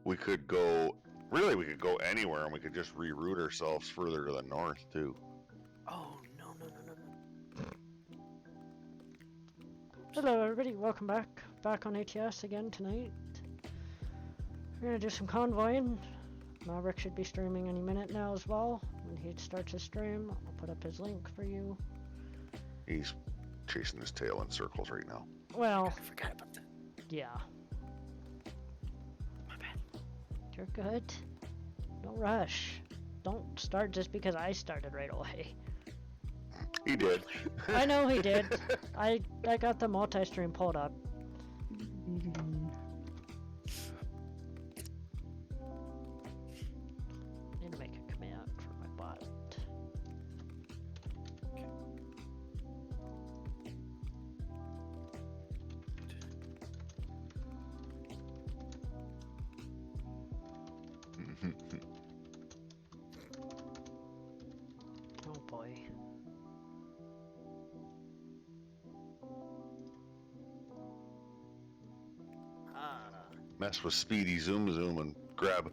we could go. Really, we could go anywhere, and we could just reroute ourselves further to the north too. Oh, no. Hello everybody, welcome back on ATS again tonight. We're gonna do some convoying. Maverick should be streaming any minute now as well. When he starts his stream, I'll put up his link for you. He's chasing his tail in circles right now. Well, I forgot about that. yeah. My bad. You're good. Don't rush. Don't start just because I started right away. He did. I know he did. I got the multi-stream pulled up. Need to make a command for my bot. Oh boy. Mess with Speedy Zoom and grab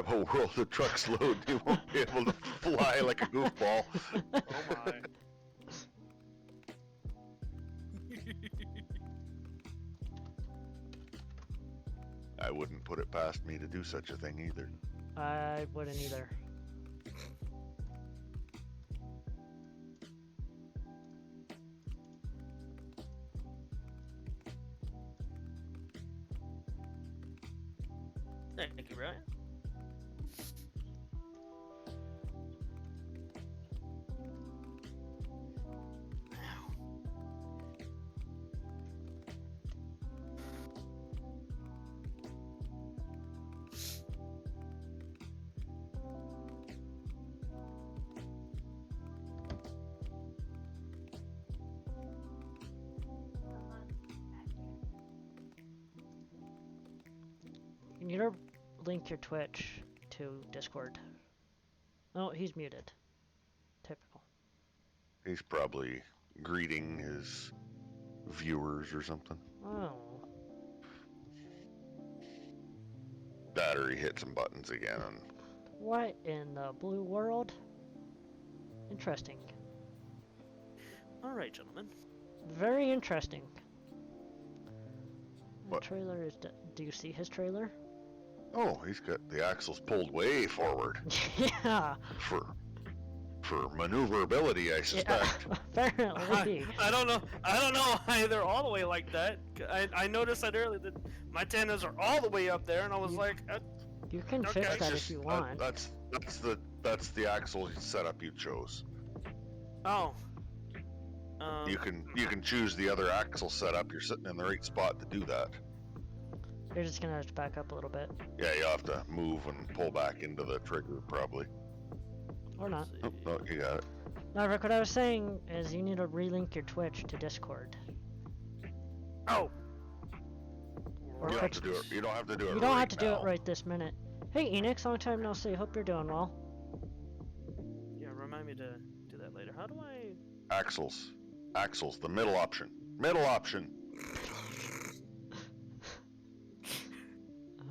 a world of trucks load. You won't be able to fly like a goofball. Oh my. I wouldn't put it past me to do such a thing either. I wouldn't either. Thank you, Brian. You need to link your Twitch to Discord. Oh, he's muted. Typical. He's probably greeting his viewers or something. Oh. That or he hit some buttons again. And What in the blue world? Interesting. All right, gentlemen. Very interesting. The What? trailer is... Do you see his trailer? oh, he's got the axles pulled way forward Yeah. for maneuverability, I suspect. Apparently. I don't know why they're all the way like that. I noticed that earlier that my antennas are all the way up there, and I was like, You can Okay. fix That's that just- if you want. That's the axle setup you chose. oh. You can choose the other axle setup. You're sitting in the right spot to do that. You're just gonna have to back up a little bit. Yeah, you'll have to move and pull back into the trigger probably. Or not. Oh, no, you got it. No, Rick, what I was saying is you need to relink your Twitch to Discord. Oh. Or You don't have Twitch. to do it. You don't have to do it. You don't right have to do now. it right this minute. Hey, Enix, long time no see. Hope you're doing well. Yeah, remind me to do that later. How do I? Axles, the middle option. Middle option.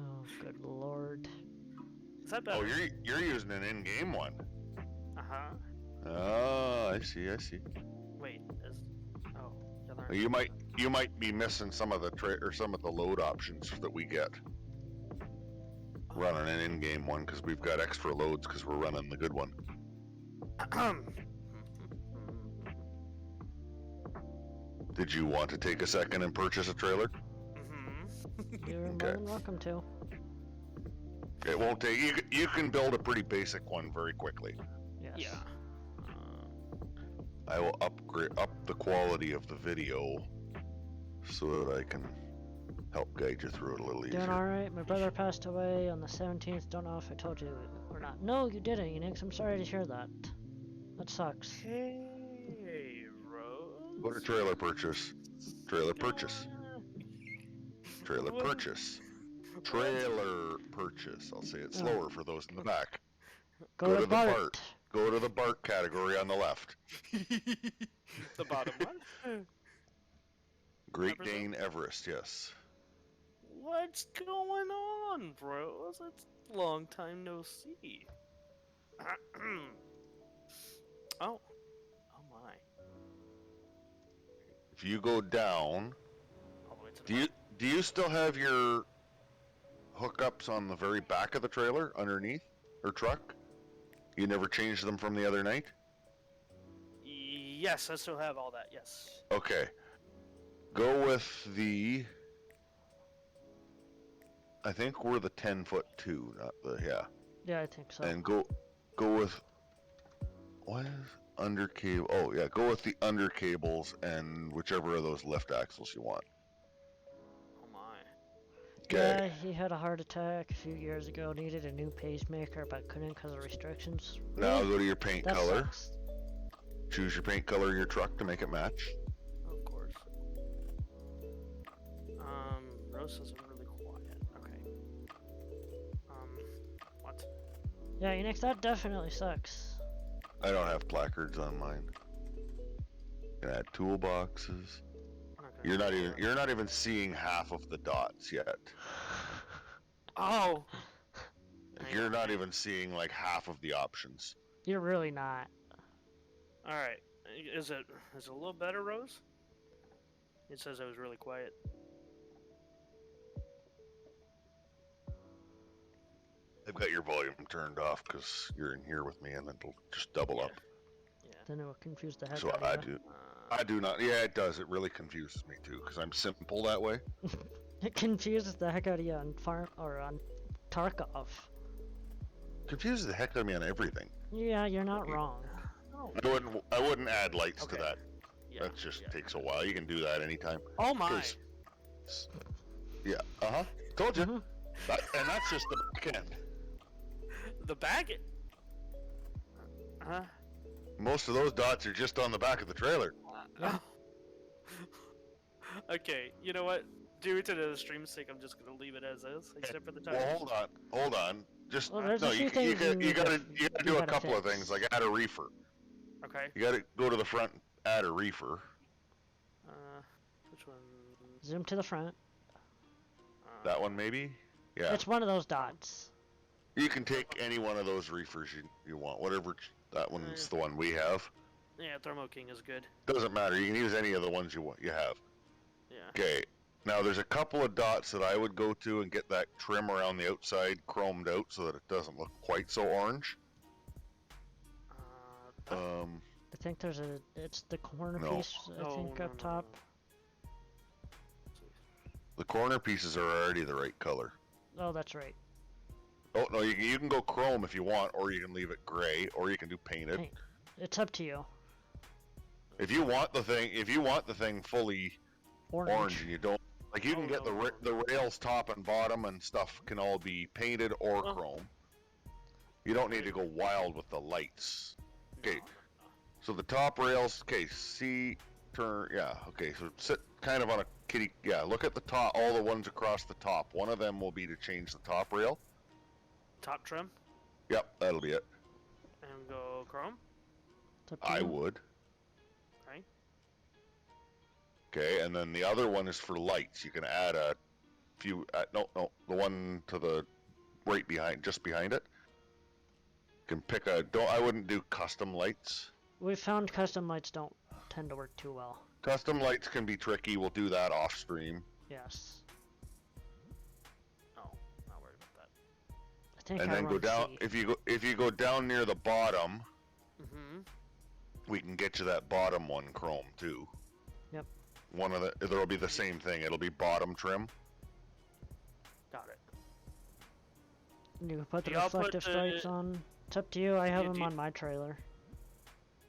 Oh, good lord. Is that better? Oh, you're using an in-game one. Uh huh. Oh, I see. Wait. Oh. The other. You might be missing some of the load options that we get. Running an in-game one because we've got extra loads because we're running the good one. Did you want to take a second and purchase a trailer? You're more Okay. than welcome to. It won't take. You can build a pretty basic one very quickly. Yes. Yeah. I will up the quality of the video so that I can help guide you through it a little easier. Doing alright. My brother passed away on the 17th. Don't know if I told you or not. No, you didn't, Enix. I'm sorry to hear that. That sucks. Hey, Rose. Go to trailer purchase. Trailer purchase. Trailer What? purchase. Trailer purchase. I'll say it slower for those in the back. Go to the Bart. BART. Go to the BART category on the left. The bottom one. Great 100%. Dane Everest, yes. What's going on, bros? It's a long time no see. Oh. Oh my. If you go down, All the way to the do you still have your hookups on the very back of the trailer underneath or truck? You never changed them from the other night? Yes, I still have all that, yes. Okay. Go with the... I think we're the 10-foot 2, not the... Yeah. Yeah, I think so. And go with... What is under cable? Oh, yeah. Go with the under cables and whichever of those lift axles you want. Oh my. Okay. Yeah, he had a heart attack a few years ago, needed a new pacemaker, but couldn't because of restrictions. Now Really? go to your paint That color. sucks. Choose your paint color of your truck to make it match. Of course. Rose says I'm really quiet. Okay. What? Yeah, Enix, that definitely sucks. I don't have placards on mine. You can add toolboxes. Okay. You're not even seeing half of the dots yet. Oh! Like, you're not even seeing like half of the options. You're really not. Alright. Is it a little better, Rose? It says I was really quiet. I've got your volume turned off because you're in here with me, and it'll just double up. Yeah. Then it will confuse the heck So out I of you. do. I do not. Yeah, it does. It really confuses me too because I'm simple that way. It confuses the heck out of you on farm or on Tarkov. Confuses the heck out of me on everything. Yeah, you're not wrong. Oh. I wouldn't add lights to Okay. that. Yeah. That just takes a while. You can do that anytime. Oh my! 'Cause- Yeah. Told you. Mhm. And that's just the back end. The bag. Huh? Most of those dots are just on the back of the trailer. Yeah. Okay, you know what? Due to the stream's sake, I'm just gonna leave it as is, except for the tires. Well, hold on. Just Well, there's no. a few You things you gotta you do a gotta couple of fix. things like add a reefer. Okay. You gotta go to the front, and add a reefer. Which one? Zoom to the front. That one maybe. Yeah. It's one of those dots. You can take any one of those reefers you want. Whatever. That one's the one we have. Yeah, Thermo King is good. Doesn't matter. You can use any of the ones you have. Yeah. Okay. Now there's a couple of dots that I would go to and get that trim around the outside chromed out so that it doesn't look quite so orange. I think there's it's the corner No. piece, I think, up top. The corner pieces are already the right color. Oh, that's right. Oh no, you can go chrome if you want, or you can leave it gray, or you can do painted. Paint. It's up to you. If you want the thing fully orange and you don't like, you can get the rails top and bottom and stuff can all be painted or chrome. You don't need to go wild with the lights. Okay, so the top rails. Okay, okay, so sit kind of on a kitty. Yeah, look at the top. All the ones across the top. One of them will be to change the top rail. Top trim Yep, that'll be it. and go chrome. It's up to I you. would. Okay. Okay, and then the other one is for lights. You can add a few. No, the one to the right behind, just behind it. You can pick a. I wouldn't do custom lights. We found custom lights don't tend to work too well. Custom lights can be tricky. We'll do that off stream. Yes. Oh, not worried about that. I think And I then go run down. C. If you go down near the bottom, Mm-hmm. we can get you that bottom one chrome too. Yep. One of the. There'll be the same thing. It'll be bottom trim. Got it. You can put the Yeah, I'll put reflective stripes the- on. It's up to you. I have Yeah, them do- on my trailer.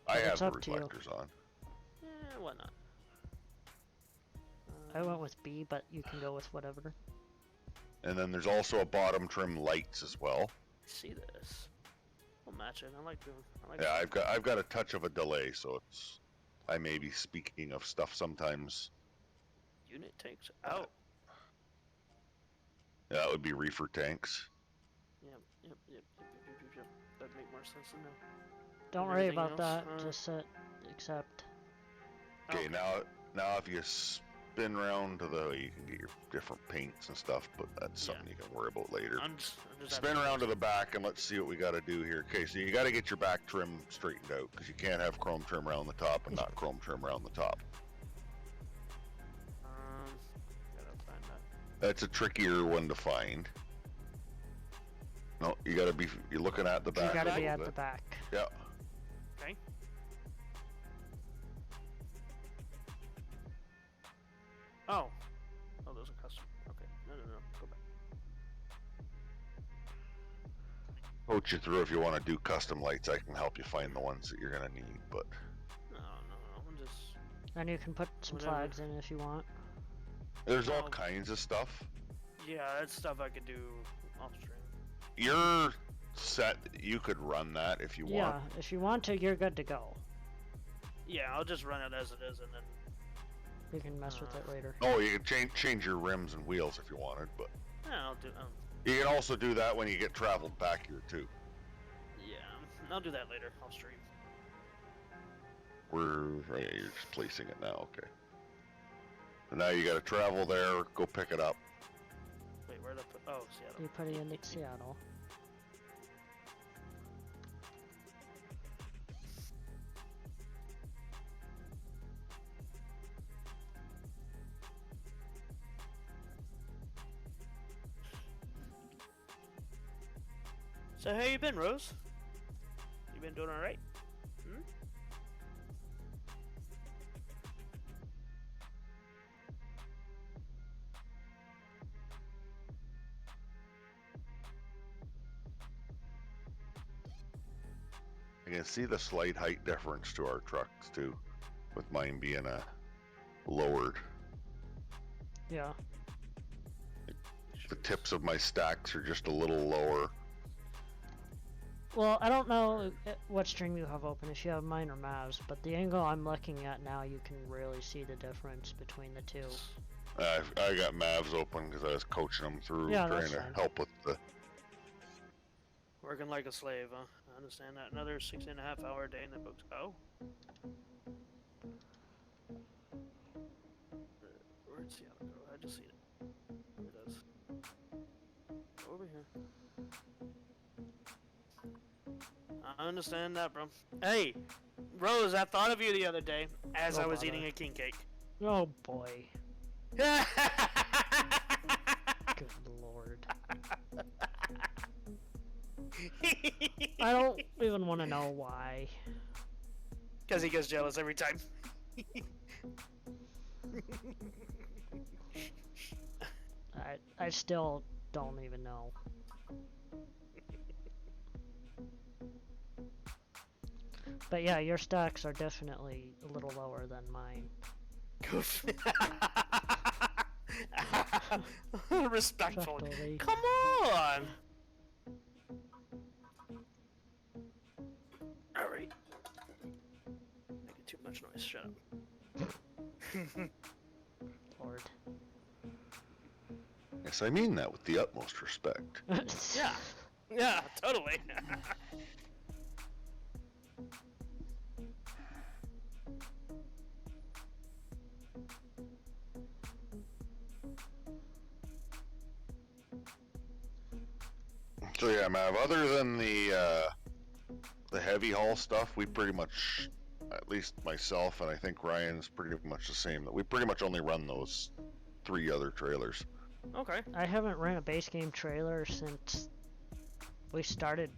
I But have it's the up to you. reflectors on. Why not? I went with B, but you can go with whatever. And then there's also a bottom trim lights as well. See this? We'll match it. I like doing. Yeah, I've got a touch of a delay, so it's. I may be speaking of stuff sometimes. Unit takes out. Yeah, that would be reefer tanks. Yep. That'd make more sense than that. Don't worry Everything about else, that. Just set accept. Okay, now if you spin spin round to the, you can get your different paints and stuff, but that's something you can worry about later. I'm just Spin around to the back and let's see what we got to do here. Okay, so you got to get your back trim straightened out because you can't have chrome trim around the top and not chrome trim around the top. Gotta find that. That's a trickier one to find. No, you got to be. You're looking at the back. You gotta a be little at bit. the back. Yeah. Okay. Oh, those are custom. Okay, no, go back. Coach you through if you want to do custom lights. I can help you find the ones that you're gonna need, but. No, I'm just. And you can put some Whatever. flags in if you want. There's all Oh. kinds of stuff. Yeah, that's stuff I could do off stream. You're set. You could run that if you Yeah, want. if you want to, you're good to go. Yeah, I'll just run it as it is, and then. You can mess with it later. Oh, you can change your rims and wheels if you wanted, but Yeah, I'll do. you can also do that when you get traveled back here too. Yeah, I'll do that later off stream. Yeah, you're just placing it now. Okay. So now you got to travel there. Go pick it up. Wait, where'd I put? Oh, Seattle. You put it in Seattle. So how you been, Rose? You been doing all right? Hmm? You can see the slight height difference to our trucks too, with mine being lowered. Yeah. The tips of my stacks are just a little lower. Well, I don't know what stream you have open, if you have mine or Mavs, but the angle I'm looking at now, you can really see the difference between the two. I got Mavs open because I was coaching them through, Yeah, trying that's to fine. help with the. Working like a slave, huh? I understand that. Another 6.5 hour day in the books. Oh. Where'd Seattle go? I just seen it. There it is. Over here. I understand that, bro. Hey, Rose, I thought of you the other day as Oh, I was bother. eating a king cake. Oh boy. Good lord. I don't even want to know why. Because he gets jealous every time. I still don't even know. But yeah, your stacks are definitely a little lower than mine. Goof. Respectfully. Respectfully. Come on! Alright. Making too much noise, shut up. Lord. Yes, I mean that with the utmost respect. Yeah. Yeah, totally. So yeah, Mav, other than the heavy haul stuff, we pretty much, at least myself and I think Ryan's pretty much the same, that we pretty much only run those 3 other trailers. Okay. I haven't ran a base game trailer since we started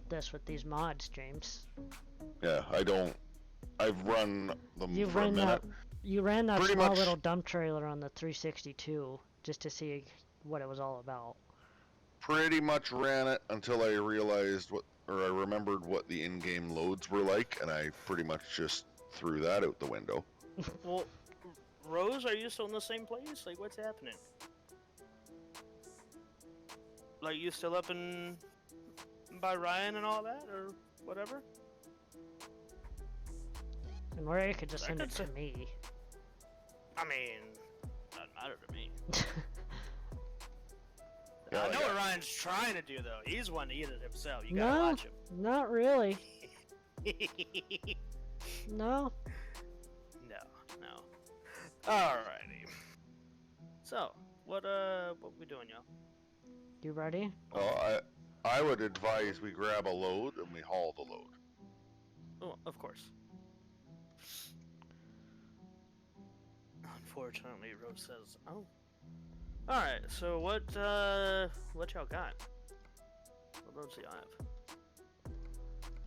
this with these mods, James. Yeah, I've run them You for a ran minute. you ran that Pretty small much- little dump trailer on the 362 just to see what it was all about. Pretty much ran it until I realized I remembered what the in-game loads were like, and I pretty much just threw that out the window. Well, Rose, are you still in the same place? Like, what's happening? Like, you still up in by Ryan and all that, or whatever? And where you could just I send could it to say- me. I mean, doesn't matter to me. Yeah, I know I what got- Ryan's trying to do, though. He's one to eat it himself. You gotta No, watch him. not really. No. No. Alrighty. So, what we doing, y'all? You ready? Well, I would advise we grab a load and we haul the load. Oh, of course. Unfortunately, Rose says, "Oh." All right. So what y'all got? What loads do y'all have?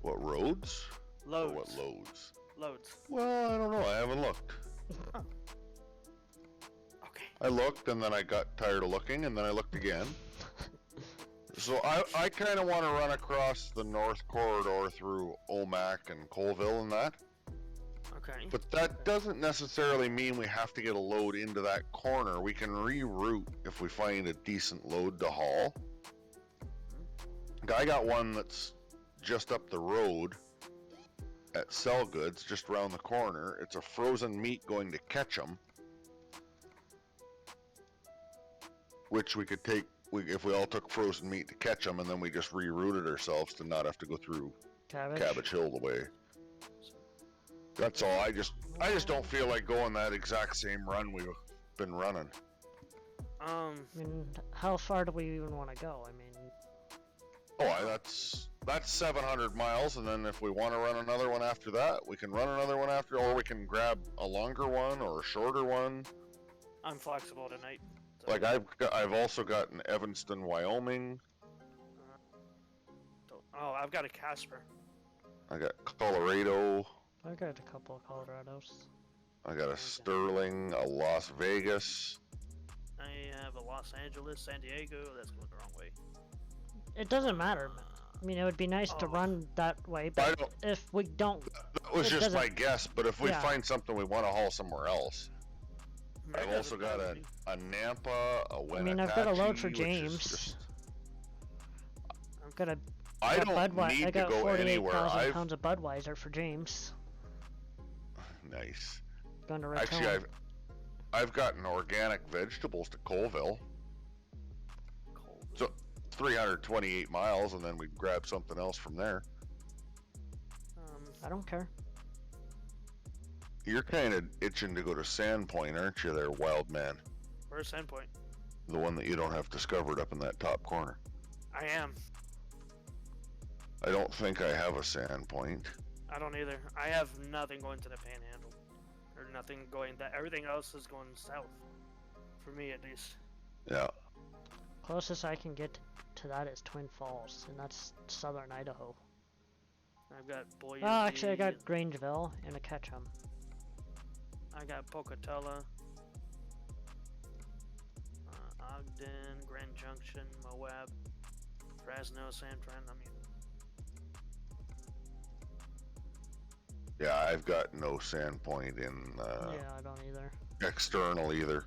What roads? Loads. Or what loads? Loads. Well, I don't know. I haven't looked. Oh. Okay. I looked and then I got tired of looking and then I looked again. So I kind of want to run across the north corridor through Omak and Colville and that. Okay. But that doesn't necessarily mean we have to get a load into that corner. We can reroute if we find a decent load to haul. I got one that's just up the road at Sell Goods, just around the corner. It's a frozen meat going to Ketchum, which we could take if we all took frozen meat to Ketchum, and then we just rerouted ourselves to not have to go through Cabbage Hill the way. That's all. I just don't feel like going that exact same run we've been running. I mean, how far do we even want to go? I mean, That's 700 miles, and then if we want to run another one after that, we can run another one after, or we can grab a longer one or a shorter one. I'm flexible tonight. So. Like I've also got an Evanston, Wyoming. I've got a Casper. I got Colorado. I got a couple of Colorados. I got a Sterling, a Las Vegas. I have a Los Angeles, San Diego. That's going the wrong way. It doesn't matter. I mean, it would be nice to run that way, but if we don't... That was just my guess, but if we find something we want to haul somewhere else. I've also got a Nampa, a Winnipeg. I mean, I've got a load for James. I've got a... I don't need to go anywhere. 48,000 pounds of Budweiser for James. Nice. Going to Raton. Actually, I've gotten organic vegetables to Colville. So 328 miles, and then we grab something else from there. I don't care. You're kind of itching to go to Sandpoint, aren't you there, wild man? Where's Sandpoint? The one that you don't have discovered up in that top corner. I am. I don't think I have a Sandpoint. I don't either. I have nothing going to the Panhandle. Or nothing going that. Everything else is going south. For me, at least. Yeah. Closest I can get to that is Twin Falls, and that's southern Idaho. I've got Boise. Oh, actually, I got Grangeville and a Ketchum. I got Pocatello, Ogden, Grand Junction, Moab, Fresno, San Fran. I mean, Yeah, I've got no Sandpoint in yeah, I don't either. external either.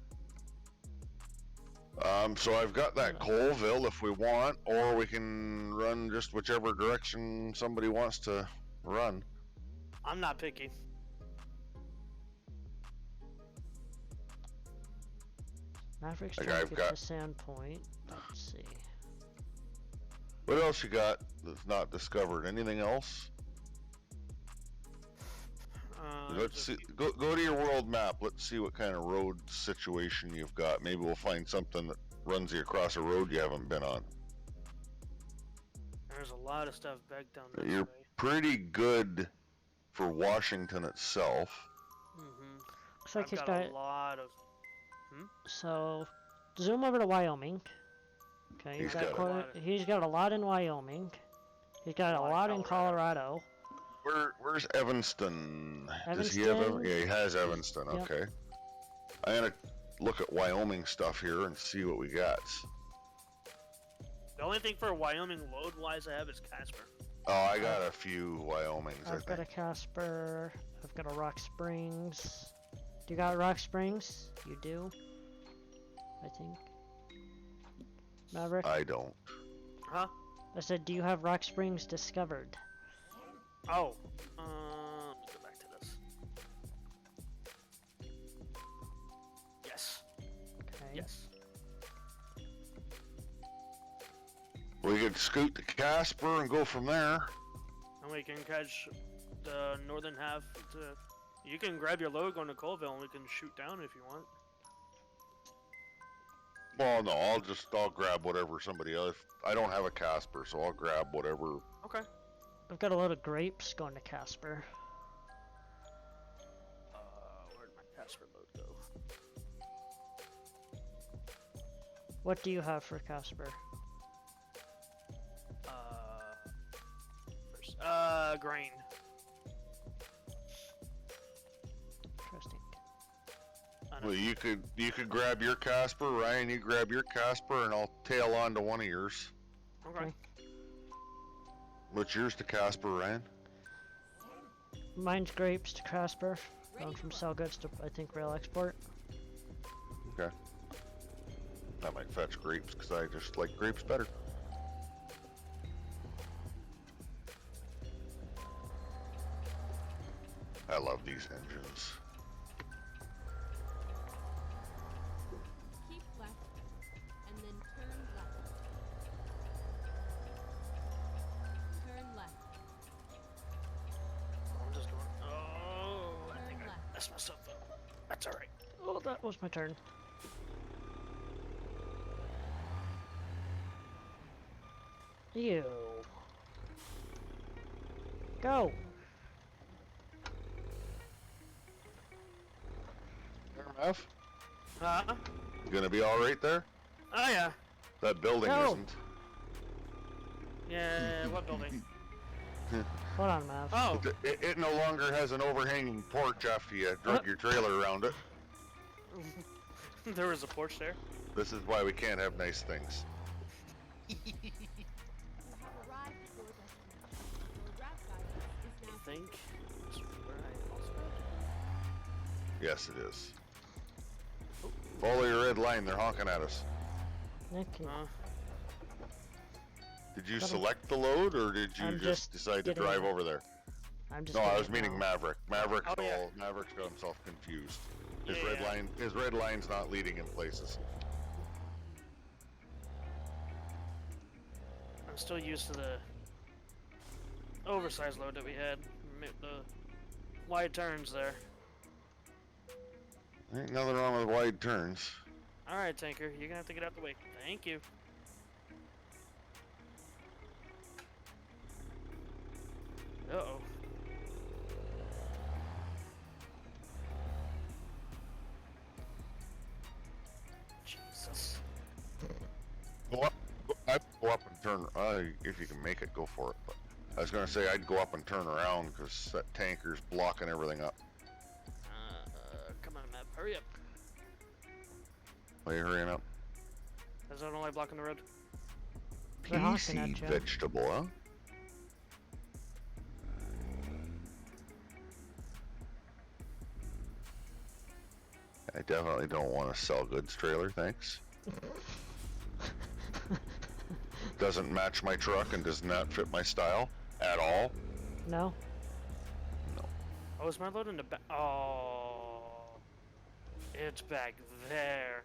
So I've got that Colville if we want, or we can run just whichever direction somebody wants to run. I'm not picky. Maverick's Like trying I've to got- get to Sandpoint. Let's see. What else you got that's not discovered? Anything else? Let's see. Go to your world map. Let's see what kind of road situation you've got. Maybe we'll find something that runs you across a road you haven't been on. There's a lot of stuff back down this You're way. pretty good for Washington itself. Looks like I've he's got got... a lot of. So, zoom over to Wyoming. Okay, He's got he's got a lot in Wyoming. He's got a lot in Colorado. Where's Evanston? Does he have? Evanston? Yeah, he has Evanston. Yep. Okay. I'm gonna look at Wyoming stuff here and see what we got. The only thing for Wyoming load-wise I have is Casper. Oh, I got a few Wyomings. I've got a Casper. I've got a Rock Springs. Do you got Rock Springs? You do? I think. Maverick? I don't. Huh? I said, do you have Rock Springs discovered? Oh. Let me go back to this. Yes. Okay. Yes. We could scoot to Casper and go from there. And we can catch the northern half to... You can grab your load going to Colville and we can shoot down if you want. Well, no, I'll grab whatever somebody else. I don't have a Casper, so I'll grab whatever. Okay. I've got a load of grapes going to Casper. Where'd my Casper load go? What do you have for Casper? Grain. Interesting. Well, you could grab your Casper, Ryan. You grab your Casper, and I'll tail on to one of yours. Okay. What's yours to Casper, Ryan? Mine's grapes to Casper. Going from sell goods to, I think, rail export. Okay. That might fetch grapes, because I just like grapes better. I love these engines. Keep left, and then turn left. Turn left. I'm just going. Oh, I think Turn I left. messed myself up. That's alright. Oh, that was my turn. Ew. Go. There, Mev? Huh? You gonna be all right there? Oh yeah. That building No. isn't. Yeah. What building? Hold on, Mav. Oh. It no longer has an overhanging porch after you drug your trailer around it. There was a porch there. This is why we can't have nice things. You have arrived at your destination. Your route guidance is I now think. That's where I also Yes, it is. Follow your red line. They're honking at us. Okay. Did you Got 'em. select the load, or did you I'm just just decide to getting drive it. over there? I'm just. No, I getting was it meaning now. Maverick. Maverick's Oh, yeah. Maverick's got himself confused. His Yeah. His red line's not leading in places. I'm still used to the oversized load that we had. The wide turns there. Ain't nothing wrong with wide turns. Alright, tanker, you're gonna have to get out the way. Thank you. Uh-oh. Jesus. I'd go up and turn. If you can make it, go for it. But I was gonna say I'd go up and turn around because that tanker's blocking everything up. Come on, Matt, hurry up. Why are you hurrying up? Is that only blocking the road? They're honking at PC you. vegetable, huh? I definitely don't want a sell goods trailer, thanks. Doesn't match my truck and does not fit my style at all. No. Oh, is my load in the back? Oh. It's back there.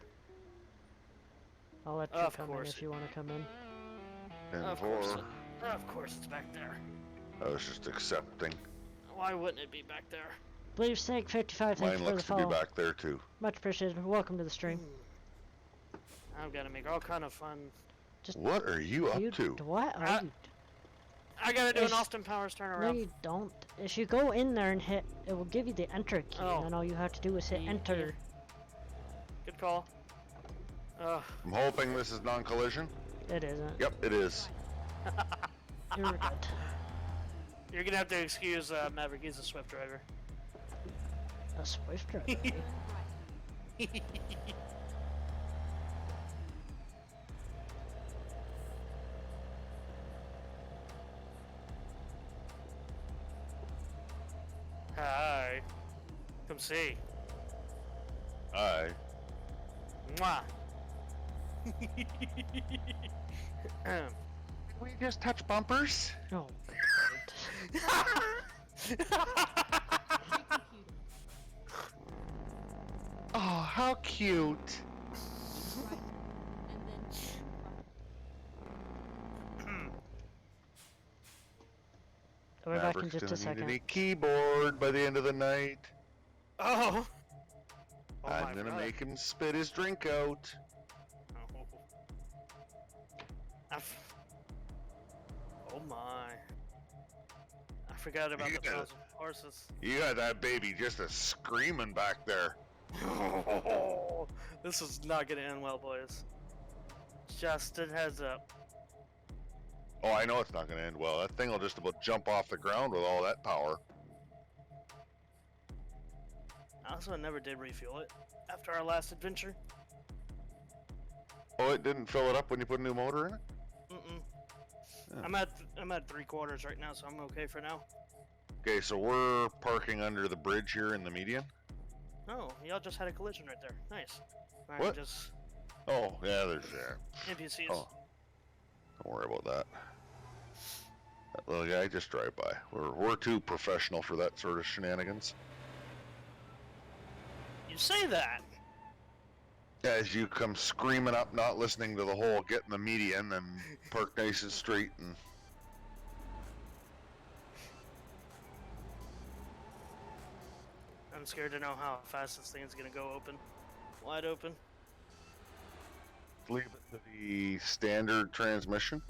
I'll let you Of come in course if you want to come in. And Of four, course. Of course it's back there. I was just accepting. Why wouldn't it be back there? Believe Snake 55, thank Mine you for the looks to be follow. back there too. Much appreciated. Welcome to the stream. I've got to make all kind of fun. What are you up to? What are you? I gotta do an It's- Austin Powers No, turnaround. you don't. If you go in there and hit, it will give you the enter key, Oh. and then all you have to do is hit Yeah. enter. Good call. I'm hoping this is non-collision. It isn't. Yep, it is. You're good. You're gonna have to excuse Maverick. He's a Swift driver. A Swift driver. turn right. Hi. Come see. Aye. Mwah. We just touch bumpers. Oh. Computer. Oh, how cute. Right. And then turn left. I'll be back in Maverick's just a gonna need second. a keyboard by the end of the night. Oh. Oh I'm my gonna God. make him spit his drink out. Oh. Oh my. I forgot about the Yeah. 1,000 horses. You got that baby just a screaming back there. This is not gonna end well, boys. Just a heads up. Oh, I know it's not going to end well. That thing will just about jump off the ground with all that power. I also never did refuel it after our last adventure. Oh, it didn't fill it up when you put a new motor in it? Mm-mm. Yeah. I'm at 3/4 right now, so I'm okay for now. Okay, so we're parking under the bridge here in the median. Oh, y'all just had a collision right there. Nice. Alright, What? just Oh, yeah, there's NPCs. Oh, don't worry about that. That little guy, just drive by. We're too professional for that sort of shenanigans. You say that. As you come screaming up, not listening to the whole get in the median and park nice and straight and... I'm scared to know how fast this thing's gonna go open. Wide open. Leave it to the standard transmission.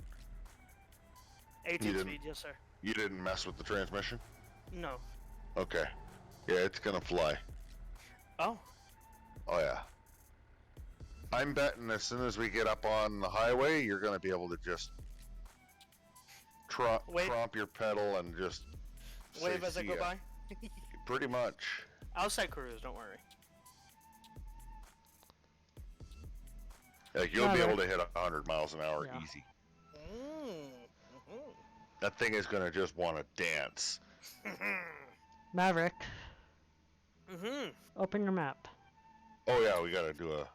18 didn't- speed, yes sir. You didn't mess with the transmission? No. Okay. Yeah, it's gonna fly. Oh. Oh yeah. I'm betting as soon as we get up on the highway, you're gonna be able to just Wave. tromp your pedal and just Wave say, as I "See go ya." by. Pretty much. Outside cruise, don't worry. Like you'll be Alright. able to hit 100 miles an hour Yeah. easy. Mm-hmm. That thing is gonna just want to dance. Maverick, Mm-hmm. open your map. Oh yeah, we gotta do a...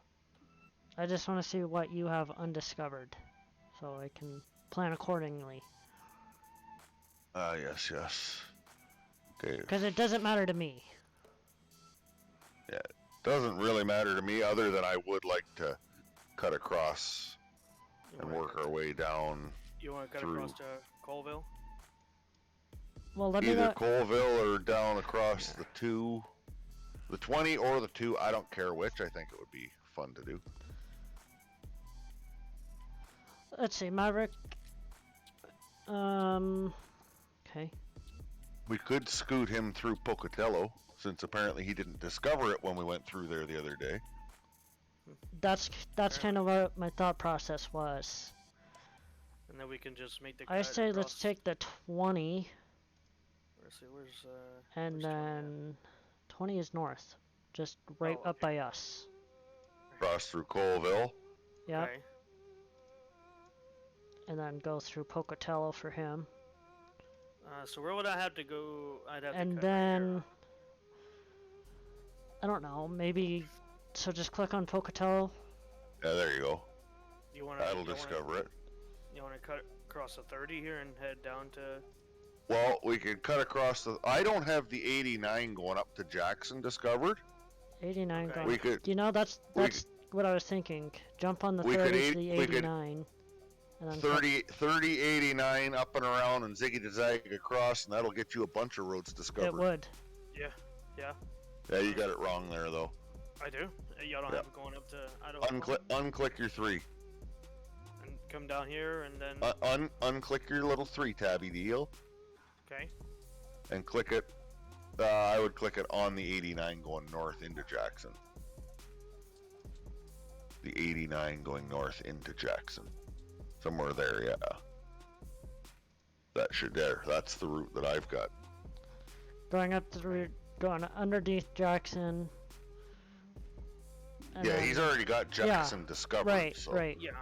I just want to see what you have undiscovered, so I can plan accordingly. yes, yes. Okay, Because it doesn't matter to me. doesn't really matter to me other than I would like to cut across and work our way down You want to cut through. across to Colville? Well, let me either know. Colville or down across the 20 or the 2. I don't care which. I think it would be fun to do. Let's see, Maverick. Okay. We could scoot him through Pocatello, since apparently he didn't discover it when we went through there the other day. That's kind of what my thought process was. And then we can just make the I cut say let's across- take the 20, Let's see, where's and where's 20 at? then 20 is north, just right Oh, up okay. by us. Cross through Colville. Yeah, Okay. and then go through Pocatello for him, So where would I have to go? I'd have and to cut right here, then I don't know, maybe. So just click on Pocatello. Yeah, there you go. You want That'll discover it. You want to cut across the 30 here and head down to? Well, we could cut across the... I don't have the 89 going up to Jackson discovered. 89 Okay. going. We could... You know, that's we what I was thinking. Jump on the we 30 could to eight- the we could 89, and then cut- 30, 89 up and around and ziggy-zag across, and that'll get you a bunch of roads discovered. It would. Yeah. Yeah, you got it wrong there, though. I do. Y'all don't Yeah. have it going up to Idaho. Unclick your 3. And come down here and then. Unclick your little 3 tabby deal, Okay. and click it. I would click it on the 89 going north into Jackson. The 89 going north into Jackson. Somewhere there, yeah. That should there. That's the route that I've got. Going up through, going underneath Jackson. and Yeah, then- he's already got Jackson discovered. Right, so. right. Yeah.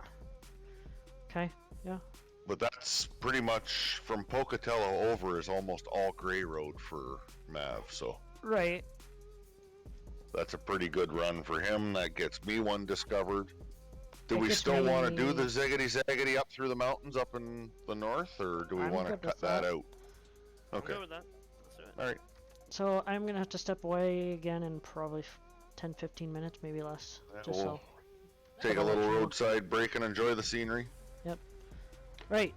Okay, yeah. But that's pretty much from Pocatello over is almost all gray road for Mav, so Right. that's a pretty good run for him. That gets me one discovered. Do That we gets still want to me- do the ziggity-zaggity up through the mountains up in the north, or do we I'm want to good with cut that that. out? I'm Okay, good with that. Let's do it. all right. So I'm gonna have to step away again in probably 10-15 minutes, maybe less. Yeah, Just we'll so. take a I'll let little you know. roadside break and enjoy the scenery. Right.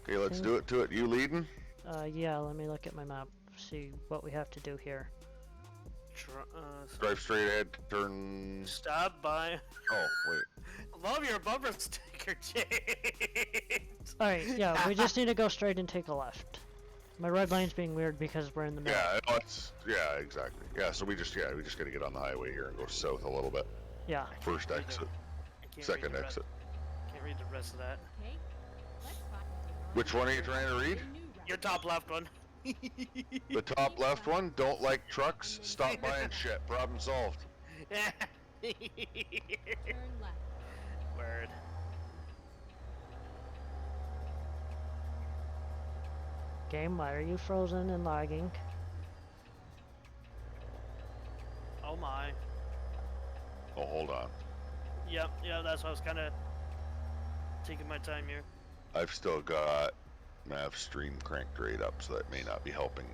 Okay, let's Okay. do it to it. You leading? Yeah, let me look at my map, see what we have to do here. Drive straight ahead, turn... Stop by. Oh, wait. Love your bumper sticker, James. Alright, yeah, we just need to go straight and take a left. My red line's being weird because we're in the middle. Yeah, no, yeah, exactly. Yeah, so we just gotta get on the highway here and go south a little bit. Yeah. First exit, second exit. Can't read the rest of that. Okay, let's find Which one are you trying to read? Your top left one. The top left one? Don't like trucks? Stop buying shit. Problem solved. Yeah. Turn left. Word. Game, why are you frozen and lagging? Oh my. Oh, hold on. Yep, that's why I was kind of taking my time here. I've still got nav stream cranked right up, so that may not be helping.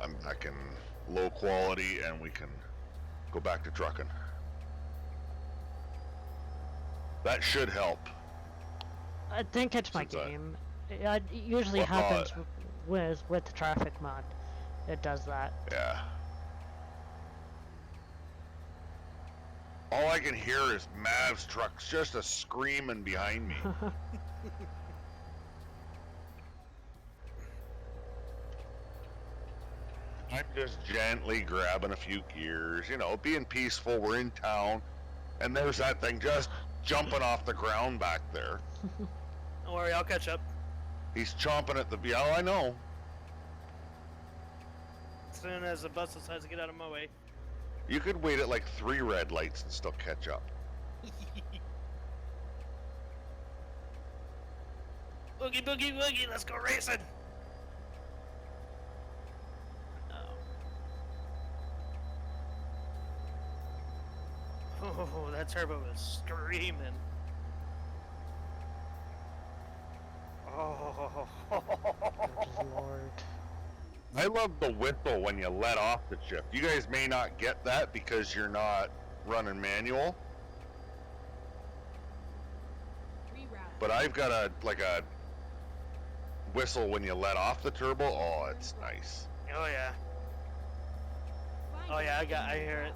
I'm back in low quality, and we can go back to trucking. That should help. I think it's my Since I- game. It usually Well, happens with the traffic mod. It does that. Yeah. All I can hear is Mav's trucks just a screaming behind me. I'm just gently grabbing a few gears, you know, being peaceful. We're in town, and there's that thing just jumping off the ground back there. Don't worry, I'll catch up. He's chomping at the... Oh, I know. As soon as the bus decides to get out of my way. You could wait at like 3 red lights and still catch up. Boogie, boogie, boogie, let's go racing! Oh, that turbo was screaming. Oh, Good lord. I love the whistle when you let off the shift. You guys may not get that because you're not running manual, Reroute. but I've got a whistle when you let off the turbo. Oh, it's nice. oh yeah. Find Oh yeah, it. I hear it.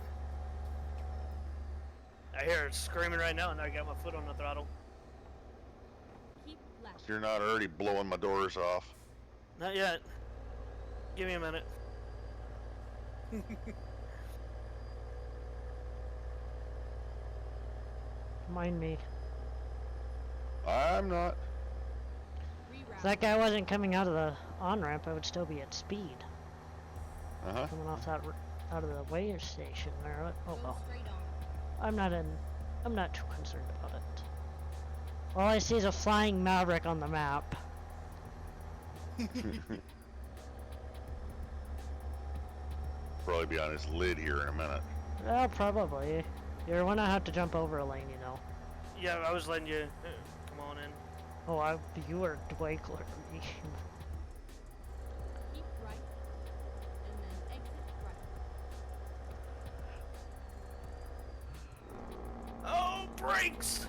I hear it screaming right now, and I got my foot on the throttle. Keep left. You're not already blowing my doors off. Not yet. Give me a minute. Mind me. I'm not. Reroute. If that guy wasn't coming out of the on-ramp, I would still be at speed. Uh-huh. Coming off that out of the weigh station there. Oh Go well. straight on. I'm not too concerned about it. All I see is a flying Maverick on the map. Probably be on his lid here in a minute. Well, probably. You're gonna have to jump over a lane, you know. Yeah, I was letting you come on in. Oh, you were way clear. Keep right. And then exit right. Oh, brakes!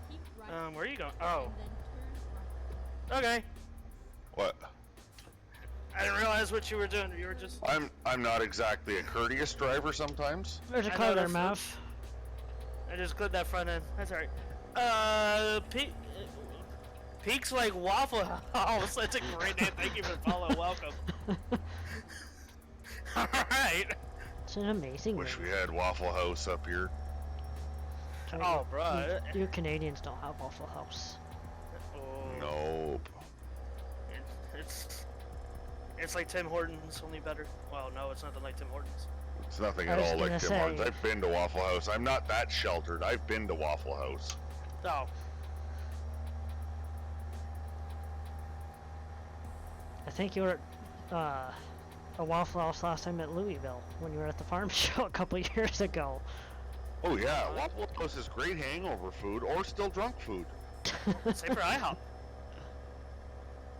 Keep right. Where are you going? Oh, And then turn right. okay. What? I didn't realize what you were doing. You were just. I'm not exactly a courteous driver sometimes. There's a I car know there, that's- Mav. I just clipped that front end. That's alright. Peak's like Waffle House. That's a great name. Thank you for following. Welcome. Alright. It's an amazing Wish name. we had Waffle House up here. Oh, bro. You Canadians don't have Waffle House. Oh, Nope. It's like Tim Hortons, only better. Well, no, it's nothing like Tim Hortons. It's nothing I at was all like gonna Tim Hortons. say- I've been to Waffle House. I'm not that sheltered. I've been to Waffle House. Oh, I think you were at a Waffle House last time at Louisville when you were at the farm show a couple years ago. Oh yeah, Waffle House is great hangover food or still drunk food. same for IHOP.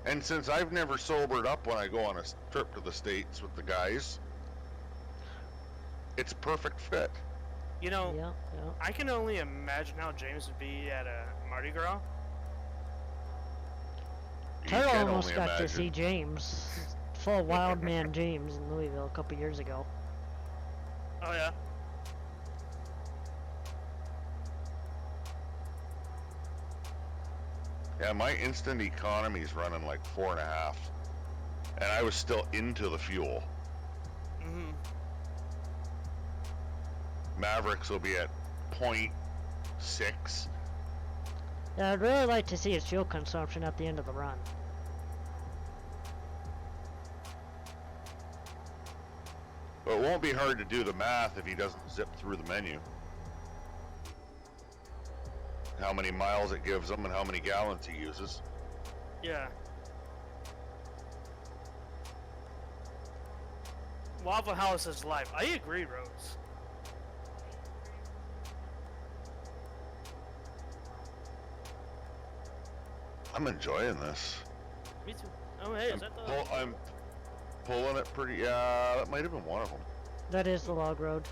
And since I've never sobered up when I go on a trip to the States with the guys, it's a perfect fit. You know, Yeah, yeah. I can only imagine how James would be at a Mardi Gras. You Tara can almost only got to imagine. see James, full wild man James in Louisville a couple years ago. Oh yeah. Yeah, my instant economy's running like 4.5, and I was still into the fuel. Mm-hmm. Mavericks will be at 0.6. Yeah, I'd really like to see his fuel consumption at the end of the run. But it won't be hard to do the math if he doesn't zip through the menu. How many miles it gives him and how many gallons he uses. Yeah. Waffle House is life. I agree, Rose. I'm enjoying this. Me too. Oh hey, is that the? I'm pulling it pretty. Yeah, that might have been one of them. That is the log road.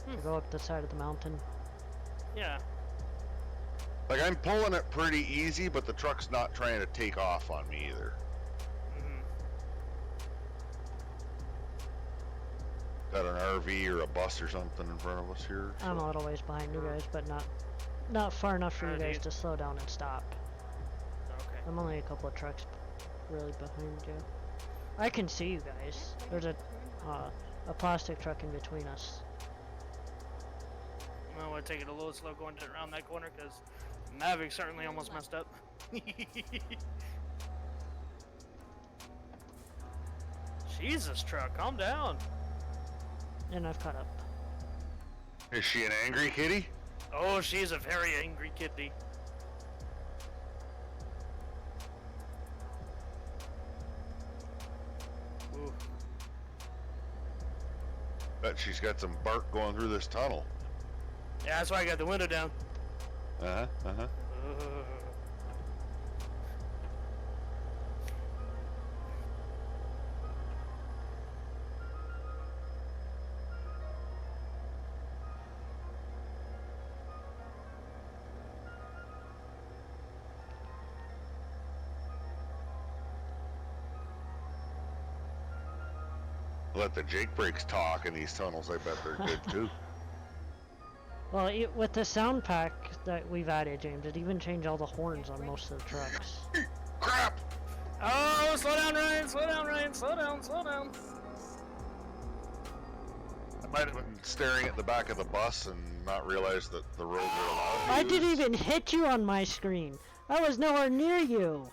Hmm. To go up the side of the mountain. Yeah. Like, I'm pulling it pretty easy, but the truck's not trying to take off on me either. Mm-hmm. Got an RV or a bus or something in front of us here. I'm a little ways behind you guys, but not far enough for you Alright, guys dude. to slow down and stop. Okay. I'm only a couple of trucks really behind you. I can see you guys. There's a plastic truck in between us. I want to take it a little slow going around that corner because Mavic certainly almost messed up. Jesus, truck, calm down. And I've caught up. Is she an angry kitty? Oh, she's a very angry kitty. Ooh. Bet she's got some bark going through this tunnel. Yeah, that's why I got the window down. Uh-huh, uh-huh. Let the Jake brakes talk in these tunnels. I bet they're good too. Well, with the sound pack that we've added, James, it even changed all the horns on most of the trucks. Crap! Oh, slow down, Ryan! Slow down, Ryan! Slow down, slow down! I might have been staring at the back of the bus and not realized that the roads are allowed to I use. didn't even hit you on my screen. I was nowhere near you.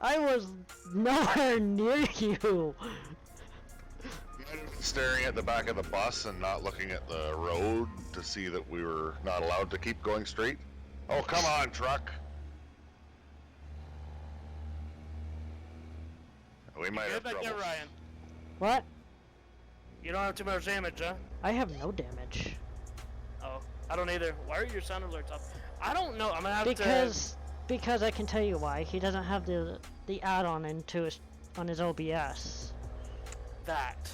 I was nowhere near you. Staring at the back of the bus and not looking at the road to see that we were not allowed to keep going straight. Oh, come on, truck. We might Get have back there, trouble. Ryan. What? You don't have too much damage, huh? I have no damage. Oh, I don't either. Why are your sound alerts off? I don't know. I'm gonna have Because I can tell you why. He doesn't have the add-on into his on his OBS. that.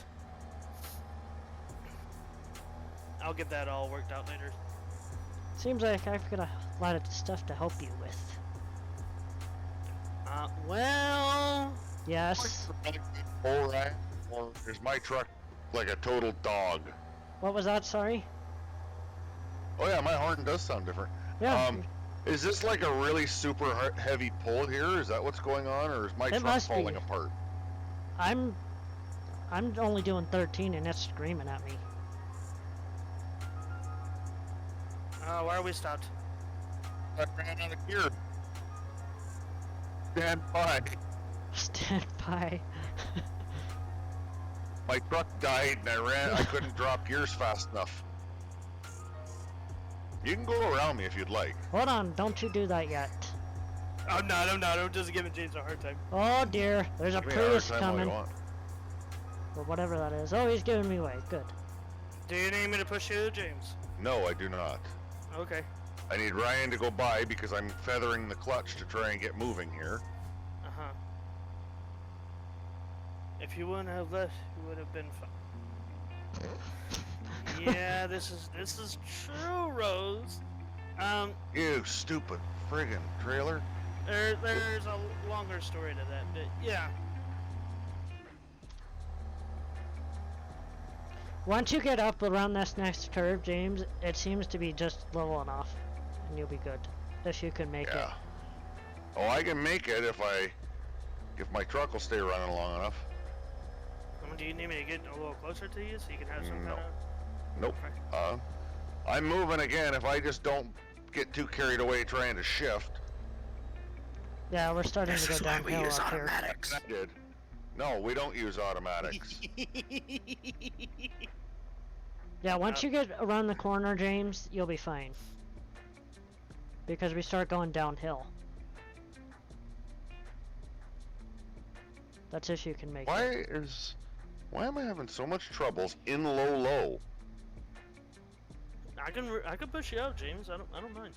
I'll get that all worked out later. Seems like I've got a lot of stuff to help you with. Well... Yes. Alright. Or is my truck like a total dog? What was that? Sorry. Oh yeah, my horn does sound different. Yeah. Is this like a really super heavy pull here? Is that what's going on, or is my truck must be. falling apart? I'm only doing 13 and it's screaming at me. Why are we stopped? I ran out of gear. Stand by. Stand by. My truck died and I couldn't drop gears fast enough. You can go around me if you'd like. Hold on, don't you do that yet. I'm not. I'm just giving James a hard time. Oh dear, there's a Give me a hard Prius time all you coming. want. Or whatever that is. Oh, he's giving me way. Good. Do you need me to push you, James? No, I do not. Okay. I need Ryan to go by because I'm feathering the clutch to try and get moving here. Uh-huh. If you wouldn't have left, you would have been fine. Yeah, this is true, Rose. You stupid friggin' trailer. There's a longer story to that, but yeah. Once you get up around this next curve, James, it seems to be just level enough, and you'll be good. If you can make it. Yeah. Oh, I can make it if my truck will stay running long enough. Do you need me to get a little closer to you so you can have some No. kind of... Nope. Okay. I'm moving again if I just don't get too carried away trying to shift. Yeah, we're starting to go downhill up here. I did. No, we don't use automatics. Yeah, once you get around the corner, James, you'll be fine. Because we start going downhill. That's if you can make it. Why am I having so much troubles in low? I can push you up, James. I don't mind.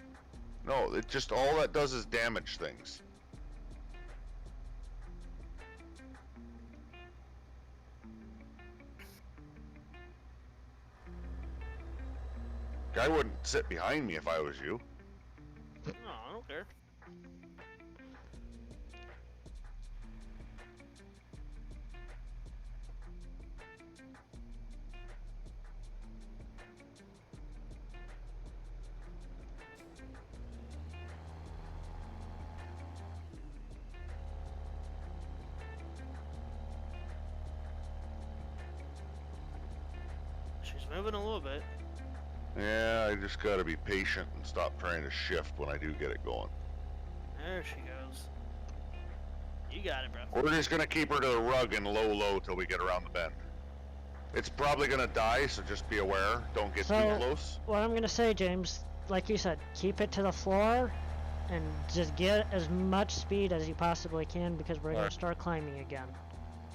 No, it just all that does is damage things. Guy wouldn't sit behind me if I was you. No, I don't care. She's moving a little bit. Yeah, I just gotta be patient and stop trying to shift when I do get it going. There she goes. You got it, bro. We're just gonna keep her to the rug and low till we get around the bend. It's probably gonna die, so just be aware. Don't get too close. What I'm gonna say, James, like you said, keep it to the floor and just get as much speed as you possibly can because we're gonna start climbing again.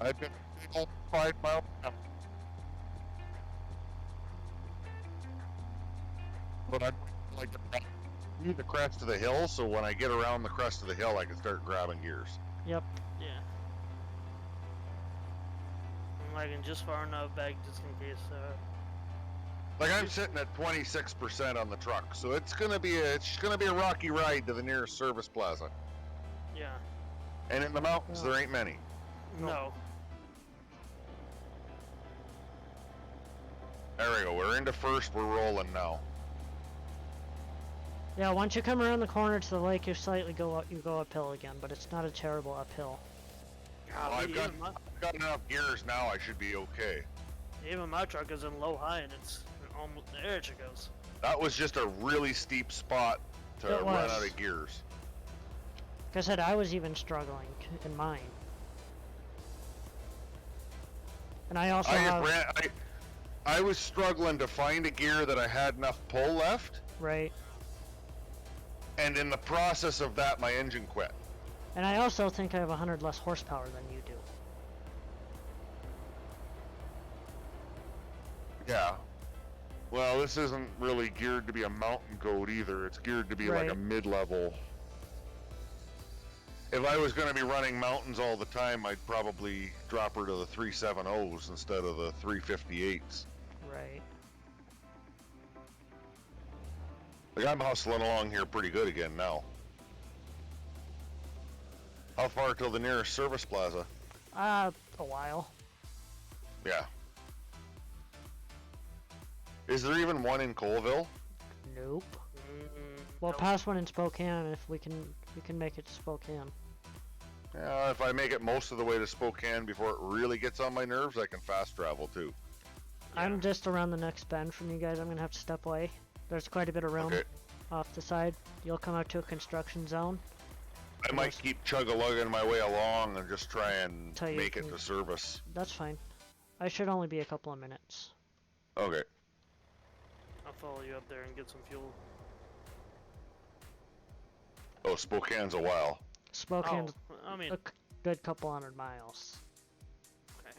I've been 5 miles now. But I'd like to need the crest of the hill, so when I get around the crest of the hill, I can start grabbing gears. Yep. Yeah. I'm lagging just far enough back just in case, Like I'm sitting at 26% on the truck, so it's gonna be a rocky ride to the nearest service plaza. yeah. And in the mountains, there ain't many. No. There we go. We're into first. We're rolling now. Yeah, once you come around the corner to the lake, you go uphill again, but it's not a terrible uphill. God, I've got enough gears now. I should be okay. Even my truck is in low high and it's almost there. She goes. That was just a really steep spot to It run was. out of gears. Like I said, I was even struggling in mine. And I also I was struggling to find a gear that I had enough pull left, right. and in the process of that, my engine quit. And I also think I have 100 less horsepower than you do. Yeah. Well, this isn't really geared to be a mountain goat either. It's geared to be like a mid-level. If I was going to be running mountains all the time, I'd probably drop her to the 370s instead of the 358s. Right. Like I'm hustling along here pretty good again now. How far till the nearest service plaza? A while. Yeah. Is there even one in Colville? Nope. Well, past one in Spokane, if we can make it to Spokane. Yeah, if I make it most of the way to Spokane before it really gets on my nerves, I can fast travel too. I'm just around the next bend from you guys. I'm gonna have to step away. There's quite a bit of room off the side. You'll come out to a construction zone. I might keep chug-a-lugging my way along and just try and make it to service. That's fine. I should only be a couple of minutes. Okay. I'll follow you up there and get some fuel. Oh, Spokane's a while. Spokane's I mean, a good couple 100 miles. okay.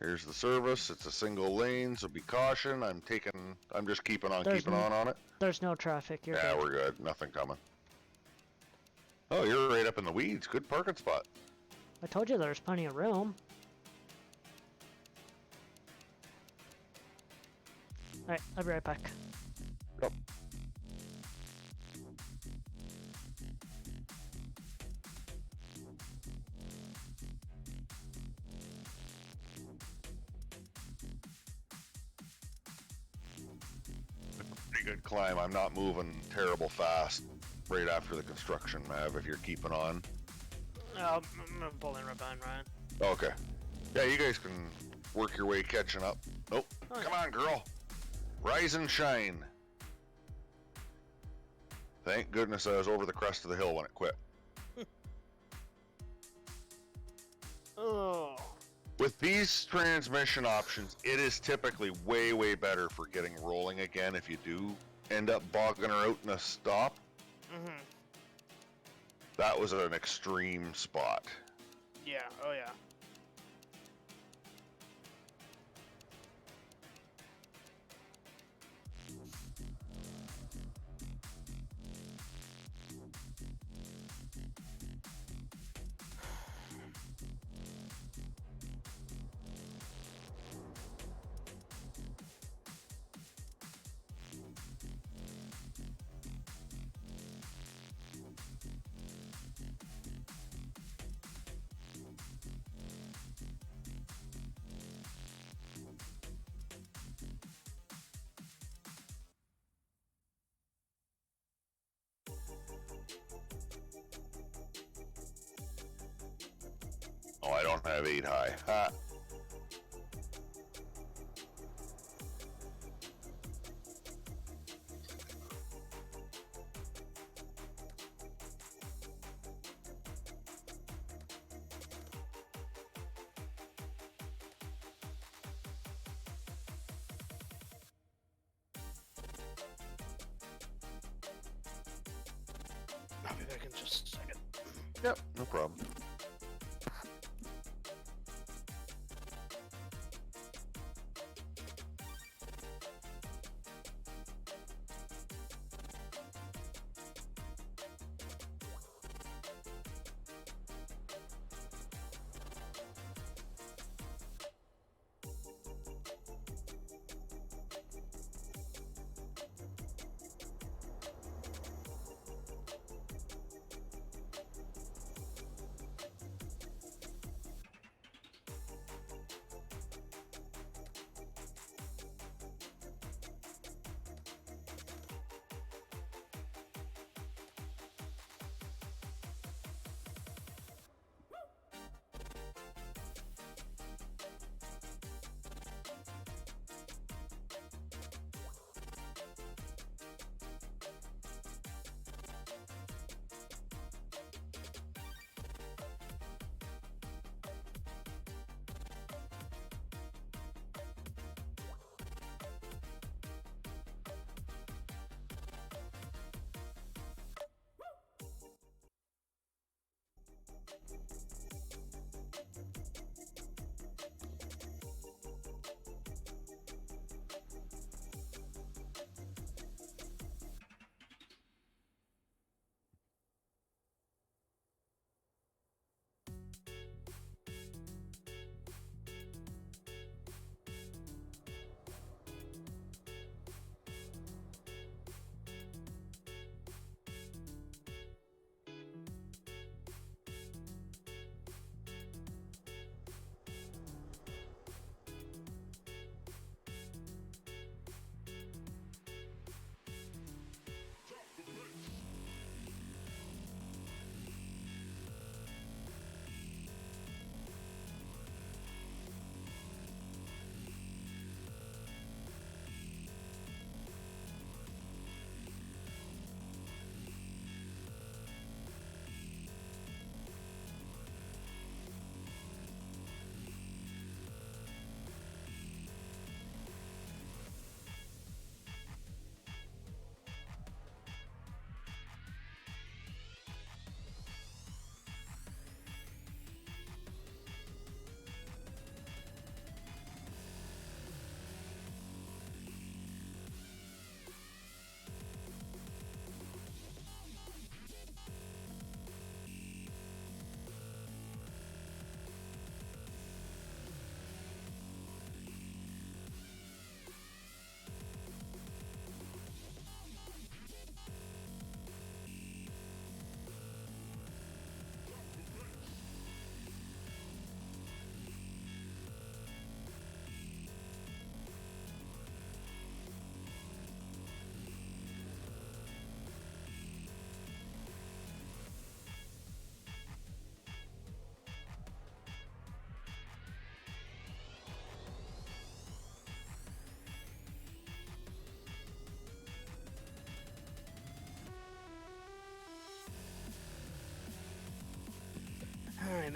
Here's the service. It's a single lane, so be caution. I'm just keeping on on it. There's no traffic. You're Yeah, good. we're good. Nothing coming. Oh, you're right up in the weeds. Good parking spot. I told you there's plenty of room. Alright, I'll be right back. Yep. Pretty good climb. I'm not moving terrible fast right after the construction, Mav, if you're keeping on. I'm pulling right behind Ryan. Okay. Yeah, you guys can work your way catching up. Nope. Oh, Come on, girl. Rise and shine. Thank goodness I was over the crest of the hill when it quit. Oh. With these transmission options, it is typically way, way better for getting rolling again if you do end up bogging her out in a stop. Mm-hmm. That was an extreme spot. Yeah, oh yeah. Oh, I don't have 8 high. Ha. I'll be back in just a second. Yep, no problem.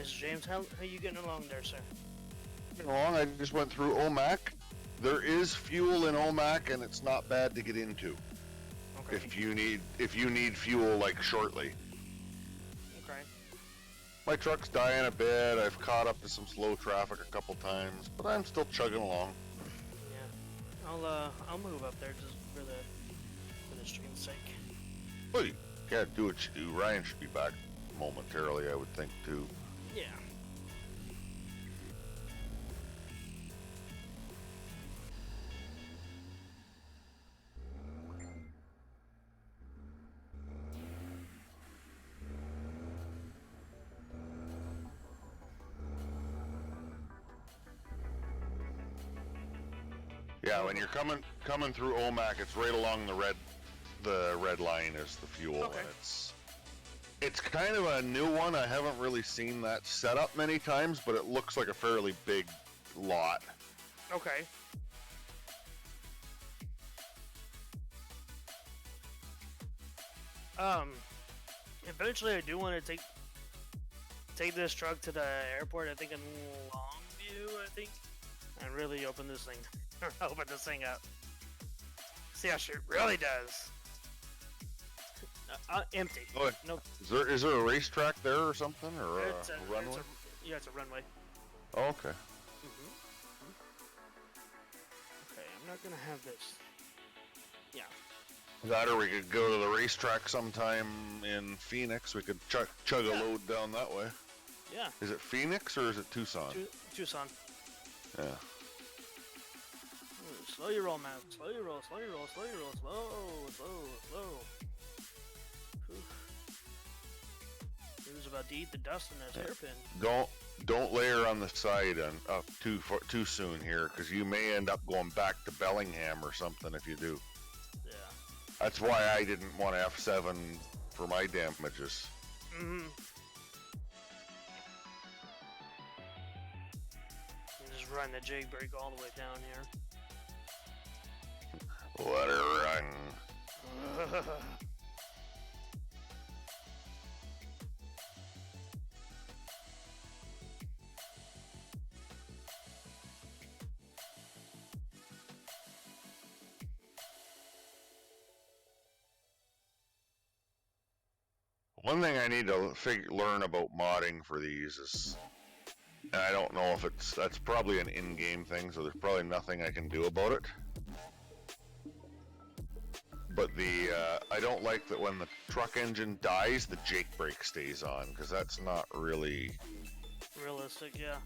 Mr. James, how you getting along there, sir? Along, I just went through OMAC. There is fuel in OMAC, and it's not bad to get into. Okay. If you need fuel like shortly. Okay. My truck's dying a bit. I've caught up to some slow traffic a couple times, but I'm still chugging along. Yeah. I'll move up there just for the stream's sake. Well, you can't do what you do. Ryan should be back momentarily, I would think, too. Yeah. Yeah, when you're coming through OMAC, it's right along the red line is the fuel, Okay. and it's kind of a new one. I haven't really seen that set up many times, but it looks like a fairly big lot. Okay. Eventually I do want to take this truck to the airport, I think in Longview, and really open this thing up. See how shit really does. Empty. Oh, Nope. is there a racetrack there or something, or It's a a runway? It's a runway. Oh, okay. Okay, I'm not gonna have this. Yeah. That, or we could go to the racetrack sometime in Phoenix. We could chug a Yeah. load down that way. Yeah. Is it Phoenix or is it Tucson? Tucson. Yeah. Slow your roll, man. Slow your roll. Slow. Whew. He was about to eat the dust in his hairpin. Don't layer on the side up too soon here, because you may end up going back to Bellingham or something if you do. Yeah. That's why I didn't want F7 for my damages. Mm-hmm. Just run the jig brake all the way down here. Let her run. One thing I need to learn about modding for these is, and I don't know if that's probably an in-game thing, so there's probably nothing I can do about it. But I don't like that when the truck engine dies, the jake brake stays on, because that's not really realistic. Yeah.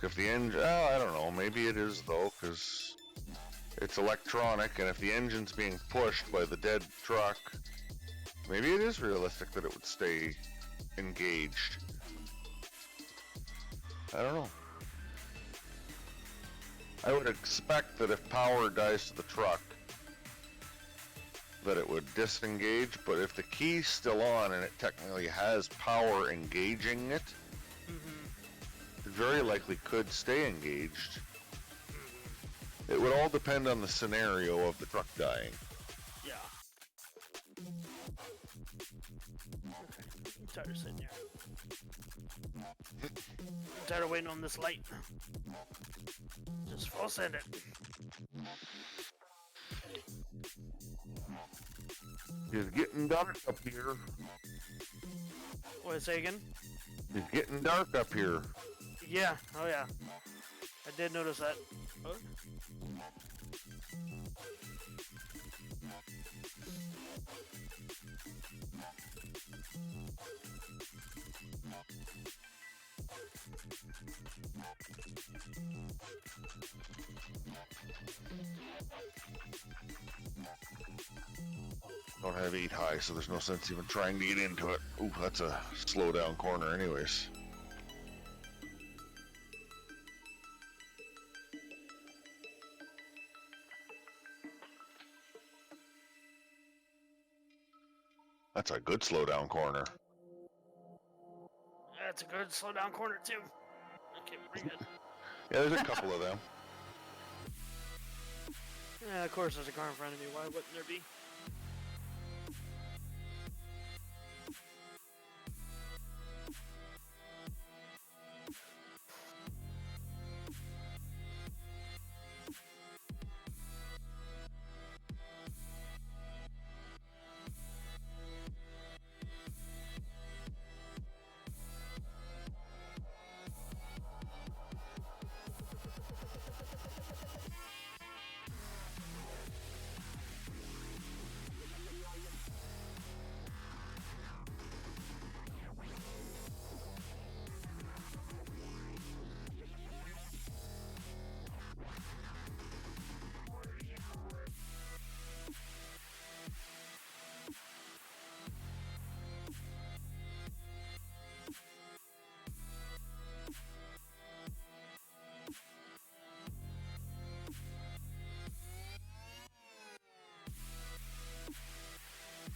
If the engine, I don't know, maybe it is though, because it's electronic, and if the engine's being pushed by the dead truck, maybe it is realistic that it would stay engaged. I don't know. I would expect that if power dies to the truck, that it would disengage, but if the key's still on and it technically has power engaging it, it very likely could stay engaged. It would all depend on the scenario of the truck dying. Yeah. Okay. I'm tired of sitting here. I'm tired of waiting on this light. Just full send it. It's getting dark up here. What, say again? It's getting dark up here. Yeah. Oh yeah. I did notice that. Oh. Don't have 8 high, so there's no sense even trying to get into it. Ooh, that's a slow down corner anyways. That's a good slow down corner. That's a good slow down corner too. Okay, pretty good. Yeah, there's a couple of them. Yeah, of course there's a car in front of me. Why wouldn't there be?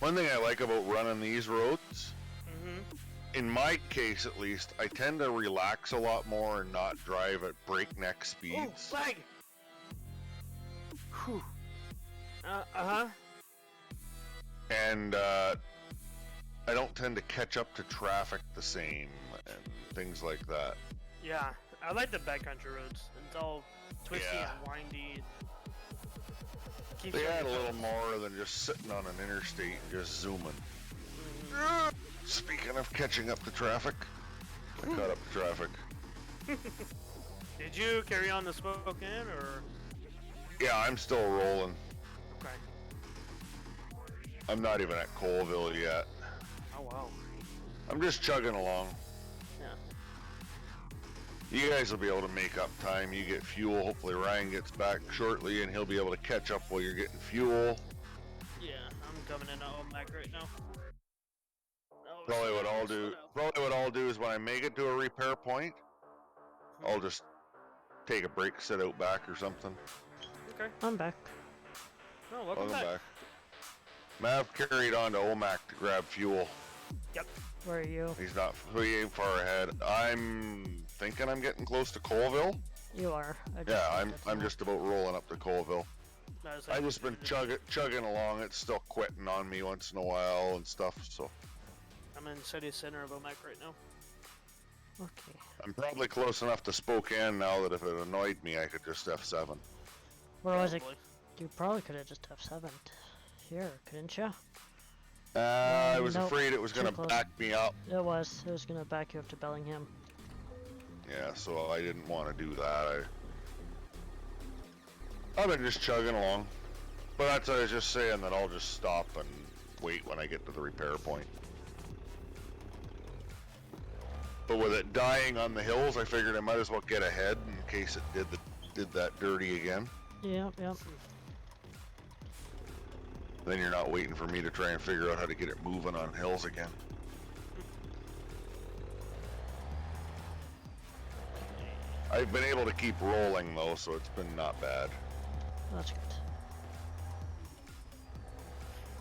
One thing I like about running these roads, Mm-hmm. in my case at least, I tend to relax a lot more and not drive at breakneck Oh, speeds. lag! Whew. Uh-huh. And I don't tend to catch up to traffic the same and things like that. Yeah, I like the backcountry roads. It's all twisty Yeah. and windy. Keeps They you on add a your little toes. more than just sitting on an interstate and just zooming. Mhm. Speaking of catching up to traffic, I caught up to traffic. Did you carry on the Spokane or? Yeah, I'm still rolling. Okay. I'm not even at Colville yet. Oh wow. I'm just chugging along. Yeah. You guys will be able to make up time. You get fuel. Hopefully Ryan gets back shortly and he'll be able to catch up while you're getting fuel. Yeah, I'm coming in at Mac right now. Oh, Probably slow what down, I'll slow do. down. Probably what I'll do is when I make it to a repair point, I'll just take a break, sit out back or something. Okay. I'm back. Oh, welcome back. Mav carried on to OMAC to grab fuel. Yep. Where are you? He ain't far ahead. I'm thinking I'm getting close to Colville. You are. Yeah, I'm just about rolling up to Colville. I I just been chugging along. It's still quitting on me once in a while and stuff. So I'm in city center of Omac right now. Okay. I'm probably close enough to Spokane now that if it annoyed me, I could just F7. Where was it? Probably. You probably could have just F7'd here, couldn't you? I was Nope, afraid it was too gonna close. back me up. It was. It was gonna back you up to Bellingham. Yeah, so I didn't want to do that. I've been just chugging along. But that's what I was just saying, that I'll just stop and wait when I get to the repair point. But with it dying on the hills, I figured I might as well get ahead in case it did that dirty again. Yep, yep. Then you're not waiting for me to try and figure out how to get it moving on hills again. I've been able to keep rolling though, so it's been not bad. That's good.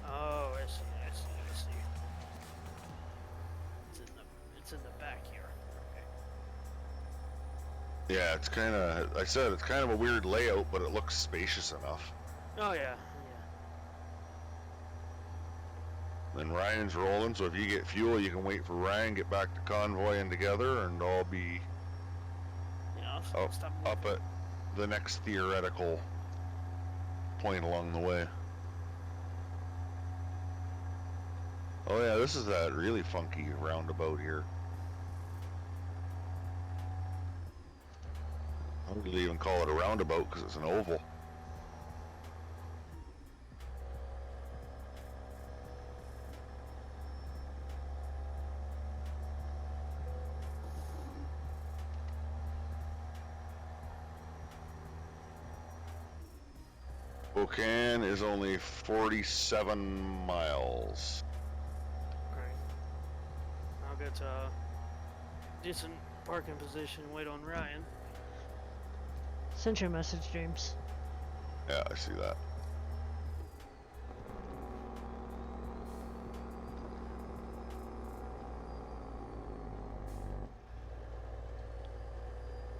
Oh, I see, I see, I see. It's in the back here. Okay. Yeah, it's kind of, I said, it's kind of a weird layout, but it looks spacious enough. Oh yeah, Then Ryan's rolling, so if you get fuel, you can wait for Ryan, get back to convoying together, and I'll be yeah. I'll stop up at the next theoretical point along the way. Oh yeah, this is that really funky roundabout here. I wouldn't even call it a roundabout because it's an oval. Spokane is only 47 miles. Okay. I'll get a decent parking position. Wait on Ryan. Send your message, James. Yeah, I see that.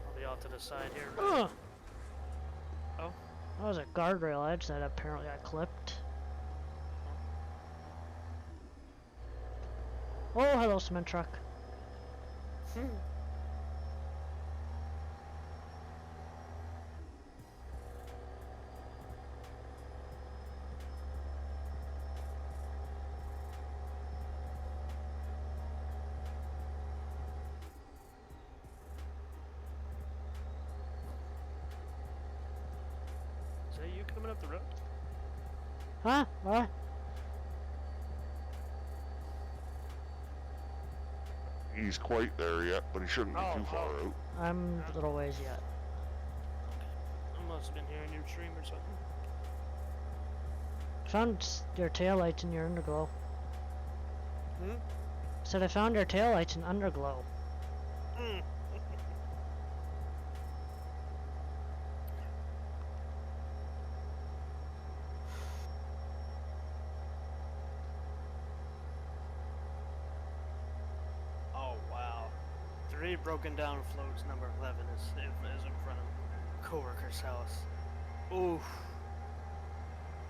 I'll be off to the side here. Oh! Oh. That was a guardrail edge that apparently I clipped. Oh, hello, cement truck. Is that you coming up the road? Huh? What? He's quite there yet, but he shouldn't be too far out. I'm a little ways yet. I must have been hearing your stream or something. Found your taillights in your underglow. Hmm? Said I found your taillights in underglow. Mm. Three broken down floats. Number 11 is in front of coworker's house. Oof.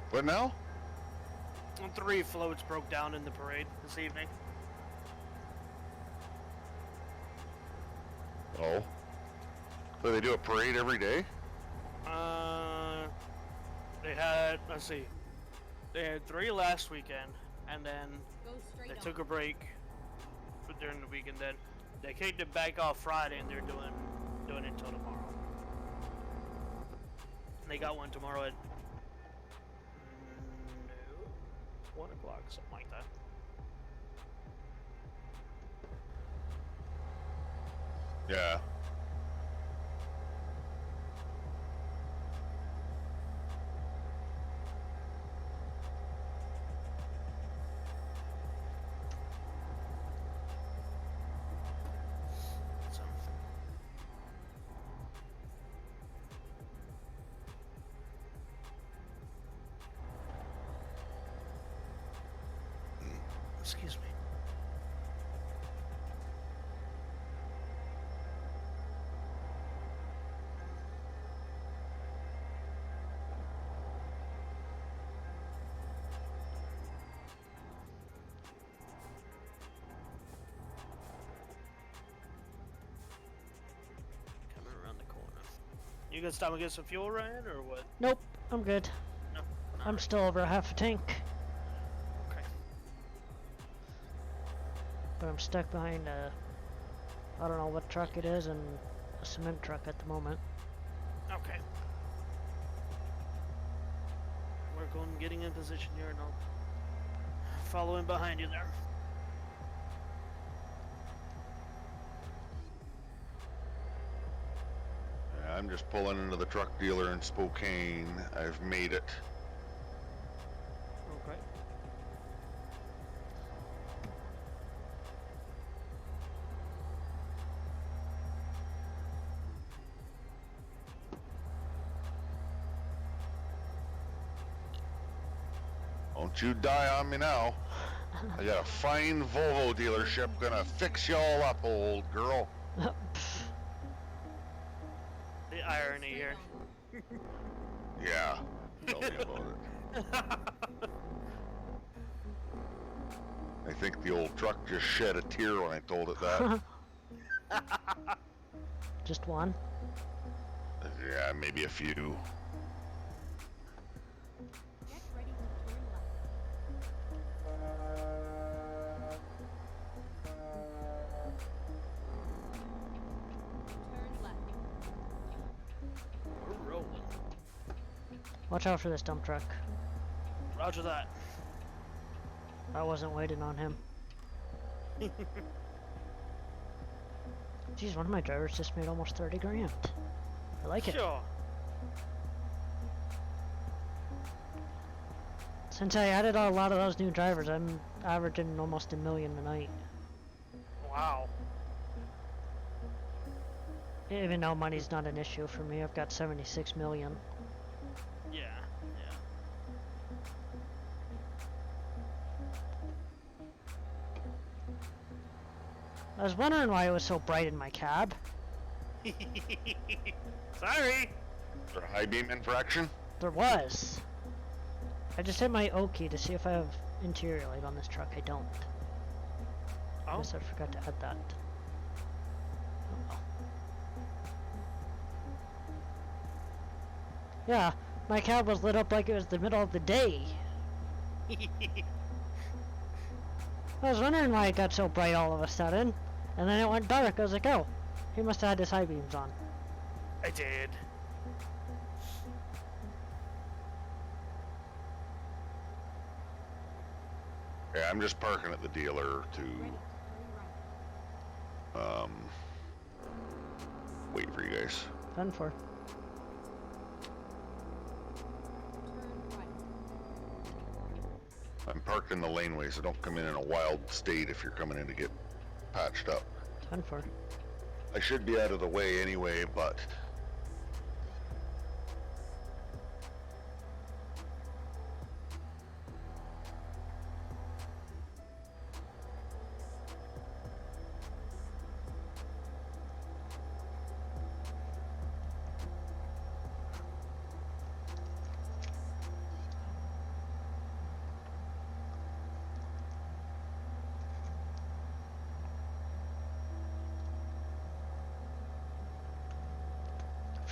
What now? And 3 floats broke down in the parade this evening. Oh. So they do a parade every day? They had, let's see, they had 3 last weekend, and then Go straight they on. took a break during the weekend. Then they kicked it back off Friday, and they're doing it until tomorrow. And they got one tomorrow at 1 o'clock, something like that. Yeah. So, excuse me. Coming around the corner. You gonna stop and get some fuel, Ryan, or what? Nope, I'm good. No. I'm still over half a tank, Okay. but I'm stuck behind a, I don't know what truck it is, and a cement truck at the moment. Okay. We're going getting in position here, and I'll follow in behind you there. Yeah, I'm just pulling into the truck dealer in Spokane. I've made it. Okay. Don't you die on me now. I got a fine Volvo dealership gonna fix you all up, old girl. The irony here. Yeah. Tell me about it. I think the old truck just shed a tear when I told it that. Just one. Yeah, maybe a few. Get ready to turn left. Turn left. We're rolling. Watch out for this dump truck. Roger that. I wasn't waiting on him. Geez, one of my drivers just made almost 30 grand. I like it. Sure. Since I added a lot of those new drivers, I'm averaging almost $1 million a night. Wow. Even though money's not an issue for me, I've got 76 million. Yeah. I was wondering why it was so bright in my cab. Yeah. Sorry. Is there a high beam infraction? There was. I just hit my O key to see if I have interior light on this truck. I don't. I Oh. guess I forgot to add that. Oh well. Yeah, my cab was lit up like it was the middle of the day. I was wondering why it got so bright all of a sudden, and then it went dark. I was like, oh, he must have had his high beams on. I did. Yeah, I'm just parking at the dealer Ready to to turn right. wait for you guys. Done for. Turn right. I'm parked in the laneway, so don't come in a wild state if you're coming in to get patched up. Done for. I should be out of the way anyway, but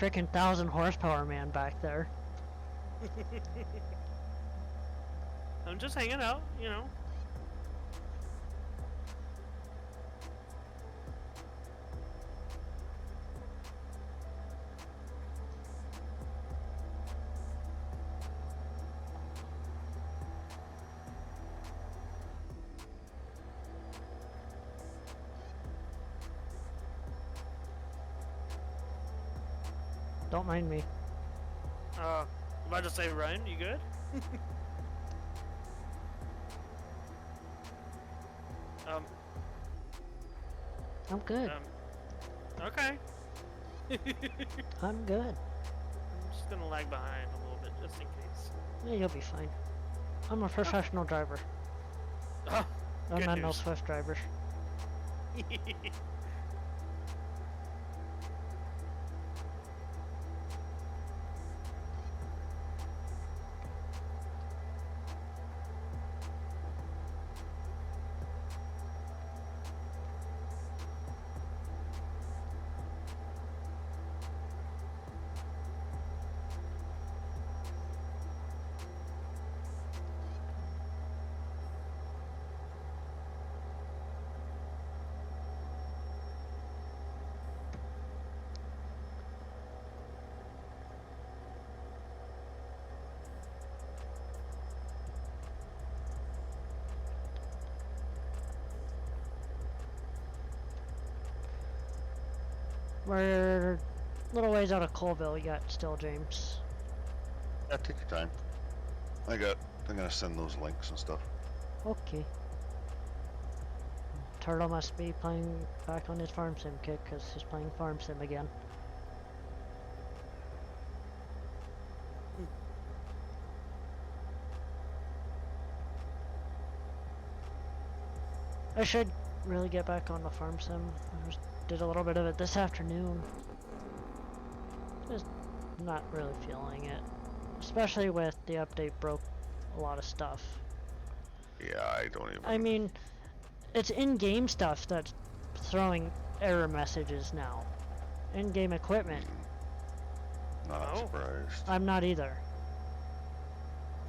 freaking 1,000 horsepower man back there. I'm just hanging out, you know. Don't mind me. I'm about to say, Ryan, you good? um, I'm good. Okay. I'm good. I'm just gonna lag behind a little bit, just in case. Yeah, you'll be fine. I'm a professional driver. Oh, I'm good not no news. Swift driver. We're a little ways out of Colville yet still, James. Yeah, take your time. I'm gonna send those links and stuff. Okay. Turtle must be playing back on his farm sim kick because he's playing farm sim again. I should really get back on the farm sim. I just did a little bit of it this afternoon. Just not really feeling it. Especially with the update broke a lot of stuff. Yeah, I don't even. I mean, it's in-game stuff that's throwing error messages now. In-game equipment. Not Oh. surprised. I'm not either.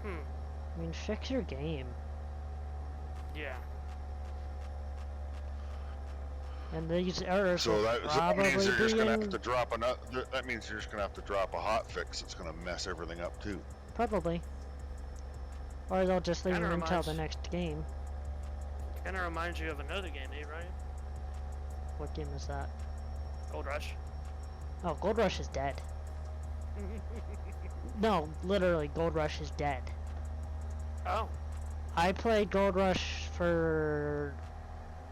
Hmm. I mean, fix your game. Yeah. And these errors So will that probably means you're just be gonna in... have to drop another. That means you're just gonna have to drop a hot fix that's gonna mess everything up too. Probably. Or they'll just leave Kinda them until the reminds- next game. Kind of reminds you of another game, eh, Ryan? What game is that? Gold Rush. Oh, Gold Rush is dead. No, literally, Gold Rush is dead. Oh. I played Gold Rush for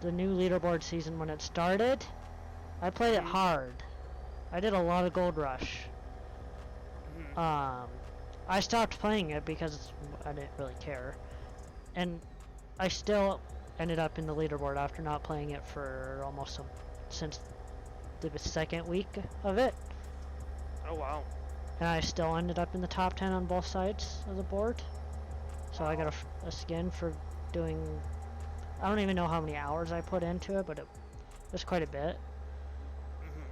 the new leaderboard season when it started. I played it Mhm. hard. I did a lot of Gold Rush. Mhm. I stopped playing it because I didn't really care. And I still ended up in the leaderboard after not playing it for almost since the second week of it. Oh, wow. And I still ended up in the top 10 on both sides of the board. So I got a skin for doing... I don't even know how many hours I put into it, but it was quite a bit. Mhm.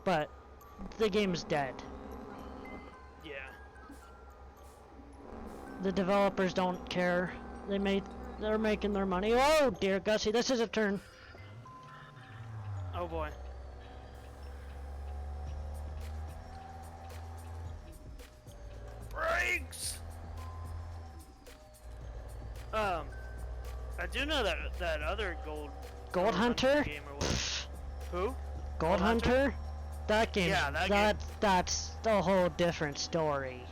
But the game's dead. Yeah. The developers don't care. They're making their money. Oh dear Gussie, this is a turn. Oh, boy. Brakes! I do know that other Gold Hunter? game or what? Who? Gold Hunter? That game, Yeah, that game. that's a whole different story.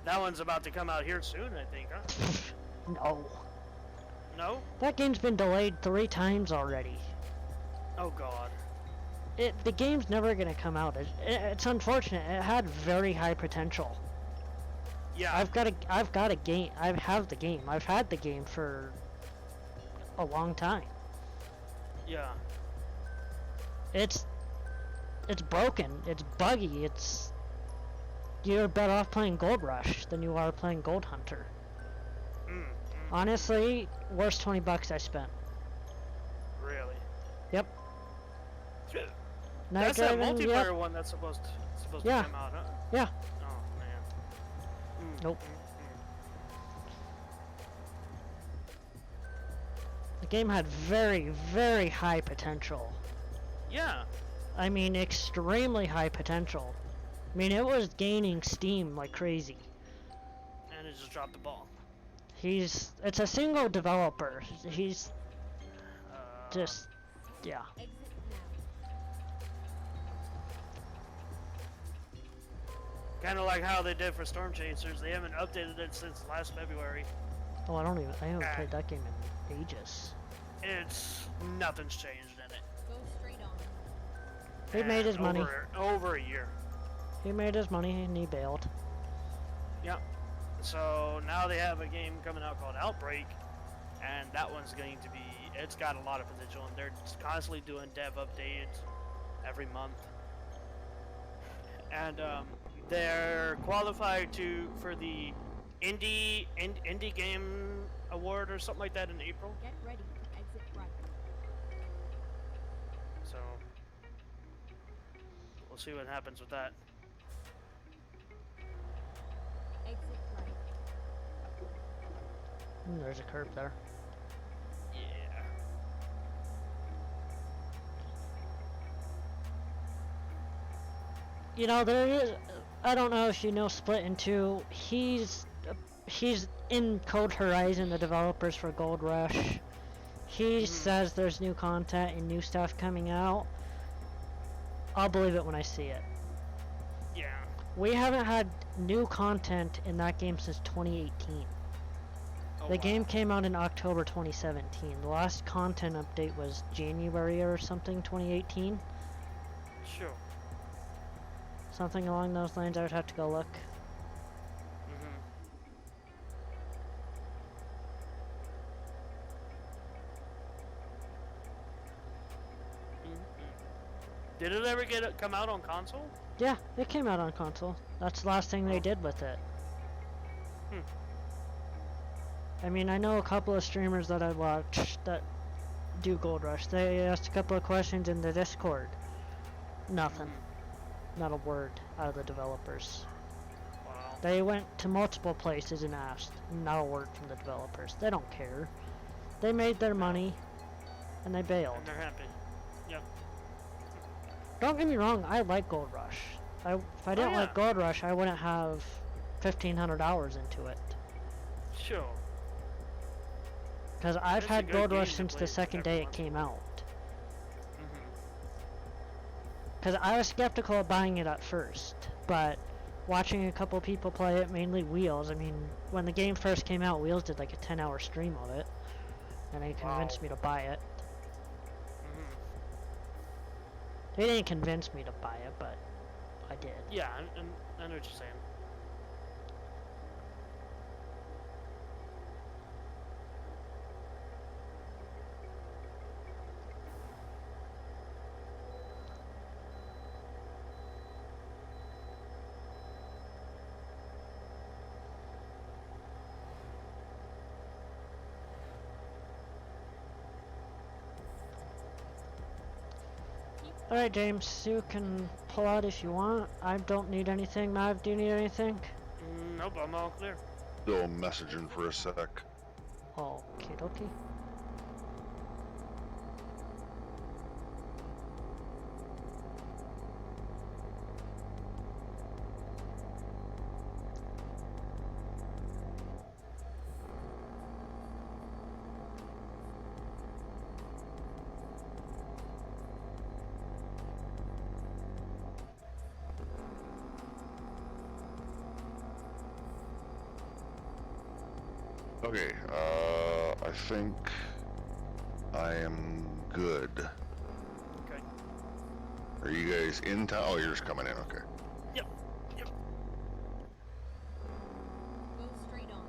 That one's about to come out here soon, I think, huh? No. No? That game's been delayed 3 times already. Oh, God. The game's never gonna come out. It's unfortunate. It had very high potential. Yeah. I've got a game. I have the game. I've had the game for a long time. Yeah. It's broken. It's buggy. You're better off playing Gold Rush than you are playing Gold Hunter. Mm. Honestly, worst $20 I spent. Really? Yep. Night That's that driving, multiplayer yep. one that's supposed to Yeah. come out, huh? Yeah. Oh man. Nope. The game had very, very high potential. Yeah. I mean, extremely high potential. I mean, it was gaining steam like crazy. And it just dropped the ball. It's a single developer. He's just, yeah. Exit now. Kind of like how they did for Storm Chasers. They haven't updated it since last February. Oh, I haven't played that game in ages. Nothing's changed in it. Go straight on. He made his money. Over a year. He made his money and he bailed. Yep. So now they have a game coming out called Outbreak, and that one's going to be, it's got a lot of potential, and they're just constantly doing dev updates every month. And they're qualified for the indie game award or something like that in April. Get ready to exit right. So we'll see what happens with that. Exit right. There's a curb there. Yeah. You know, there is, I don't know if you know Split in Two. He's in Code Horizon, the developers for Gold Rush. He says there's new content and new stuff coming out. I'll believe it when I see it. Yeah. We haven't had new content in that game since 2018. Oh, The wow. game came out in October 2017. The last content update was January or something, 2018. Sure. Something along those lines. I would have to go look. Did it ever come out on console? Yeah, it came out on console. That's the last thing they did with it. I mean, I know a couple of streamers that I watch that do Gold Rush. They asked a couple of questions in the Discord. Nothing. Not a word out of the developers. Wow. They went to multiple places and asked. Not a word from the developers. They don't care. They made their money and they bailed. And they're happy. Yep. Don't get me wrong, I like Gold Rush. If I didn't like Gold Rush, I wouldn't have 1,500 hours into it. Sure. Because I've It's a had good Gold game Rush to since play the second day every it once came out. Mm-hmm. Because I was skeptical of buying it at first, but watching a couple people play it, mainly Wheels. I mean, when the game first came out, Wheels did like a 10-hour stream of it, and they convinced me to buy it. They didn't convince me to buy it, but I did. Yeah, I know what you're saying. Alright, James, you can pull out if you want. I don't need anything. Mav, do you need anything? Nope, I'm all clear. Still messaging for a sec. Okie dokie. Okay, I think I am good. Okay. Are you guys in town? Oh, you're just coming in, okay. Yep. Yep. Go straight on.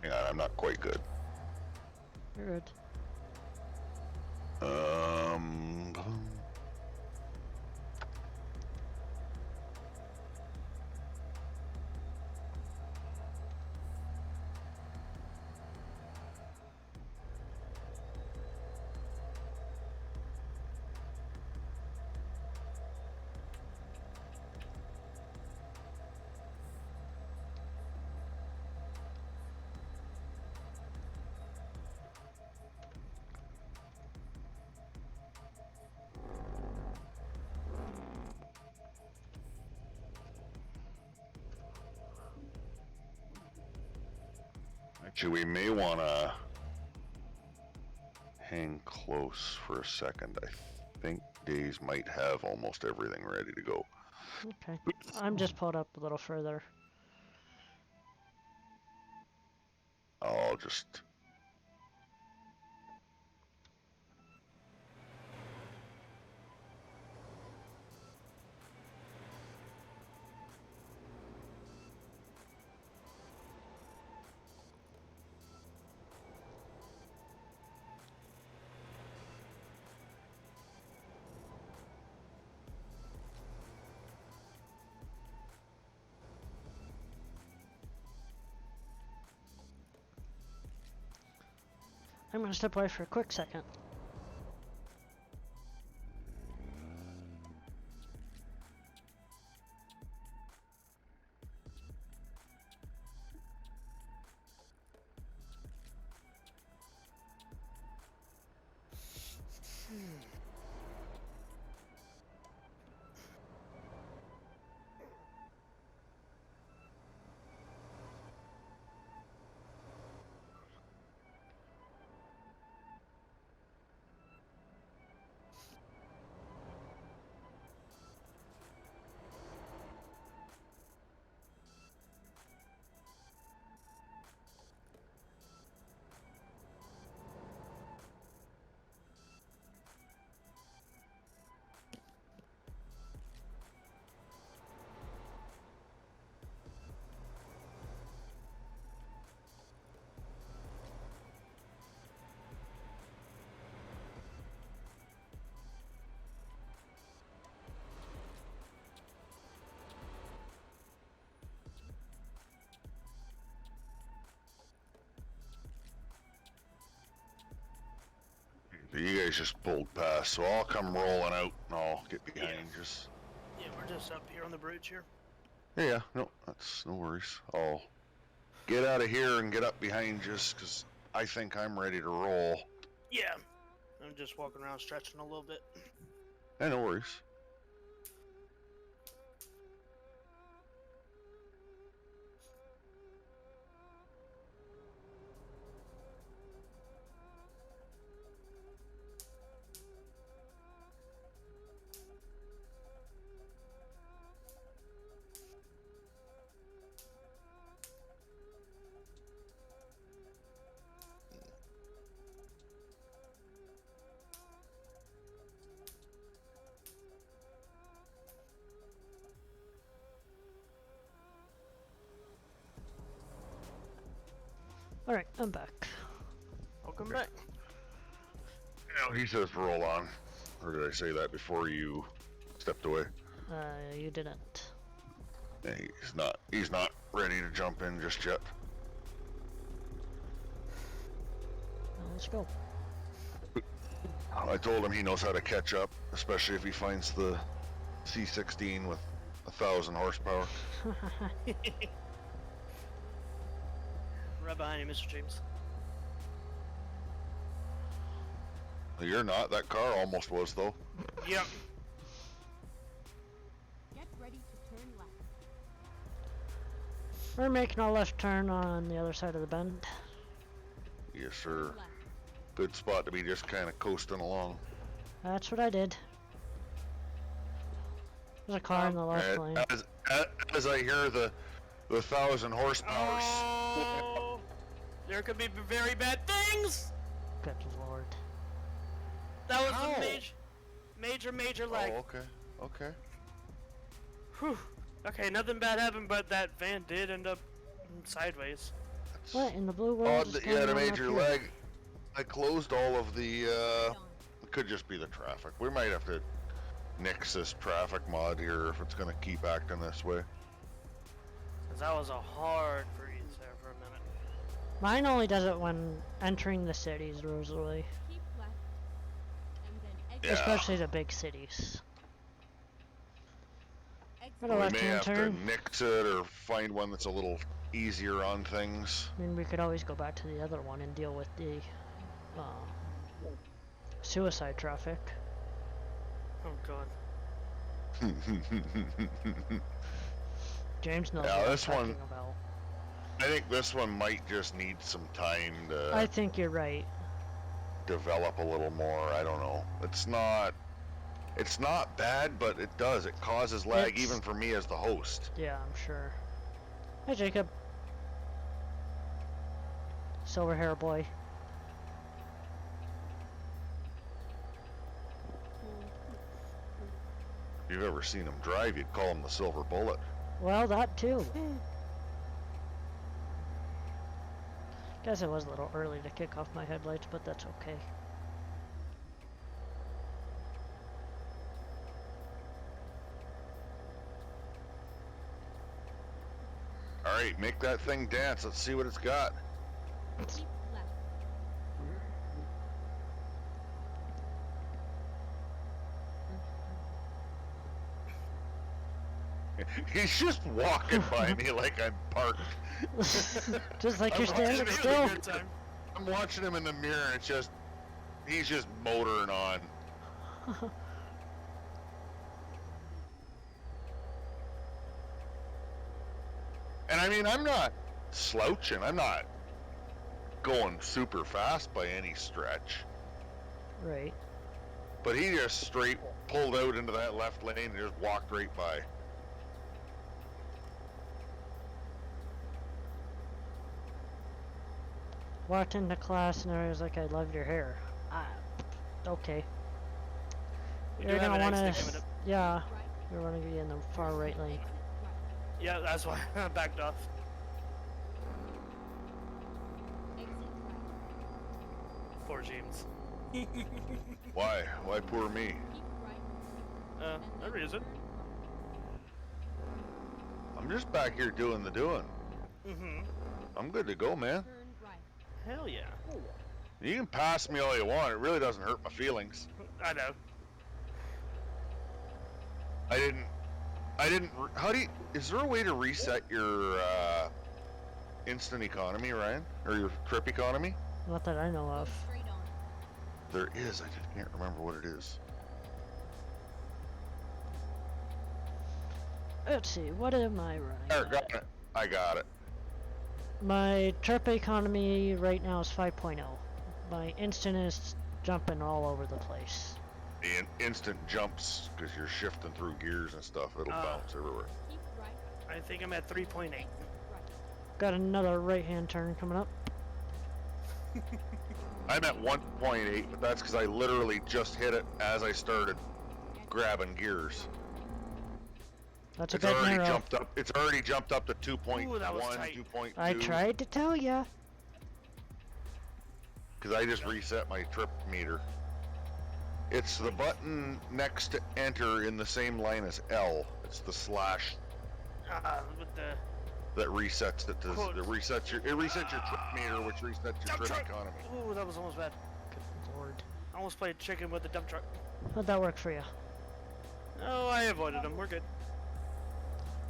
Hang on, I'm not quite good. You're good. Actually, we may want to hang close for a second. I think Days might have almost everything ready to go. Okay. I'm just pulled up a little further. I'll just... I'm gonna step away for a quick second. You guys just pulled past, so I'll come rolling out and I'll get behind you. Yeah, we're just up here on the bridge here. Yeah, no, that's no worries. I'll get out of here and get up behind you, because I think I'm ready to roll. Yeah. I'm just walking around stretching a little bit. Yeah, no worries. Alright, I'm back. Welcome Okay. back. No, he says roll on. Or did I say that before you stepped away? You didn't. Yeah, he's not ready to jump in just yet. Let's go. I told him he knows how to catch up, especially if he finds the C16 with 1,000 horsepower. Right behind you, Mr. James. You're not. That car almost was, though. Yep. Get ready to turn left. We're making a left turn on the other side of the bend. Yes, Turn sir. left. Good spot to be just kind of coasting along. That's what I did. There's a car in the left lane. As I hear the 1,000 horsepower. Oh, there could be very bad things. Good lord. That was How? a major lag. Oh, okay. Okay. Whew. Okay, nothing bad happened, but that van did end up sideways. What in the blue world Odd is that going you had a on up major here? lag. I closed all of the, Down. it could just be the traffic. We might have to nix this traffic mod here if it's gonna keep acting this way. Cause that was a hard freeze there for a minute. Mine only does it when entering the cities, usually. Keep left. And then exit. Yeah. Especially the big cities. Exit. Got a We may left-hand have turn. to nix it or find one that's a little easier on things. I mean, we could always go back to the other one and deal with the suicide traffic. Oh god. James knows Yeah, what this I'm one- talking about. I think this one might just need some time to I think you're right. develop a little more. I don't know. It's not bad, but it causes lag It's- even for me as the host. Yeah, I'm sure. Hi, Jacob. Silver hair boy. If you've ever seen him drive, you'd call him the silver bullet. Well, that too. Guess it was a little early to kick off my headlights, but that's okay. All right, make that thing dance. Let's see what it's got. Keep left. He's just walking by me like I'm parked. Just like you're I'm standing watching still. Good time. I'm watching him in the mirror, and he's just motoring on. And I mean, I'm not slouching. I'm not going super fast by any stretch. Right. But he just straight pulled out into that left lane and just walked right by. Walked into class and I was like, I love your hair. Okay. We You're do have gonna an wanna, exit coming up. yeah, Right. you're gonna be in the far right lane. Exit right. Yeah, that's why I backed off. Exit right. Poor James. Why? Why poor me? Keep right. I And reason. turn. I'm just back here doing the doing. Mm-hmm. I'm good to go, man. Turn right. Hell yeah. You can pass me all you want. It really doesn't hurt my feelings. I know. Is there a way to reset your instant economy, Ryan? Or your trip economy? Not that I know of. Straight on. There is, I just can't remember what it is. Let's see, what am I running? There, at? got it. I got it. My trip economy right now is 5.0. My instant is jumping all over the place. The instant jumps, because you're shifting through gears and stuff, it'll bounce everywhere. Keep right. I think I'm at 3.8. Exit right. Got another right-hand turn coming up. I'm at 1.8, but that's because I literally just hit it as I started grabbing gears. That's a It's bit already narrow. jumped up. It's already jumped up to 2.1, Ooh, that was tight. 2.2. I tried to tell ya. Because I just reset my trip meter. It's the button next to enter in the same line as L. It's the slash With the that resets it to Quote. it resets your trip meter, which resets your Dump trip truck. economy. Ooh, that was almost bad. Good lord. I almost played chicken with the dump truck. How'd that work for you? Oh, I avoided him. We're good.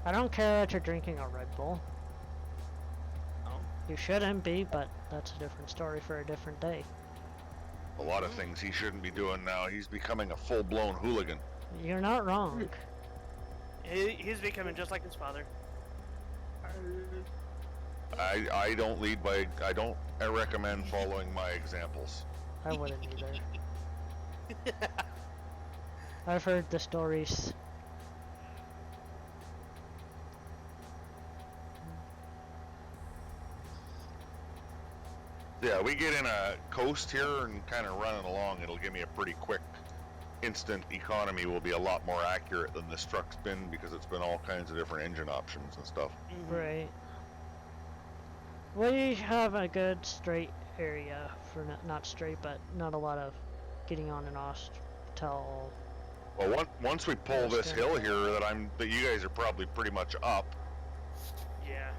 I don't care that you're drinking a Red Bull. Oh. You shouldn't be, but that's a different story for a different day. A lot of things he shouldn't be doing now. He's becoming a full-blown hooligan. You're not wrong. He's becoming just like his father. I don't lead by I recommend following my examples. I wouldn't either. I've heard the stories. Yeah, we get in a coast here and kind of running along. It'll give me a pretty quick instant economy. Will be a lot more accurate than this truck's been because it's been all kinds of different engine options and stuff. Right. We have a good straight area for not straight, but not a lot of getting on and off till. Well, once we pull this hill here that you guys are probably pretty much up, Yeah.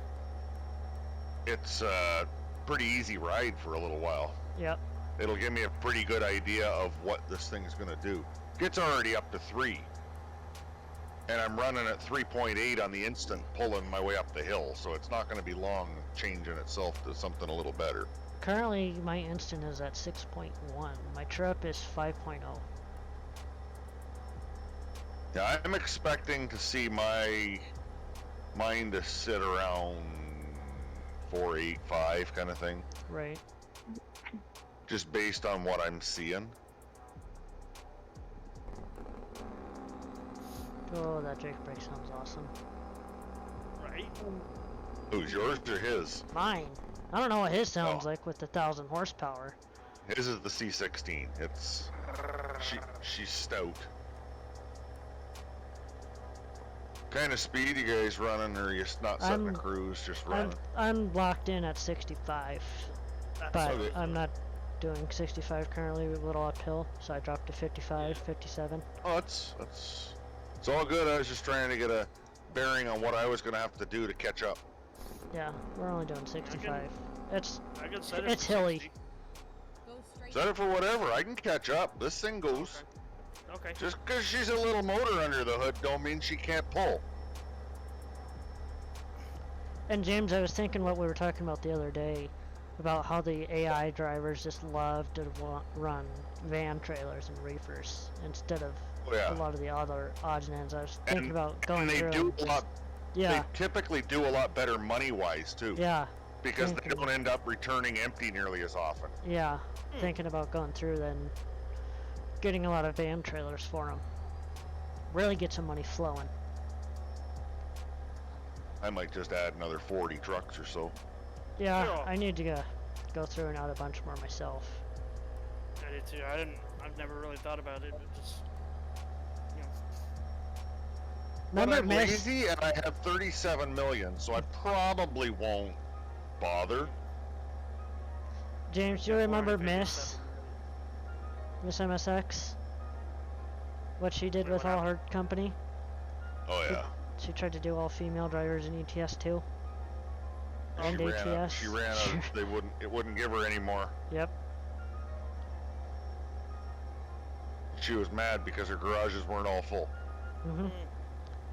it's a pretty easy ride for a little while. Yep. It'll give me a pretty good idea of what this thing's gonna do. It's already up to 3. And I'm running at 3.8 on the instant, pulling my way up the hill, so it's not gonna be long changing itself to something a little better. Currently, my instant is at 6.1. My trip is 5.0. Yeah, I'm expecting to see mine to sit around 485 kind of thing, Right. just based on what I'm seeing. Oh, that Jake brake sounds awesome. Right? Who's yours or his? Mine. I don't know what his sounds Oh. like with the 1,000 horsepower. His is the C16. It's she's stout. Kind of speed you guys running, or you not setting a I'm- cruise, just running? I'm locked in at 65, That's but okay. I'm not doing 65 currently, a little uphill, so I dropped to 55, 57. Oh, it's all good. I was just trying to get a bearing on what I was gonna have to do to catch up. Yeah, we're only doing 65. It's I can set it It's for hilly. 60. Go straight. Set it for whatever. I can catch up. This thing goes. Okay. Just because she's a little motor under the hood don't mean she can't pull. And James, I was thinking what we were talking about the other day, about how the AI drivers just love to run van trailers and reefers instead of Oh, yeah. a lot of the other odds and ends. I was thinking And- about going And they through do and a lot. yeah, They typically do a lot better money-wise too, yeah, because they thinking- don't end up returning empty nearly as often. yeah. Thinking about going through then getting a lot of van trailers for them. Really get some money flowing. I might just add another 40 trucks or so. Yeah, Yeah. I need to go through and add a bunch more myself. I did too. I've never really thought about it, but just, you know. But Remember I'm Miss? lazy and I have 37 million, so I probably won't bother. James, do you remember 457. Miss MSX? What she did Wait, with what all her company? Oh yeah. She tried to do all female drivers in ETS too. She And ran out. ATS. She ran out. It wouldn't give her any more. Yep. She was mad because her garages weren't all full. Mhm.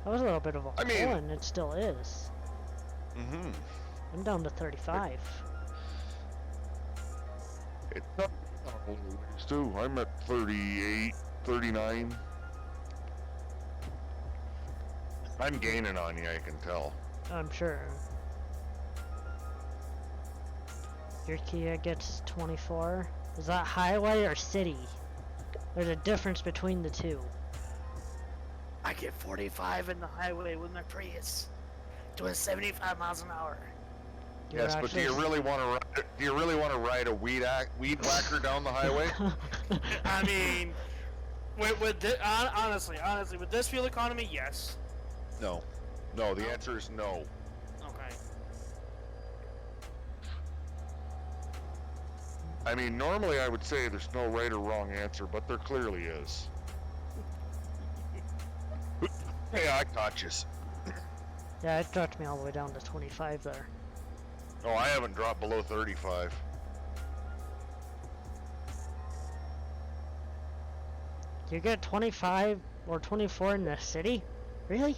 That was a little bit of a I mean- pull, and it still is. Mm-hmm. I'm down to 35. It's not too. I'm at 38, 39. I'm gaining on you, I can tell. I'm sure. Your Kia gets 24. Is that highway or city? There's a difference between the two. I get 45 in the highway with my Prius, doing 75 miles an hour. You're Yes, but do you actually- really want to? Do you really want to ride a weed whacker down the highway? I mean, honestly, with this fuel economy, yes. No. No. The answer is no. Okay. I mean, normally I would say there's no right or wrong answer, but there clearly is. Hey, I caught you. Yeah, it dropped me all the way down to 25 there. Oh, I haven't dropped below 35. You get 25 or 24 in the city? Really?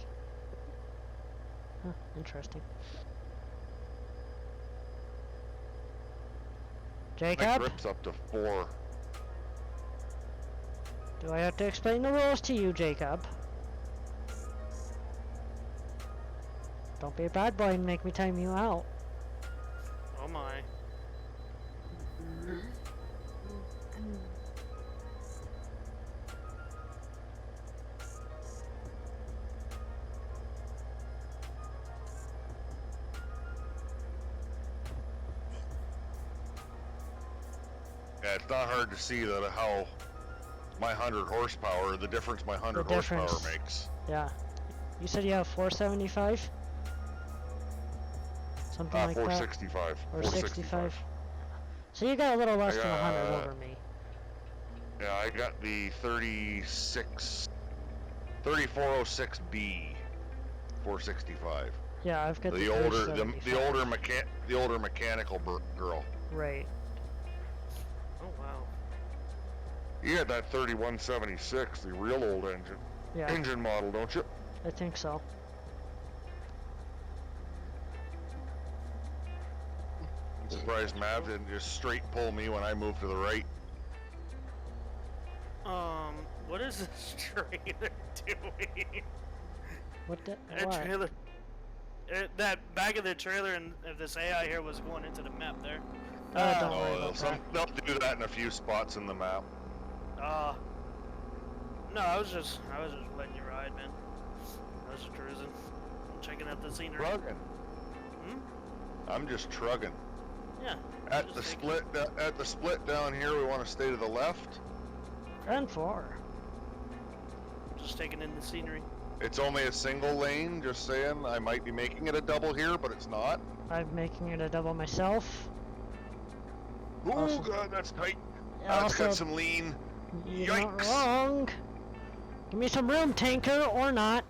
Huh, interesting. My Jacob, grip's up to 4. do I have to explain the rules to you, Jacob? Don't be a bad boy and make me time you out. Oh my. Yeah, it's not hard to see that how my 100 horsepower, the difference my 100 The horsepower difference. makes. Yeah. You said you have 475? Something like that? 465. Or 465. 65? So you got a little less I than 100 got- over me. Yeah, I got the 3406B 465. Yeah, I've got The older, the 375. older mechanical girl. Right. Oh wow. You got that 3176, the real old Yeah, engine model, don't you? I think so. I'm surprised Mav didn't just straight pull me when I moved to the right. What is this trailer doing? What the? That What? trailer. that back of the trailer and if this AI here was going into the map there. Don't worry No, about that. they'll do that in a few spots in the map. No, I was just letting you ride, man. I was just cruising, checking out the scenery. Trugging. Hmm? I'm just trugging. Yeah. At just the taking- split down here, we want to stay to the left. And 4. Just taking in the scenery. It's only a single lane, just saying. I might be making it a double here, but it's not. I'm making it a double myself. Oh Also- god, that's tight. Yeah, That's also, got some lean. you're not Yikes. wrong. Give me some room, tanker, or not.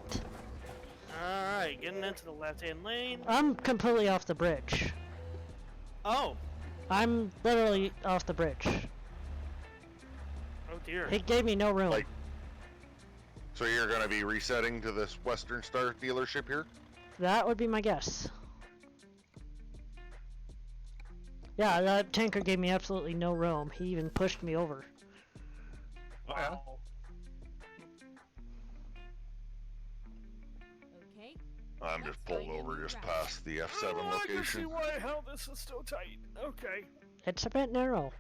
Alright, getting into the left-hand lane. I'm completely off the bridge. Oh! I'm literally off the bridge. Oh dear. It gave me no room. Like- So you're gonna be resetting to this Western Star dealership here? That would be my guess. Yeah, that tanker gave me absolutely no room. He even pushed me over. Oh, yeah. Wow. Okay. I'm just pulled over just past the F7 Oh, I can see location. why how this is so tight. Okay. It's a bit narrow.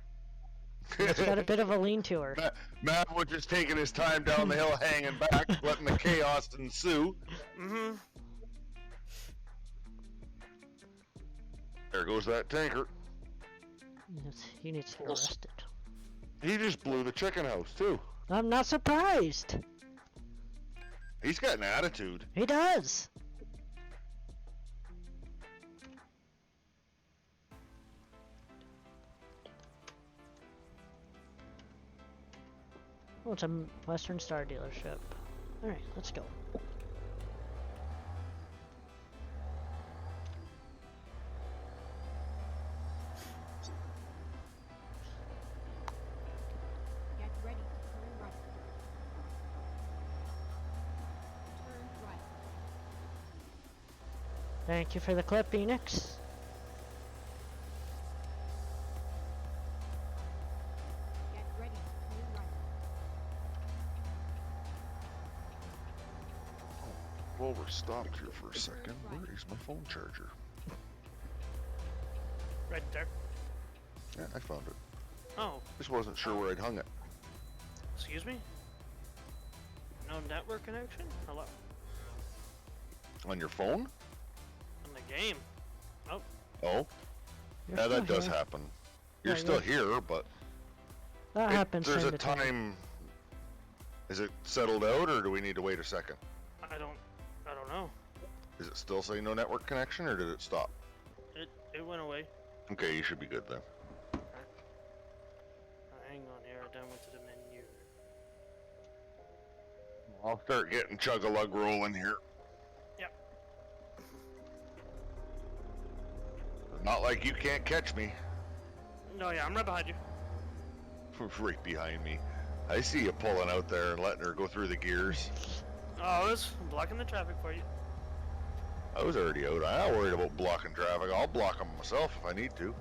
It's got a bit of a lean to her. Matt was just taking his time down the hill, hanging back, letting the chaos ensue. Mm-hmm. There goes that tanker. Yes, he needs to get arrested. He just blew the chicken house too. I'm not surprised. He's got an attitude. He does. Oh, it's a Western Star dealership. Alright, let's go. Get ready to turn right. Turn right. Thank you for the clip, Phoenix. Get ready to turn right. Well, we're stopped here for a second. Where is my phone charger? Right there. Yeah, I found it. Oh, Just wasn't sure where I'd hung it. excuse me? No network connection? Hello? On your phone? On the game? Oh, You're yeah, that still does here. happen. You're Yeah, still you're- here, but That happens. there's time a to time. time. Is it settled out, or do we need to wait a second? I don't know. Is it still saying no network connection, or did it stop? It went away. Okay, you should be good then. Hang on here, I down went to the menu. I'll start getting chug-a-lug rolling here. Yep. Not like you can't catch me. No, yeah, I'm right behind you. Right behind me. I see you pulling out there and letting her go through the gears. Oh, I was blocking the traffic for you. I was already out. I'm not worried about blocking traffic. I'll block them myself if I need to.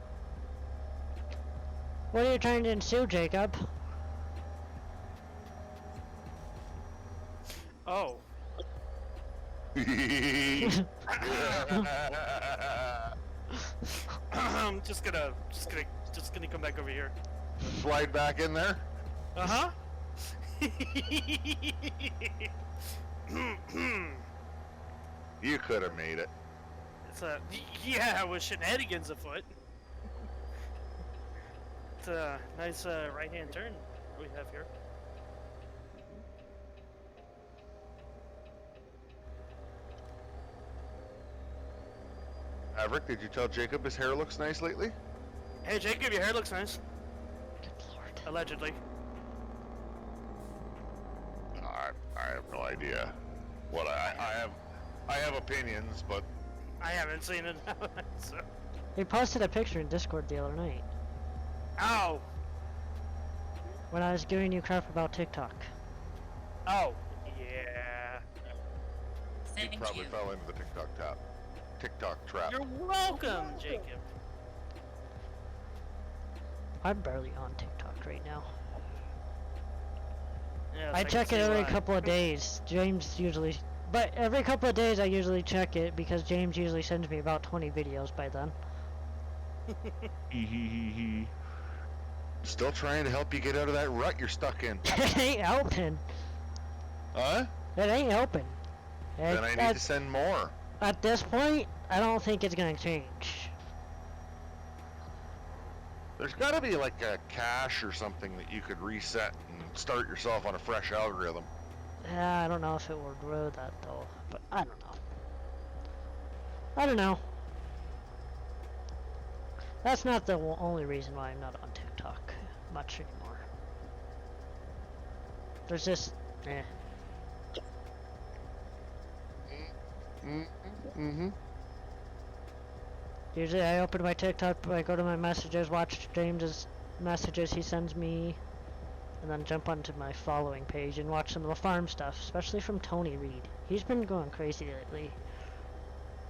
What are you trying to ensue, Jacob? Oh. I'm just gonna come back over here. Slide back in there. Uh-huh. You could have made it. It's a yeah, with shenanigans afoot. It's a nice right-hand turn we have here. Maverick, did you tell Jacob his hair looks nice lately? Hey Jacob, your hair looks nice. Good lord. Allegedly. I have no idea. What I have opinions, but I haven't seen it. So. He posted a picture in Discord the other night Ow! when I was giving you crap about TikTok. Oh, yeah. he Thank probably you. fell into the TikTok trap. You're welcome, Jacob. I'm barely on TikTok right now. Yes, I can check it see every why. couple of days. James usually But every couple of days I usually check it because James usually sends me about 20 videos by then. Still trying to help you get out of that rut you're stuck in. It ain't helping. Huh? It ain't helping. Then I need to send more. At this point, I don't think it's gonna change. There's got to be like a cache or something that you could reset and start yourself on a fresh algorithm. Yeah, I don't know if it will do that though, but I don't know. I don't know. That's not the only reason why I'm not on TikTok much anymore. There's just, Mm-hmm. Usually I open my TikTok, I go to my messages, watch James's messages he sends me, and then jump onto my following page and watch some of the farm stuff, especially from Tony Reed. He's been going crazy lately.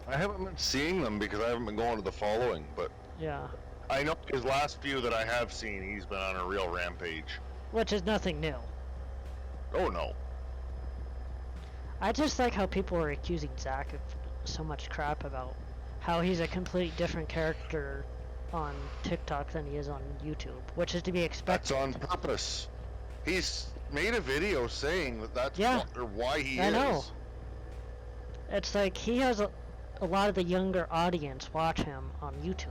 I haven't been seeing them because I haven't been going to the following, but Yeah. I know his last few that I have seen, he's been on a real rampage. Which is nothing new. Oh no. I just like how people are accusing Zach of so much crap about how he's a complete different character on TikTok than he is on YouTube, which is to be expected. That's on purpose. He's made a video saying that that's Yeah, what, or why he I is. know. It's like he has a lot of the younger audience watch him on YouTube.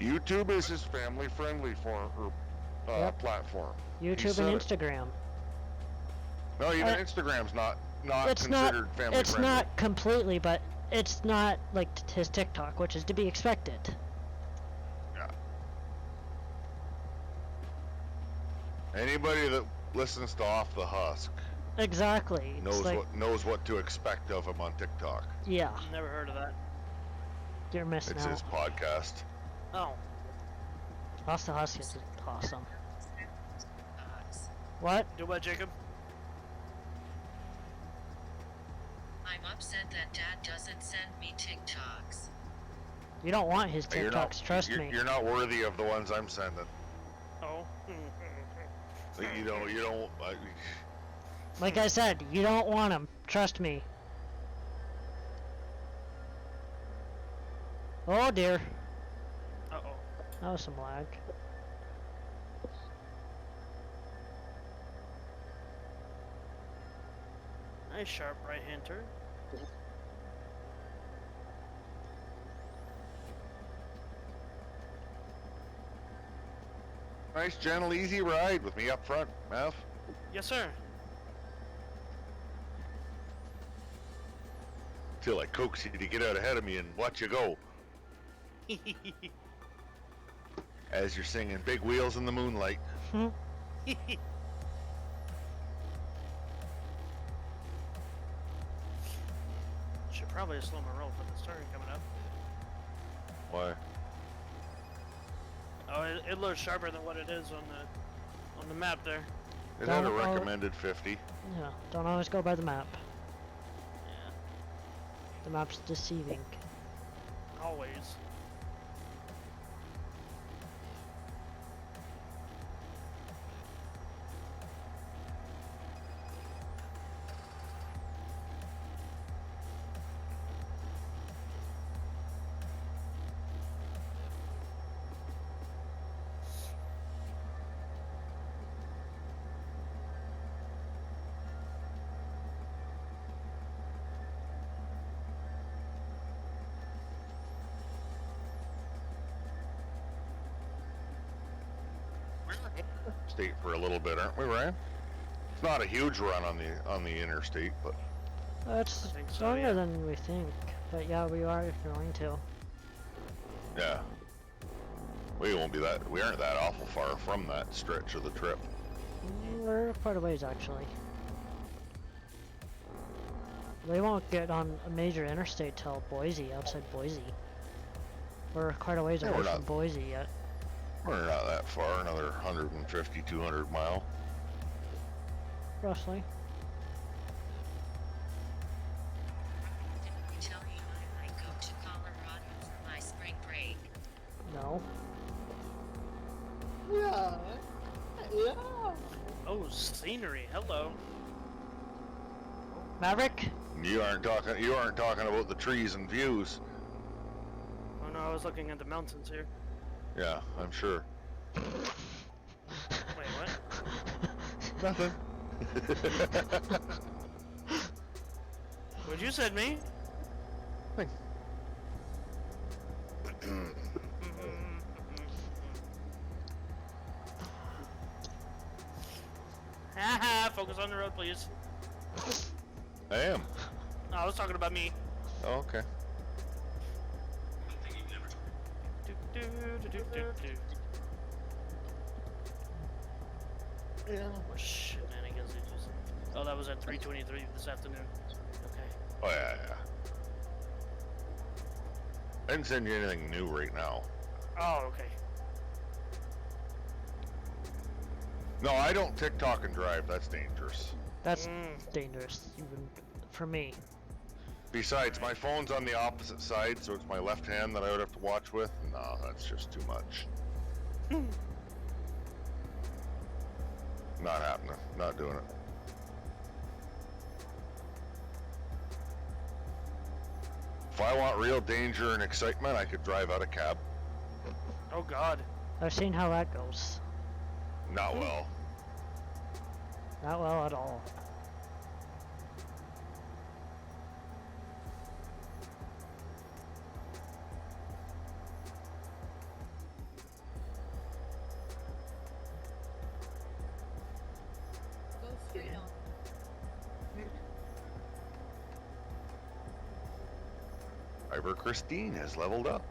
YouTube is his family-friendly Yep. platform. YouTube said and it. Instagram. No, even Uh, Instagram's not It's considered family-friendly. It's not completely, but it's not like his TikTok, which is to be expected. Yeah. Anybody that listens to Off the Husk Exactly. It's knows like, knows what to expect of him on TikTok. yeah, Never heard of that. you're missing It's out. his podcast. Oh. Lost the Husk is awesome. What? Do what, Jacob? I'm upset that Dad doesn't send me TikToks. You don't want his You're not- TikToks, trust you're, me. You're not worthy of the ones I'm sending. Oh. You don't. Like I said, you don't want them, trust me. Oh dear, Uh-oh. that was some lag. Nice sharp right-hand turn. Nice, gentle, easy ride with me up front, Mav. Yes, sir. Till I coax you to get out ahead of me and watch you go. As you're singing Big Wheels in the Moonlight. Should probably slow my roll for the turn coming up. Why? Oh, it looks sharper than what it is on the map there. It had a Don't- recommended 50. Yeah, don't always go by the map. Yeah. The map's deceiving. Always. State for a little bit, aren't we, Ryan? It's not a huge run on the interstate, but It's I think so, longer yeah. than we think, but yeah, we are going to. yeah. We aren't that awful far from that stretch of the trip. We're quite a ways actually. We won't get on a major interstate till Boise, outside Boise. We're quite a ways Yeah, away we're from not- Boise yet. We're not that far, another 150, 200 mile. Roughly. Didn't we tell you I might go to Colorado for my spring break? No. Oh, scenery. Hello. Maverick? You aren't talking about the trees and views. Oh no, I was looking at the mountains here. Yeah, I'm sure. Wait, what? Nothing. What'd you said, me? Thing. Haha, focus on the road, please. I am. No, I was talking about me. Oh, okay. Yeah. What shenanigans did you say? Oh, that was at 3:23 this afternoon. Okay. Oh yeah, yeah. I didn't send you anything new right now. Oh, okay. No, I don't TikTok and drive. That's dangerous. That's dangerous, even for me. Besides, my phone's on the opposite side, so it's my left hand that I would have to watch with. No, that's just too much. Not happening. Not doing it. If I want real danger and excitement, I could drive out a cab. Oh God. I've seen how that goes. Not well. Not well at all. Go straight on. Driver Christine has leveled up.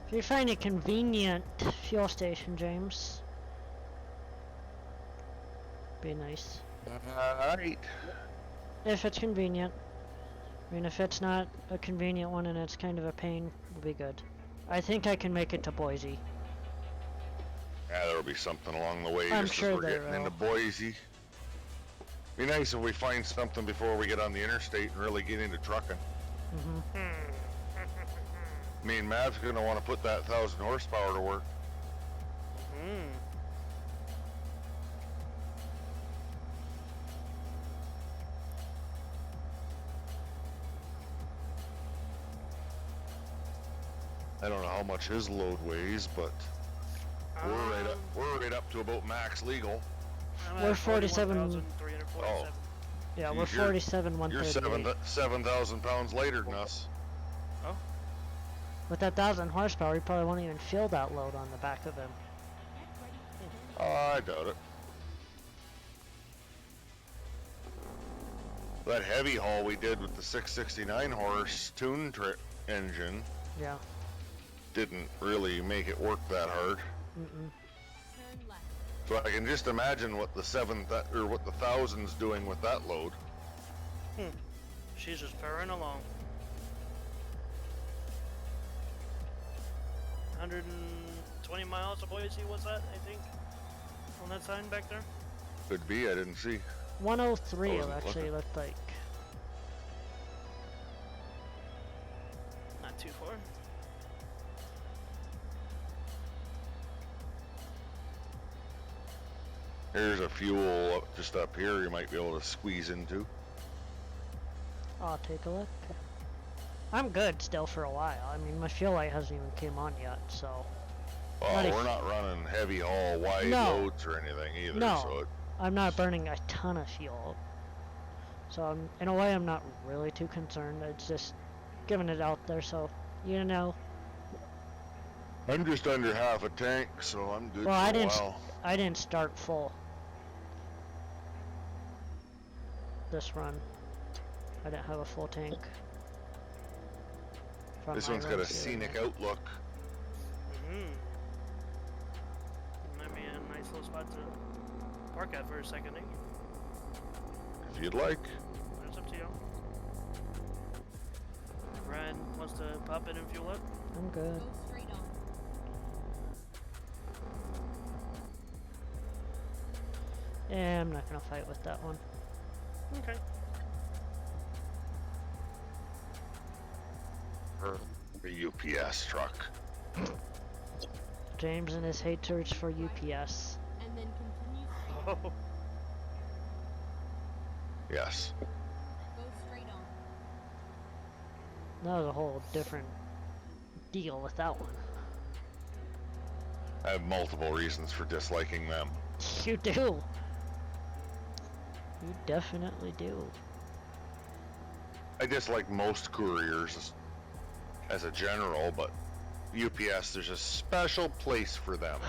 If you find a convenient fuel station, James, be nice. Alright. If it's convenient. I mean, if it's not a convenient one and it's kind of a pain, it'll be good. I think I can make it to Boise. Yeah, there'll be something along the way I'm just sure as we're there getting into will. Boise. Be nice if we find something before we get on the interstate and really get into trucking. Mm-hmm. Me and Mav's gonna want to put that 1,000 horsepower to work. I don't know how much his load weighs, but we're right up to about max legal. I'm We're at 47. 41,347. Yeah, Geez, we're 47, You're 138. 7,000 pounds lighter than us. Oh. With that 1,000 horsepower, you probably won't even feel that load on the back of him. I doubt it. That heavy haul we did with the 669 horse tune engine Yeah. didn't really make it work that hard. Mm-mm. Turn left. So I can just imagine what the 1,000's doing with that load. She's just purring along. 120 miles to Boise, was that, I think? On that sign back there? Could be, I didn't see. 103 I it wasn't actually looking. looked like. Not too far. Here's a fuel just up here you might be able to squeeze into. I'll take a look. I'm good still for a while. I mean, my fuel light hasn't even came on yet, so. Oh, Not if- we're not running heavy haul wide No. loads or anything either, No. so I'm not burning a ton of fuel. So in a way, I'm not really too concerned. It's just giving it out there, so, you know. I'm just under half a tank, so I'm good Well, for I a didn't. while. I didn't start full. This run, I didn't have a full tank. From This my one's got a runs here. scenic outlook. Might be a nice little spot to park at for a second, eh? If you'd like. It's up to you. If Ryan wants to pop in and fuel up. I'm good. Go straight on. Yeah, I'm not gonna fight with that one. Okay. The UPS truck. James and his haters for UPS. And then continue straight. Oh, Yes. Go straight on. That was a whole different deal with that one. I have multiple reasons for disliking them. You do. You definitely do. I dislike most couriers as a general, but UPS, there's a special place for them.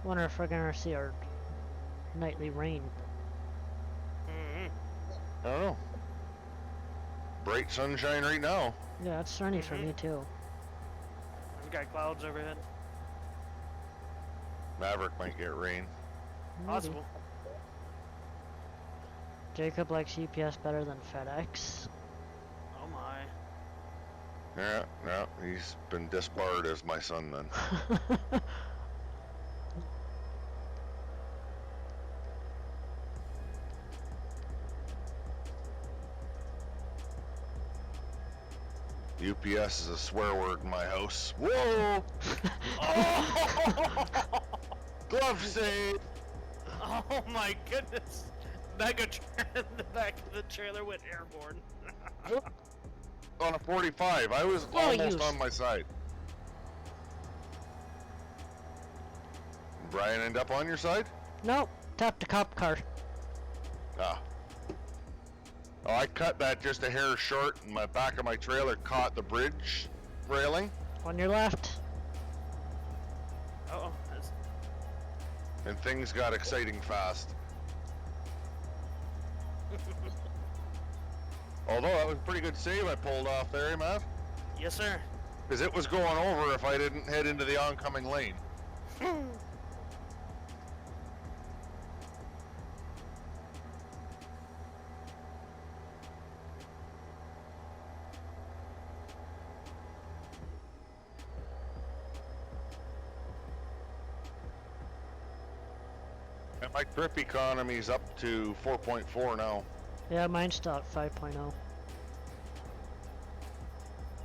Wonder if we're gonna see our nightly rain. I don't know. Bright sunshine right now. Yeah, it's sunny for me too. we've got clouds overhead. Maverick might get rain. Maybe. Possible. Jacob likes UPS better than FedEx. Oh my. Yeah, he's been disbarred as my son then. UPS is a swear word in my house. Whoa! Oh! Glove save! Oh my goodness. Megatron, the back of the trailer went airborne. On a 45, I was Oh, almost you- on my side. Brian end up on your side? Nope, tap the cop car. Ah. Oh, I cut that just a hair short, and my back of my trailer caught the bridge railing, On your left. Uh oh. That's... and things got exciting fast. Although that was a pretty good save I pulled off there, Matt. Yes, sir. Because it was going over if I didn't head into the oncoming lane. And my trip economy's up to 4.4 now. Yeah, mine's still at 5.0.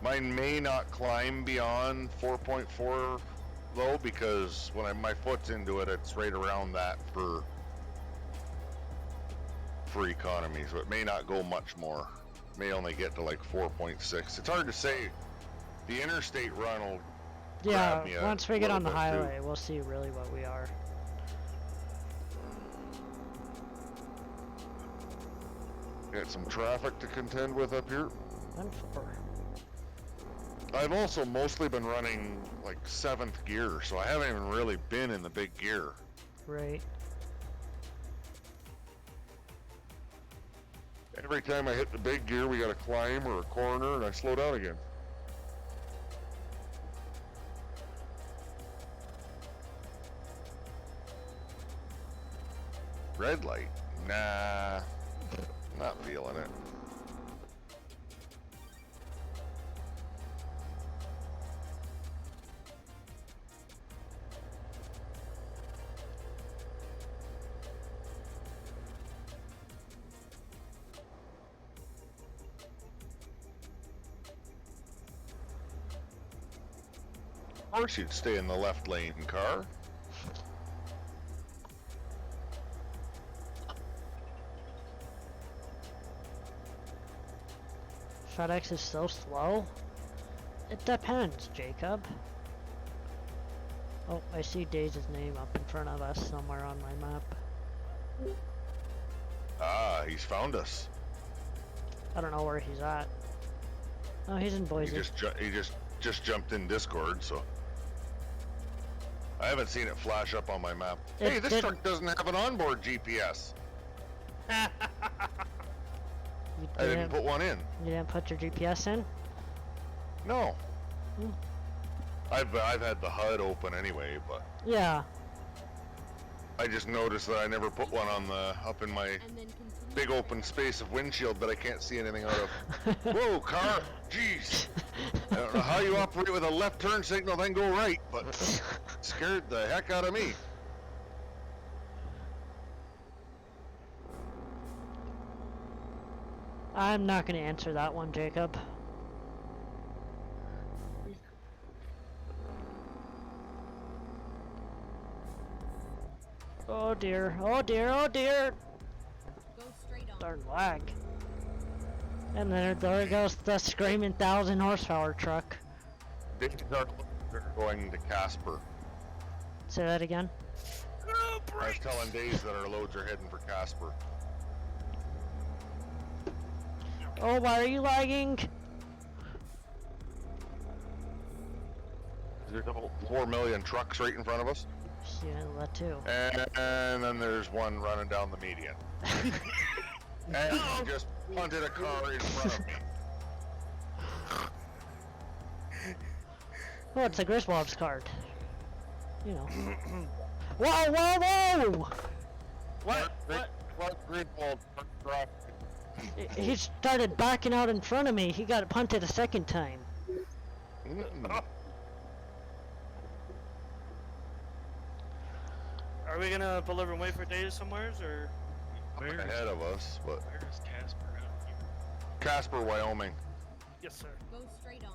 Mine may not climb beyond 4.4 though, because when my foot's into it, it's right around that for economy, so it may not go much more. May only get to like 4.6. It's hard to say. The interstate run will Yeah, grab me a once we get little on the bit, too. highway, we'll see really what we are. Got some traffic to contend with up here. And 4. I've also mostly been running like 7th gear, so I haven't even really been in the big gear. Right. Every time I hit the big gear, we got a climb or a corner, and I slow down again. Red light? Nah, not feeling it. Of course you'd stay in the left lane, car. FedEx is so slow? It depends, Jacob. Oh, I see Daze's name up in front of us somewhere on my map. Ah, he's found us. I don't know where he's at. Oh, he's in He Boise. just jumped in Discord, so I haven't seen it flash up on my map. It Hey, this didn't- truck doesn't have an onboard GPS. You I didn't put one in. You didn't put your GPS in? No. Hmm. I've had the HUD open anyway, but Yeah, I just noticed that I never put one on the up in my and then continue big open space of windshield that I can't see anything out of. Whoa, car! Jeez! I don't know how you operate with a left turn signal then go right, but scared the heck out of me. I'm not going to answer that one, Jacob. Oh dear, oh dear, oh dear! go straight on. Darn lag. And there goes the screaming 1,000 horsepower truck. These are going to Casper. Say that again. Oh, I was brakes! telling Days that our loads are heading for Casper. Oh, why are you lagging? There's about 4 million trucks right in front of us, Yeah, that too. and then there's one running down the median. And he just punted a car in front of me. Oh, it's a Griswold's card. You know. Whoa, whoa, whoa! What? Greenwald truck. He started backing out in front of me. He got punted a second time. Are we gonna pull over and wait for Data somewheres, or? Ahead of us, but Where is Casper out here? Casper, Wyoming. Yes, sir. Go straight on.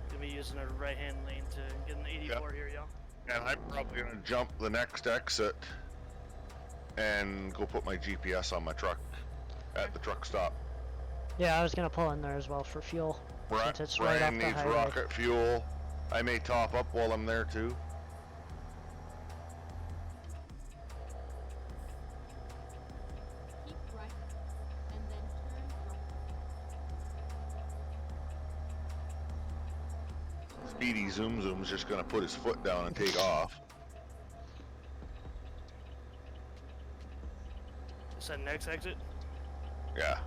Gonna be using a right-hand lane to get in the 84 here, y'all. And I'm probably gonna jump the next exit and go put my GPS on my truck at the truck stop. Yeah, I was gonna pull in there as well for fuel. Since it's right Brian off the needs highway. rocket fuel. I may top up while I'm there too. Keep right, and then turn right. Speedy Zoom Zoom's just gonna put his foot down and take off. Is that next exit? Yeah.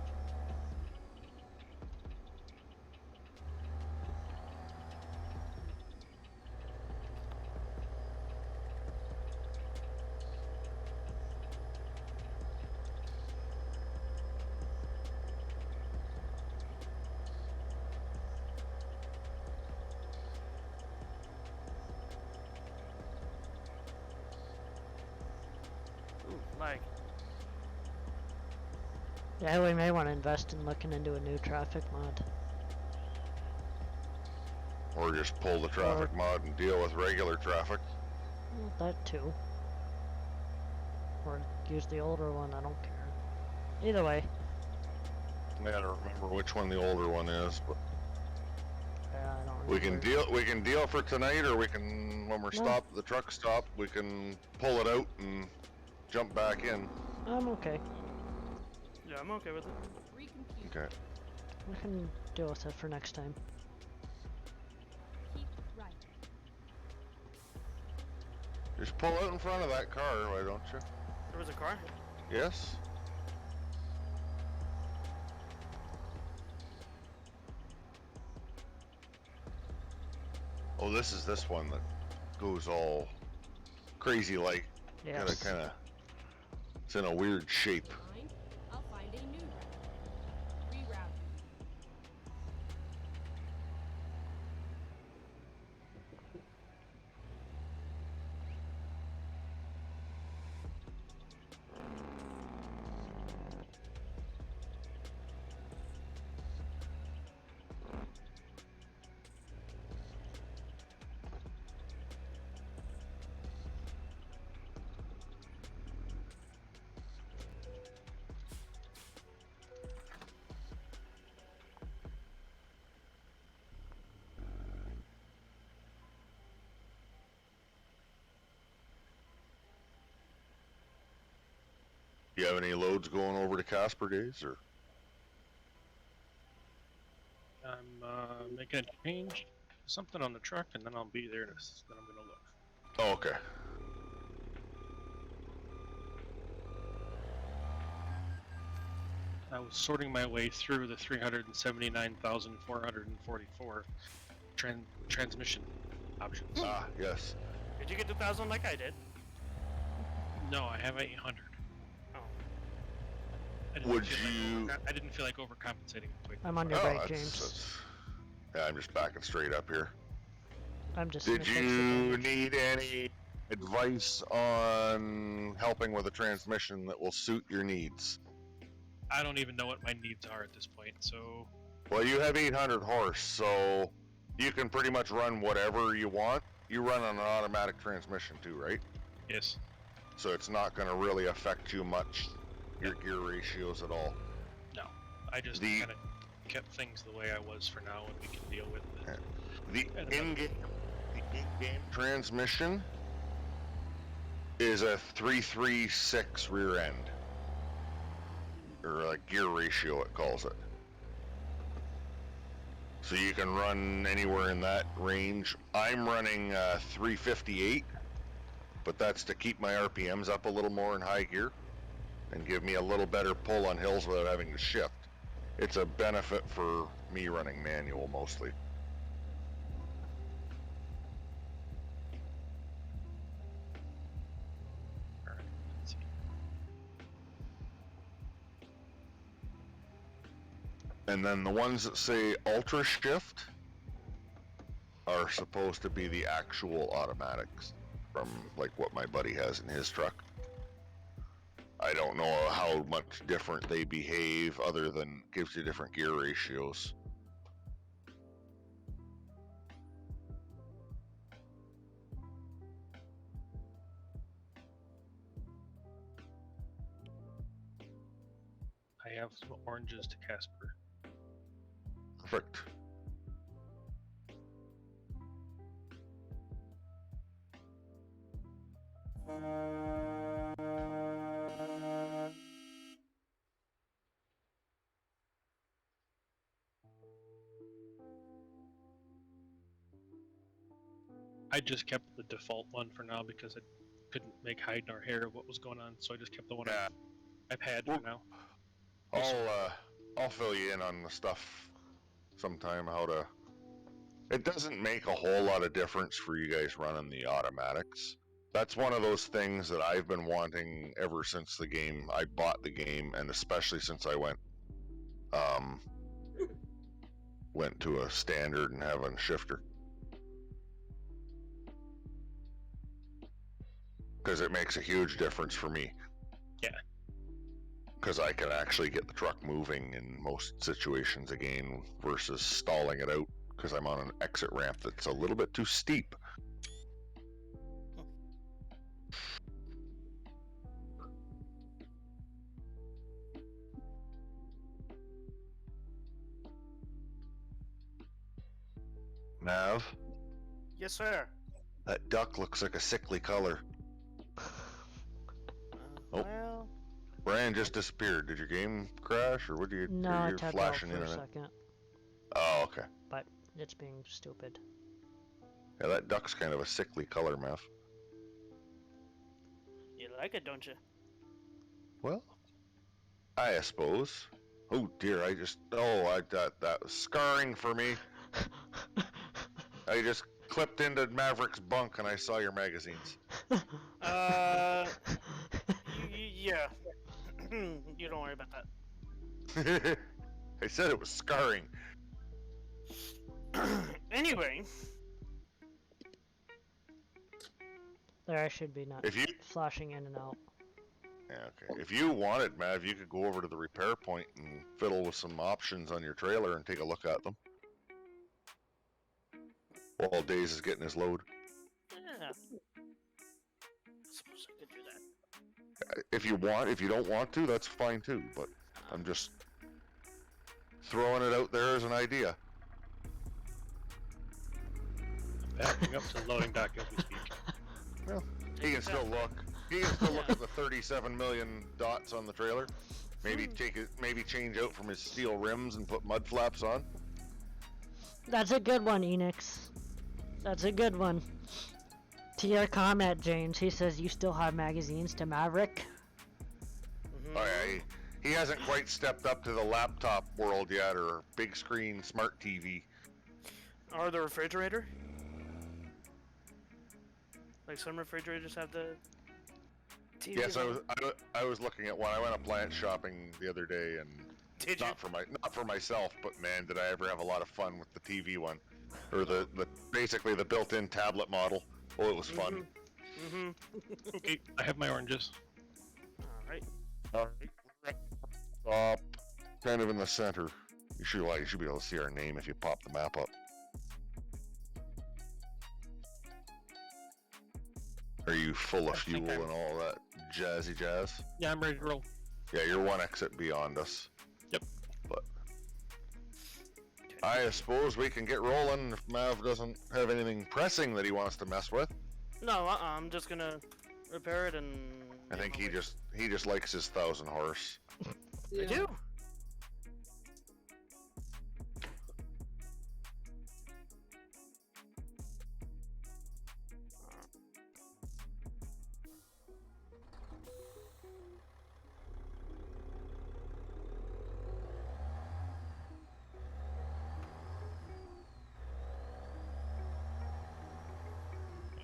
Ooh, lag. Yeah, we may want to invest in looking into a new traffic mod. Or just pull the traffic mod and deal with regular traffic. Well, that too. Or use the older one, I don't care. Either way. I gotta remember which one the older one is, but Yeah, I don't we can remember. deal for tonight, or we can, when we're No. stopped, the truck stop, we can pull it out and jump back in. I'm okay. Yeah, I'm okay with it. Recompute. Okay. We can deal with it for next time. Keep right. Just pull out in front of that car, why don't you? There was a car? Yes? Oh, this is this one that goes all crazy like. Yes. Kinda, it's in a weird shape. Fine. I'll find a new route. Reroute. You have any loads going over to Casper Days, or? I'm making a change, something on the truck, and then I'll be there. Then I'm gonna look. Oh, okay. I was sorting my way through the 379,444 transmission options. Ah, yes. Did you get 2,000 like I did? No, I have 800. Oh. Would I didn't feel like overcompensating quite. I'm on your Oh, right, that's- James. that's- Yeah, I'm just backing straight up here. I'm just. Did gonna fix the you damage. need any advice on helping with a transmission that will suit your needs? I don't even know what my needs are at this point, so Well, you have 800 horse, so you can pretty much run whatever you want. You run on an automatic transmission too, right? yes. So it's not going to really affect you much, your gear ratios at all. No. I just The- kind of kept things the way I was for now, and we can deal with it. The And in-game transmission is a 336 rear end, or a gear ratio it calls it. So you can run anywhere in that range. I'm running 358, but that's to keep my RPMs up a little more in high gear and give me a little better pull on hills without having to shift. It's a benefit for me running manual mostly. Alright, let's see. And then the ones that say ultra shift are supposed to be the actual automatics from like what my buddy has in his truck. I don't know how much different they behave other than gives you different gear ratios. I have some oranges to Casper. Perfect. I just kept the default one for now because I couldn't make hide nor hair of what was going on, so I just kept the one Yeah. I've had Well- for now. I'll fill you in on the stuff sometime how to. It doesn't make a whole lot of difference for you guys running the automatics. That's one of those things that I've been wanting ever since I bought the game, and especially since I went to a standard and having a shifter. Because it makes a huge difference for me. Yeah. Because I can actually get the truck moving in most situations again versus stalling it out because I'm on an exit ramp that's a little bit too steep. Nav, Yes, sir. that duck looks like a sickly color. Oh. Well, Brian just disappeared. Did your game crash, or what do you? No, or I you're tapped out flashing for a internet? second, Oh, okay. but it's being stupid. Yeah, that duck's kind of a sickly color, Mav. you like it, don't you? Well, I suppose. Oh dear, that was scarring for me. I just clipped into Maverick's bunk and I saw your magazines. Yeah. You don't worry about that. I said it was scarring. Anyway, There, I should be not If you flashing in and out. Yeah, okay. If you wanted, Mav, you could go over to the repair point and fiddle with some options on your trailer and take a look at them. While Daze is getting his load. yeah. Suppose I could do that. If you want, if you don't want to, that's fine too, but I'm just throwing it out there as an idea. Backing up to the loading dock as we speak. Well, he can still look. He can still look at the 37 million dots on the trailer. Maybe maybe change out from his steel rims and put mud flaps on. That's a good one, Enix. That's a good one. To your comment, James, he says you still have magazines to Maverick. Mhm. Oh, yeah, he hasn't quite stepped up to the laptop world yet, or big screen smart TV. Or the refrigerator. Like some refrigerators have the TV. Yes, I was looking at one. I went appliance shopping the other day, and Did you? not for myself, but man, did I ever have a lot of fun with the TV one, or the basically the built-in tablet model. Oh, it was fun. Mm-hmm. Okay, I have my oranges. All right. Kind of in the center. You should be able to see our name if you pop the map up. Are you full of I think fuel I'm- and all that jazzy jazz? Yeah, I'm ready to roll. Yeah, you're one exit beyond us. Yep. But I suppose we can get rolling if Mav doesn't have anything pressing that he wants to mess with. No, I'm just gonna repair it and. I think he just likes his 1,000 horse. I do.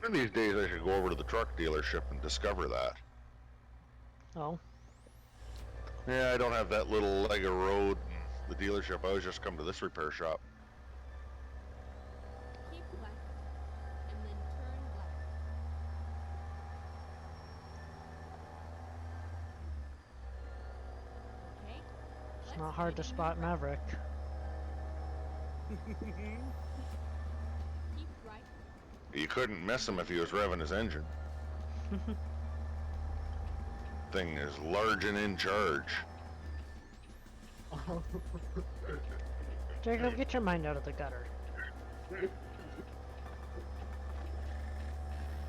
One of these days I should go over to the truck dealership and discover that. Oh. Yeah, I don't have that little leg of road and the dealership. I always just come to this repair shop. Keep left, and then turn left. Okay. It's let's not hard to take a spot new route. Maverick. Keep right. You couldn't miss him if he was revving his engine. Thing is large and in charge. Jacob, get your mind out of the gutter.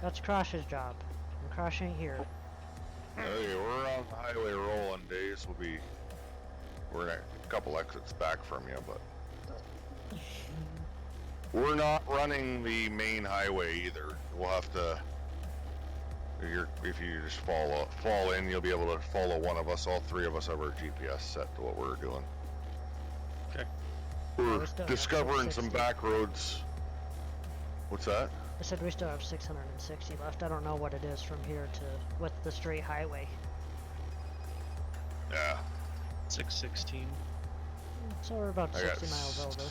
That's Crash's job. And Crash ain't here. Okay, we're on the highway rolling days. We're a couple exits back from you, but we're not running the main highway either. We'll have to. If you just fall in, you'll be able to follow one of us. All three of us have our GPS set to what we're doing. Okay. We're we still have discovering some 660. back roads. What's that? I said we still have 660 left. I don't know what it is from here to with the straight highway. Yeah. 616. So we're about I got 60 miles over.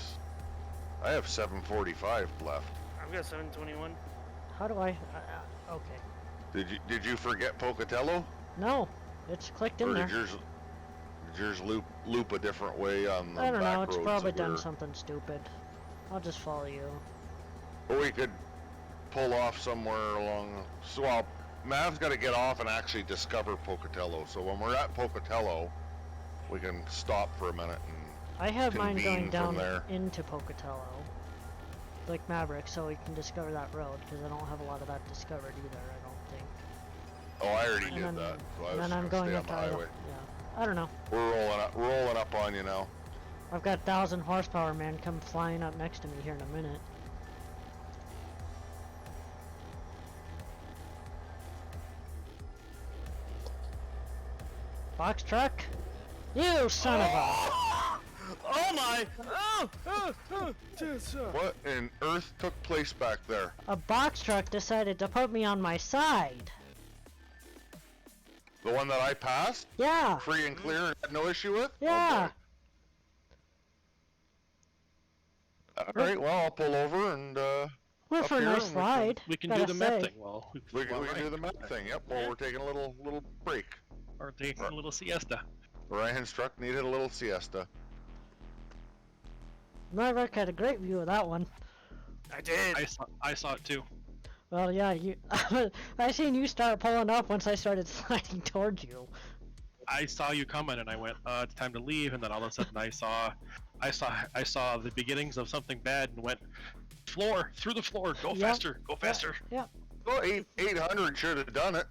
I have 745 left. I've got 721. How do I? Okay. Did you forget Pocatello? No, it's clicked in Or there. did yours loop a different way on the I don't back know. It's roads probably that done we're- something stupid. I'll just follow you. Or we could pull off somewhere along. So, well, Mav's got to get off and actually discover Pocatello. So when we're at Pocatello, we can stop for a minute and I have mine convene going from down there. into Pocatello, like Maverick, so we can discover that road because I don't have a lot of that discovered either. I don't think. Oh, I already And did then, that. So I and was then I'm just going gonna up stay to on the Idaho. highway. Yeah, I don't know. We're rolling up on you now. I've got 1,000 horsepower, man, come flying up next to me here in a minute. Box truck? You son of a... Oh my! What in earth took place back there? A box truck decided to put me on my side. The one that I passed, Yeah, free and clear, and had no issue with? yeah. Okay. All right. Well, I'll pull over and Went Up for a here nice and we can- ride. We can gotta do the map say. thing while we can while do the map thing. Yep. Well, we're taking a little break. Or taking a little siesta. Ryan's truck needed a little siesta. Maverick had a great view of that one. I did. I saw it too. Well, yeah, you. I seen you start pulling up once I started sliding towards you. I saw you coming and I went, it's time to leave. And then all of a sudden I saw the beginnings of something bad and went, through the floor, go Yep. faster, go faster. Yep. Well, 800 should have done it.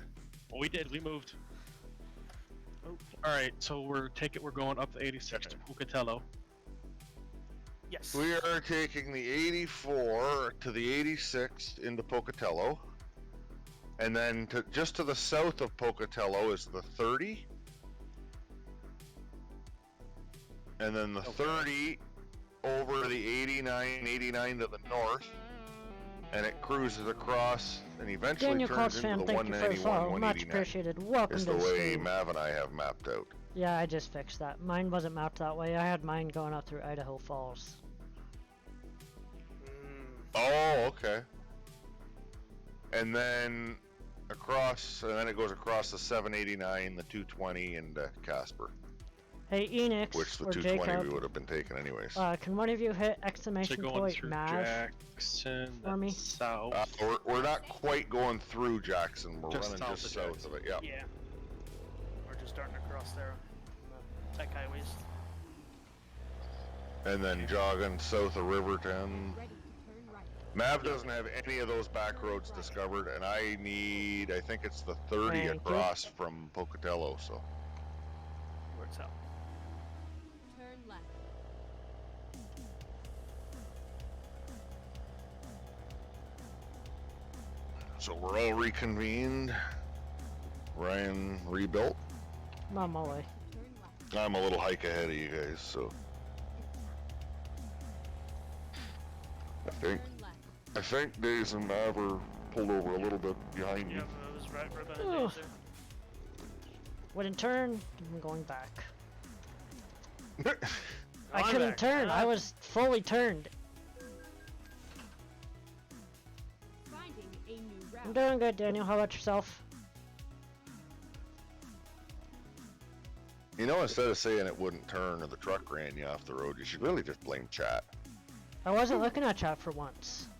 Well, we did, we moved. All right, so we're going up the 86 to Pocatello. Yes. We are taking the 84 to the 86 into Pocatello. And then just to the south of Pocatello is the 30. and then the Okay. 30 over the 89 to the north, and it cruises across and eventually Daniel turns Colts into fan, the thank you for the 191, follow. Much 189. appreciated. Welcome Is to the the way stream. Mav and I have mapped out. Yeah, I just fixed that. Mine wasn't mapped that way. I had mine going up through Idaho Falls. Oh, okay. And then across, and then it goes across the 789, the 220, and Casper, Hey, Enix which the or 220 Jacob, we would have been taking anyways. can one of you hit So exclamation going point through Mav? Jackson, for then me? south. We're not quite going through Jackson. We're Just running south just of south Jackson. of it. Yeah. Yeah. We're just starting to cross there on the tech highways. And then jogging south of Riverton. Ready to turn right. Mav doesn't have any of those back roads discovered, and I think it's the 30 Thank you. across from Pocatello. So Works out. Turn left. we're all reconvened. Ryan rebuilt. I'm on my way. Turn left. I'm a little hike ahead of you guys, so Turn left. I think Days and Mav are pulled over a little bit behind Yeah, me. it was right behind Oh. you, sir. Wouldn't turn. I'm going back. I I'm couldn't back. turn. I was fully turned. Finding a new route. I'm doing good, Daniel. How about yourself? You know, instead of saying it wouldn't turn or the truck ran you off the road, you should really just blame chat. I wasn't looking at chat for once.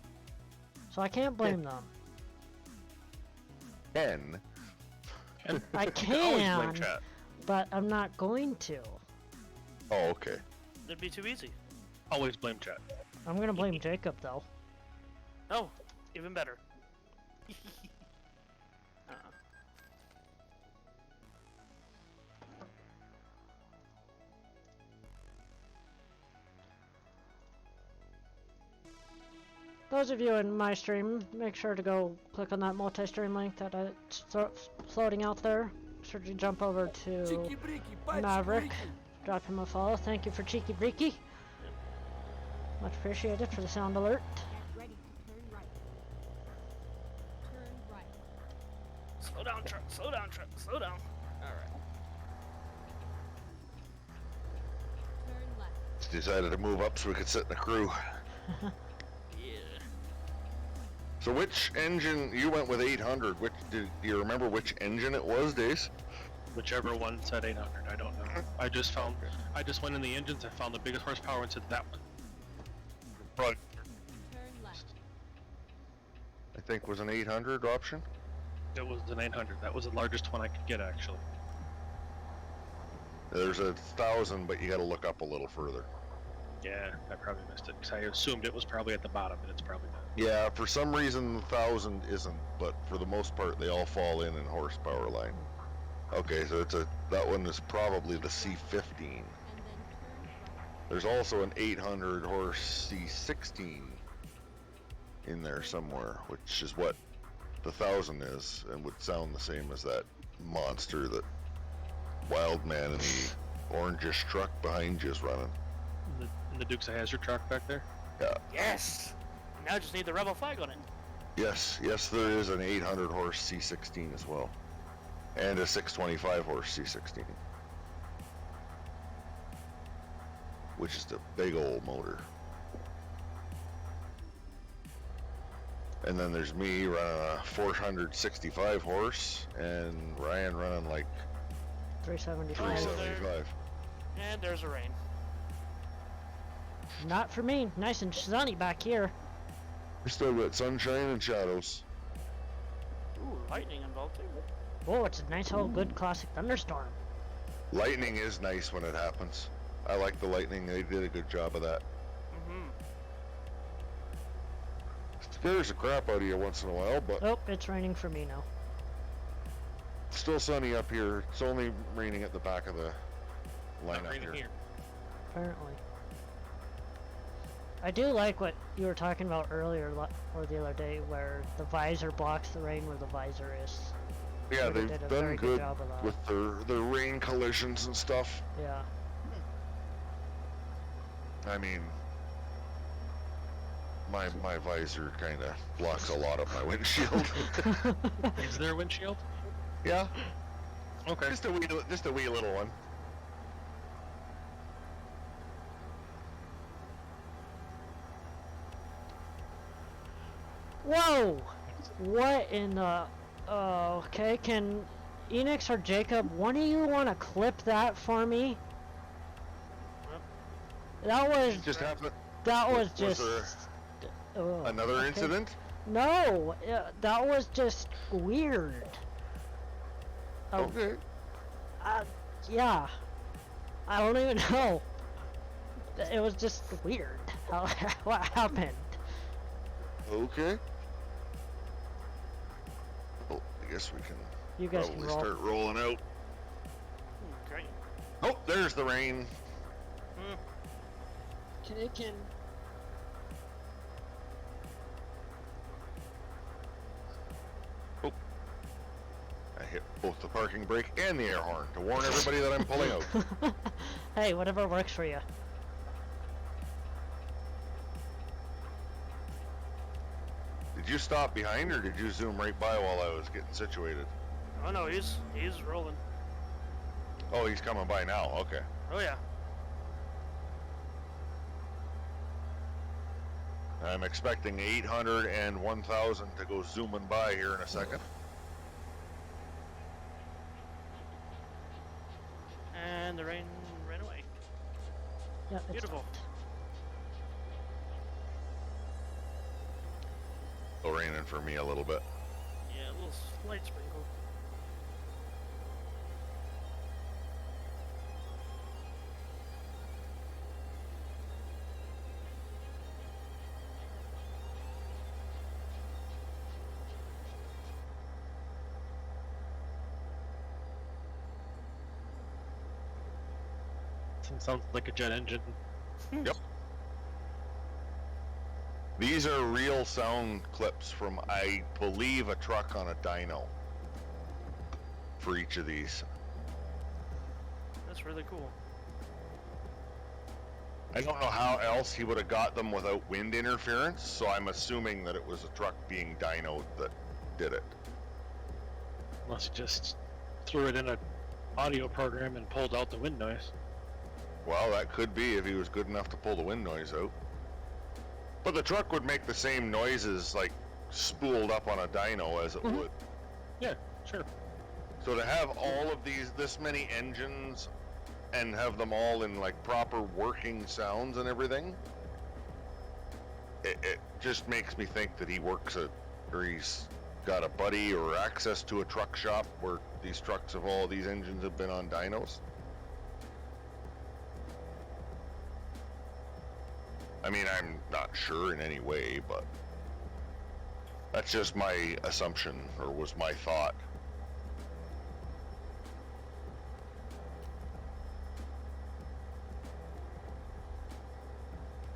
So I can't blame them. Ken. And I always blame can, chat. but I'm not going to. Oh, okay. It'd be too easy. Always blame chat. I'm gonna blame Jacob though. Oh, even better. Those of you in my stream, make sure to go click on that multi-stream link that it's floating out there. Make sure to jump over to Maverick, drop him a follow. Thank you for Cheeky Breaky. Much appreciated for the sound alert. Get ready to turn right. Turn right. Slow down, truck. Slow down, truck. Slow down. Alright. Turn left. Decided to move up so we could sit in the crew. Yeah. So which engine, you went with 800, do you remember which engine it was, Days? Whichever one said 800, I don't know. I just went in the engines and found the biggest horsepower and said that one. Right. Turn left. I think was an 800 option. It was the 900. That was the largest one I could get, actually. There's 1,000, but you gotta look up a little further. Yeah, I probably missed it, because I assumed it was probably at the bottom, and it's probably not. Yeah, for some reason 1,000 isn't, but for the most part they all fall in horsepower line. Okay, so that one is probably the C15. And then turn right. There's also an 800 horse C16 in there somewhere, which is what the 1,000 is, and would sound the same as that monster that Wildman in the orangish truck behind you is running. And the Dukes of Hazzard truck back there? Yeah. Yes! Now I just need the rebel flag on it. Yes, there is an 800 horse C16 as well, and a 625 horse C16, which is the big old motor. And then there's me running a 465 horse, and Ryan running like 375. 375. And there's a rain. Not for me. Nice and sunny back here. We still got sunshine and shadows. Ooh, lightning involved too. Oh, it's a nice old good classic thunderstorm. Lightning is nice when it happens. I like the lightning. They did a good job of that. Mm-hmm. Scares the crap out of you once in a while, but Oh, it's raining for me now. it's still sunny up here. It's only raining at the back of the line Not up raining here. here. Apparently. I do like what you were talking about earlier, or the other day, where the visor blocks the rain where the visor is. Yeah, They they've did a done very good good job of that. with their rain collisions and stuff. Yeah. I mean, my visor kind of blocks a lot of my windshield. Is there a windshield? Yeah, Okay. just a wee little one. Whoa! What in the... okay, can Enix or Jacob, one of you want to clip that for me? That was... Just happened. That was Was just... there another okay. incident? No! That was just weird. Okay. Yeah. I don't even know. It was just weird. How what happened? Okay. Oh, I guess we can You guys can probably roll. start rolling out. Okay. Oh, there's the rain. Okay, can... I hit both the parking brake and the air horn to warn everybody that I'm pulling out. Hey, whatever works for you. Did you stop behind or did you zoom right by while I was getting situated? Oh no, he's rolling. Oh, he's coming by now. Okay. Oh yeah. I'm expecting 800 and 1,000 to go zooming by here in a second. And the rain ran away. Yeah, it's Beautiful. Still raining for me a little bit. Yeah, a little slight sprinkle. Sounds like a jet engine. Yep. These are real sound clips from, I believe, a truck on a dyno. For each of these. That's really cool. I don't know how else he would have got them without wind interference, so I'm assuming that it was a truck being dynoed that did it. Unless you just threw it in an audio program and pulled out the wind noise. Well, that could be if he was good enough to pull the wind noise out. But the truck would make the same noises, like, spooled up on a dyno as it would. Yeah, sure. So to have all of this many engines, and have them all in, like, proper working sounds and everything, it just makes me think that he works at, or he's got a buddy or access to a truck shop where these trucks of all these engines have been on dynos. I mean, I'm not sure in any way, but that's just my assumption, or was my thought.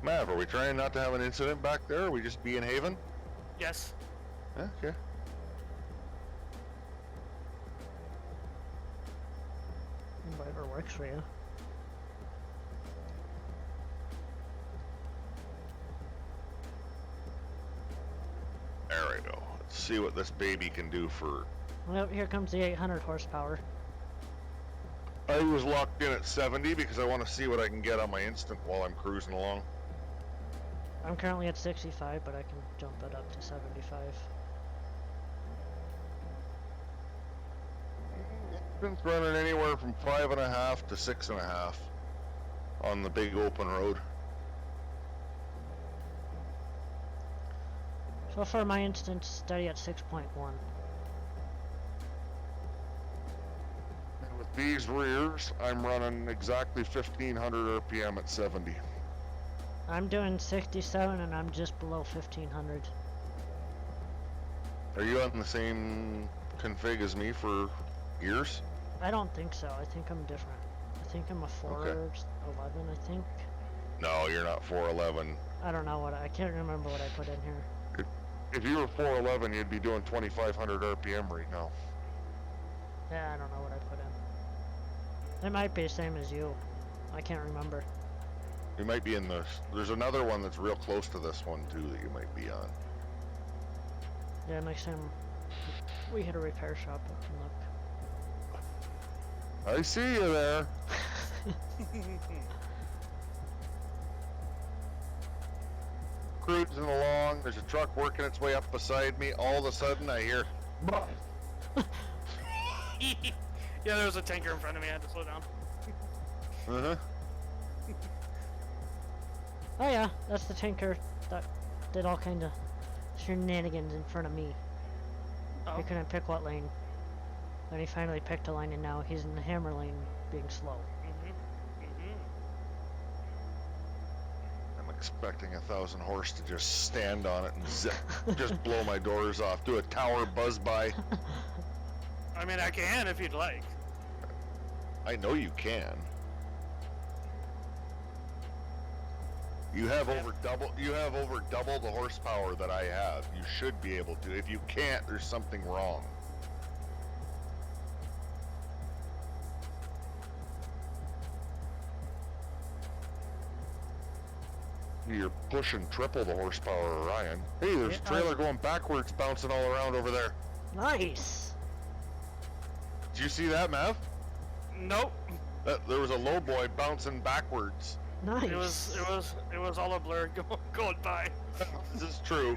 Mav, are we trying not to have an incident back there, or are we just being haven? Yes. Okay. Whatever works for you. There we go. Let's see what this baby can do for... Well, here comes the 800 horsepower. I was locked in at 70 because I want to see what I can get on my instant while I'm cruising along. I'm currently at 65, but I can jump it up to 75. It's running anywhere from 5.5 to 6.5 on the big open road. So far, my instance steady at 6.1. And with these rears, I'm running exactly 1500 RPM at 70. I'm doing 67 and I'm just below 1500. Are you on the same config as me for gears? I don't think so. I think I'm different. I think I'm a 411, I think. No, you're not 411. I don't know I can't remember what I put in here. If you were 411, you'd be doing 2500 RPM right now. Yeah, I don't know what I put in. It might be the same as you. I can't remember. You might be in the. There's another one that's real close to this one too that you might be on. Yeah, next time we hit a repair shop, we can look. I see you there. Cruising along. There's a truck working its way up beside me. All of a sudden, I hear. Yeah, there was a tanker in front of me. I had to slow down. Uh-huh. Oh yeah, that's the tanker that did all kind of shenanigans in front of me. Oh. He couldn't pick what lane. Then he finally picked a lane, and now he's in the hammer lane, being slow. I'm expecting 1,000 horse to just stand on it and zip, just blow my doors off. Do a tower buzz by. I mean, I can if you'd like. I know you can. You have over double. You have over double the horsepower that I have. You should be able to. If you can't, there's something wrong. You're pushing triple the horsepower, Ryan. Hey, there's a trailer going backwards, bouncing all around over there. Nice. Did you see that, Mav? Nope. There was a low boy bouncing backwards. Nice. It was all a blur going by. This is true.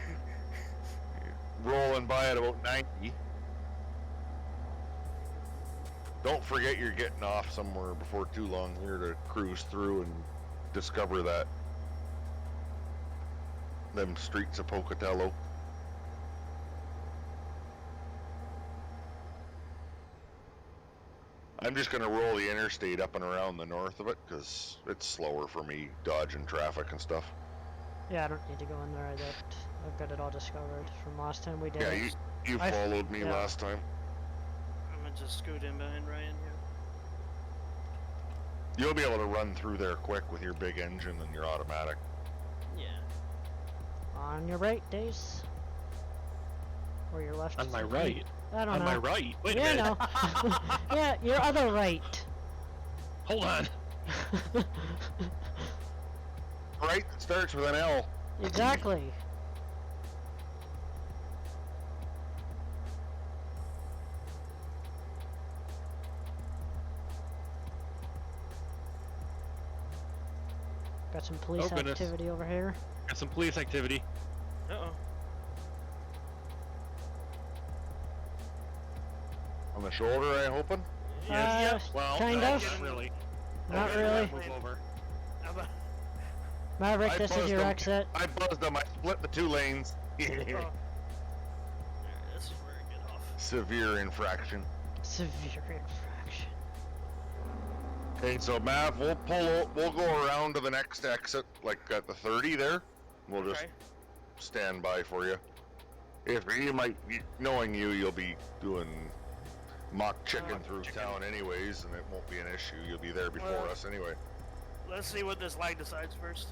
Rolling by at about 90. Don't forget you're getting off somewhere before too long here to cruise through and discover that. Them streets of Pocatello. I'm just gonna roll the interstate up and around the north of it because it's slower for me dodging traffic and stuff. Yeah, I don't need to go in there. I've got it all discovered from last time we did Yeah, it. you followed me last time. I'm gonna just scoot in behind Ryan here. You'll be able to run through there quick with your big engine and your automatic. Yeah. On your right, Dace. Or your left. On my right. I don't On know. my right. Wait a Yeah, minute. no. Yeah, your other right. Hold on. Right that starts with an L. Exactly. Got some police Oh, goodness. activity over here. Got some police activity. Uh-oh. On the shoulder, I hoping? Yes. Well, kind no, of. Not really. Not Okay, really. Move over. How about... Maverick, I this is buzzed your them. exit. I buzzed them. I split the two lanes. Oh. Alright, this is where I get off. Severe infraction. Severe infraction. Okay, so Mav, we'll go around to the next exit, like at the 30 there. We'll just Okay. stand by for you. If you might, knowing you, you'll be doing mock chicken through town anyways, and it won't be an issue. You'll be there before Well- us anyway. Let's see what this lag decides first.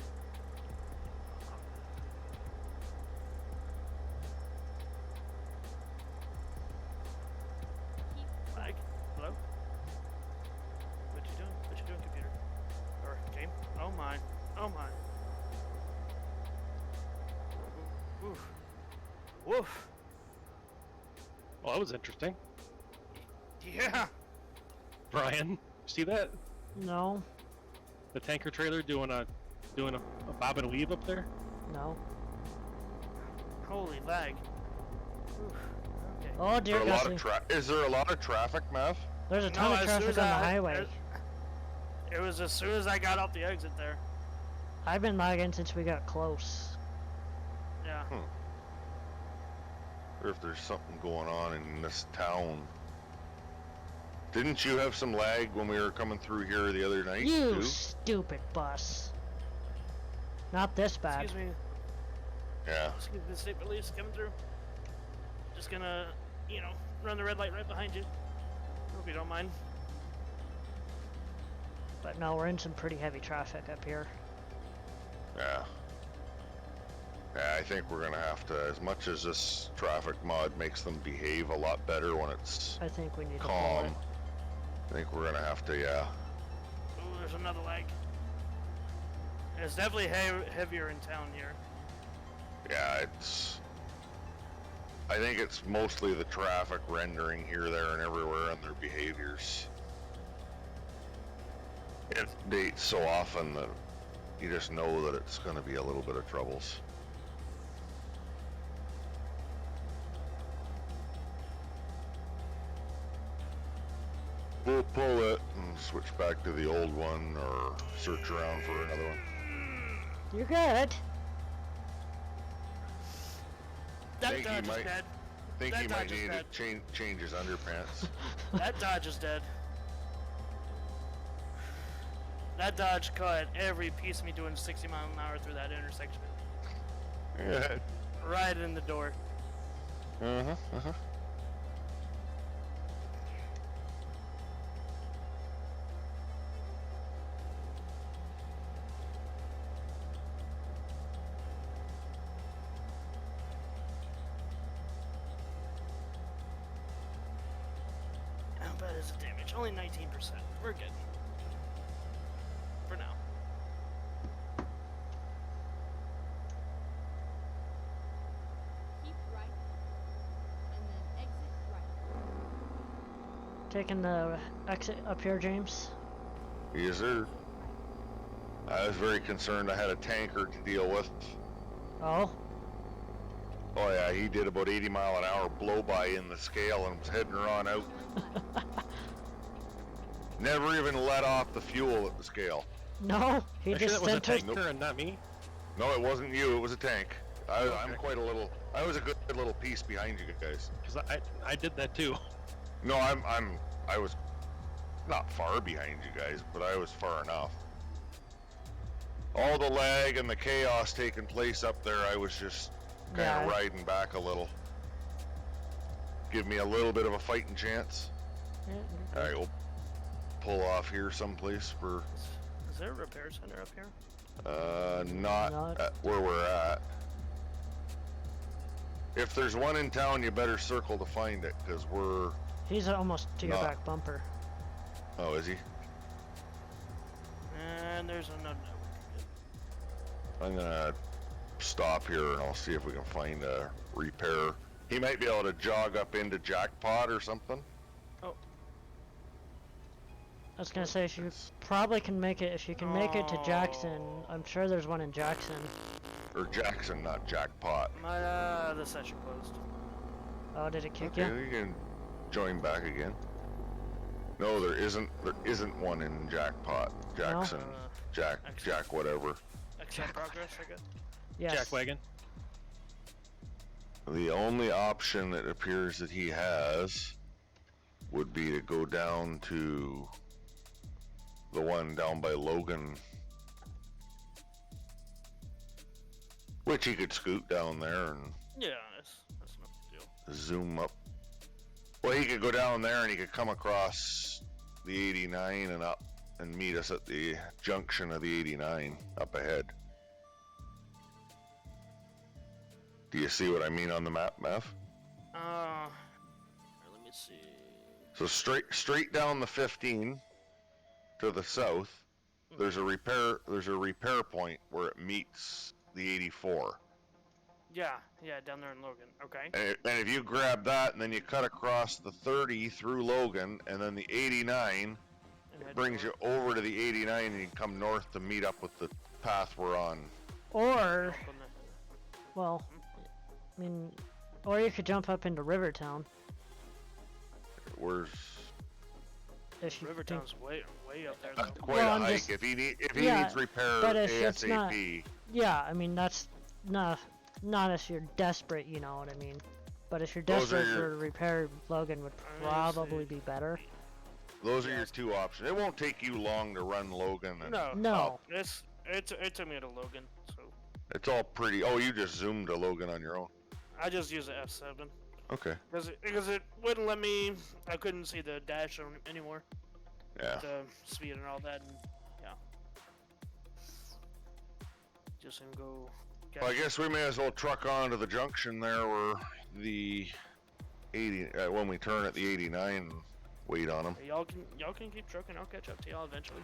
Lag? Hello? What you doing? What you doing, computer? Or game? Oh my. Oh my. Oof. Woof. Well, that was interesting. Yeah. Brian, see that? No. The tanker trailer doing a bob and weave up there? No. Holy lag. Oof. Okay. Oh Is dear there a lot Gussie. of is there a lot of traffic, Mav? There's a ton of as soon traffic as on the I- highway. It was as soon as I got off the exit there. I've been lagging since we got close. Yeah. Or if there's something going on in this town. Didn't you have some lag when we were coming through here the other night, You too? stupid bus. Not this bad. Excuse me. Yeah. Excuse me, the state police coming through. Just gonna, you know, run the red light right behind you. Hope you don't mind. But no, we're in some pretty heavy traffic up here. Yeah. Yeah, I think we're gonna have to, as much as this traffic mod makes them behave a lot better when it's I think we need to pull calm, it. I think we're gonna have to, yeah. Ooh, there's another lag. It's definitely heavier in town here. Yeah, I think it's mostly the traffic rendering here, there, and everywhere, and their behaviors. It dates so often that you just know that it's going to be a little bit of troubles. We'll pull it and switch back to the old one, or search around for another one. You're good. That Think he Dodge is might- dead. Think That he might Dodge is need to dead. change his underpants. That Dodge is dead. That Dodge cut every piece of me doing 60 miles an hour through that intersection. Yeah. Right in the door. Uh-huh. How bad is the damage? Only 19%. We're good. For now. Keep right, and then exit right. Taking the exit up here, James. Yes, sir. I was very concerned. I had a tanker to deal with. Oh, Oh yeah, he did about 80 mile an hour blow by in the scale and was heading her on out. Never even let off the fuel at the scale. no, he Are you sure just that was a entered. tanker and not me? No, it wasn't you. It was a tank. I'm Okay. quite a little. I was a good little piece behind you guys. Because I did that too. No, I was not far behind you guys, but I was far enough. All the lag and the chaos taking place up there, I was just kind Yeah. of riding back a little. Give me a little bit of a fighting chance. Yeah, All right, we'll pull off here someplace for Is there a repair center up here? not Not- at where we're at. If there's one in town, you better circle to find it, because we're... he's almost to your Not- back bumper. Oh, is he? And there's another. I'm gonna stop here and I'll see if we can find a repair. He might be able to jog up into Jackpot or something. I was gonna say, if you probably can make it, if you can make it to Jackson, I'm sure there's one in Jackson. Or Jackson, not Jackpot. My the session closed. Oh, did it kick Okay, you? you can join back again. No, there isn't. There isn't one in Jackpot. Jackson, Jack, whatever. Accept progress, I guess. Yes. Jackwagon. The only option it appears that he has would be to go down to the one down by Logan, which he could scoot down there and Yeah, that's no big deal. zoom up. Well, he could go down there and he could come across the 89 and up and meet us at the junction of the 89 up ahead. Do you see what I mean on the map, Mev? Let me see. So straight down the 15 to the south, there's a repair point where it meets the 84. Yeah, down there in Logan. Okay. And if you grab that and then you cut across the 30 through Logan and then the 89, And it head brings you north. over to the 89 and you can come north to meet up with the path we're on. Or, Up on the- well, I mean, or you could jump up into Rivertown Where's if you think. Rivertown's way up there that's though. quite Well, a I'm hike. just- If he yeah, needs repair but if it's not- ASAP. Yeah, I mean that's not if you're desperate, you know what I mean. But if you're Those are desperate your- for a repair, Logan would I probably see. be better. Those are your two options. It won't take you long to run Logan. And No. No. It took me to Logan, so It's all pretty. Oh, you just zoomed to Logan on your own. I just used the F7 Okay. because it wouldn't let me. I couldn't see the dash on anymore, Yeah. the speed and all that, and yeah. Just him go. Well, I guess we may as well truck on to the junction there where the 80, when we turn at the 89 and wait on them. Y'all can keep trucking. I'll catch up to y'all eventually.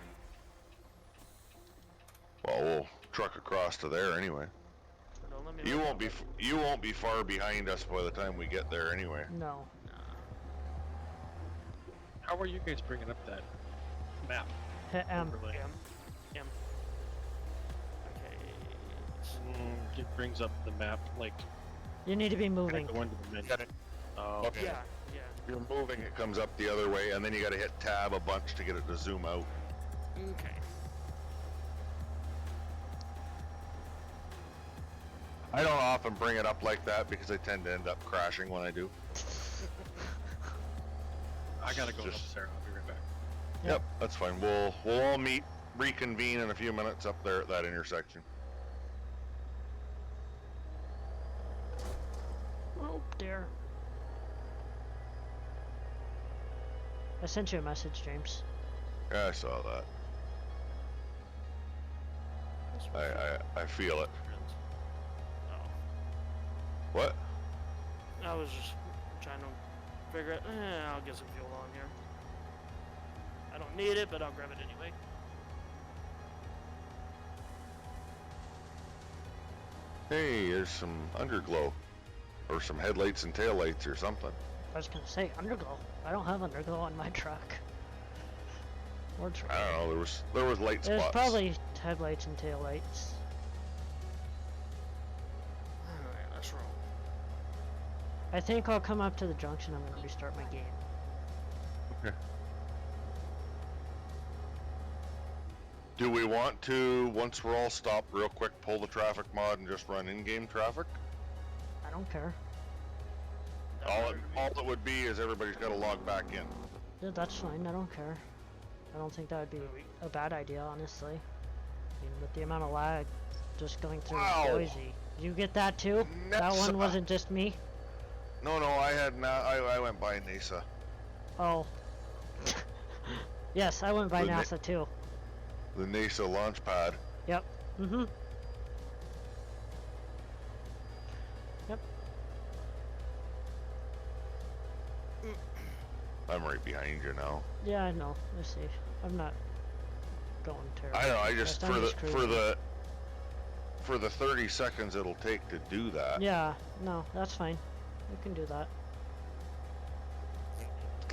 Well, we'll truck across to there anyway. Don't let me You let won't go. be you won't be far behind us by the time we get there anyway. No. How are you guys bringing up that map? Hit M. overlay? M. Okay. It brings up the map like You need to be gotta moving. go into the menu. Got it. Oh, Okay. Yeah. Yeah. You're moving, it comes up the other way, and then you gotta hit tab a bunch to get it to zoom out. Okay. I don't often bring it up like that because I tend to end up crashing when I do. I gotta go Just- up Sarah. I'll be right back. Yep, that's fine. We'll all reconvene in a few minutes up there at that intersection. Oh dear. I sent you a message, James. Yeah, I saw that. I feel it. Oh. What? I was just trying to figure out. I'll get some fuel on here. I don't need it, but I'll grab it anyway. Hey, there's some underglow. Or some headlights and taillights or something. I was gonna say underglow. I don't have underglow on my truck. Or truck. I don't know, there was light There's spots. probably headlights and taillights. Alright, let's roll. I think I'll come up to the junction. I'm gonna restart my game. Okay. Do we want to, once we're all stopped real quick, pull the traffic mod and just run in-game traffic? I don't care. All it would be is everybody's got to log back in. Yeah, that's fine. I don't care. I don't think that would be a bad idea, honestly. I mean, with the amount of lag just going through Wow. Boise. You get that too? That Nessa. one wasn't just me? No, I had I went by NASA. Oh. Yes, I went by The na- NASA too. The NASA launch pad. Yep. Mm-hmm. Yep. I'm right behind you now. Yeah, I know. I see. I'm not going terrible. I know. I just I'm just cruising. for the 30 seconds it'll take to do that. Yeah, no, that's fine. We can do that.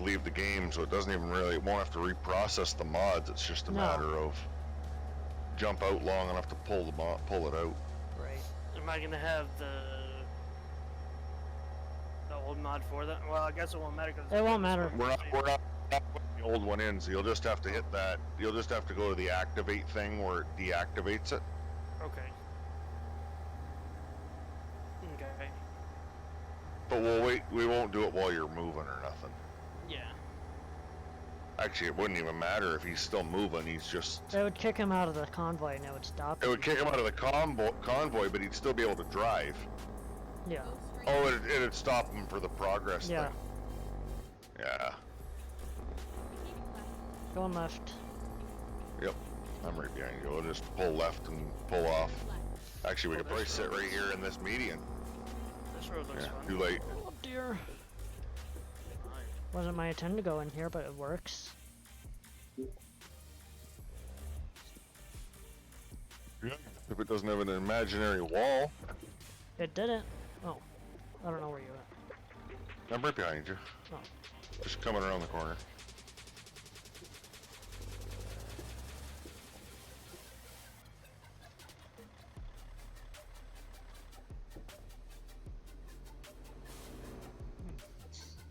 Leave the game, so it doesn't even really. It won't have to reprocess the mods. It's just a No. matter of jump out long enough to pull it out. Right. Am I gonna have the old mod for that? Well, I guess it won't matter because It won't matter. We're not putting the old one in, so you'll just have to hit that. You'll just have to go to the activate thing where it deactivates it. Okay. Okay. But we'll wait. We won't do it while you're moving or nothing. Yeah. Actually, it wouldn't even matter if he's still moving. He's just. It would kick him out of the convoy and it would stop. It would kick him out of the convoy, but he'd still be able to drive. Yeah. Oh, it'd stop him for the progress Yeah. thing. Yeah. Going left. Yep. I'm right behind you. We'll just pull left and pull off. Actually, we could probably sit right here in this median. This road looks Yeah. fun. Too late. Oh dear. Alright. Wasn't my intent to go in here, but it works. If it doesn't have an imaginary wall. It didn't. Oh. I don't know where you're at. I'm right behind you. Oh. Just coming around the corner.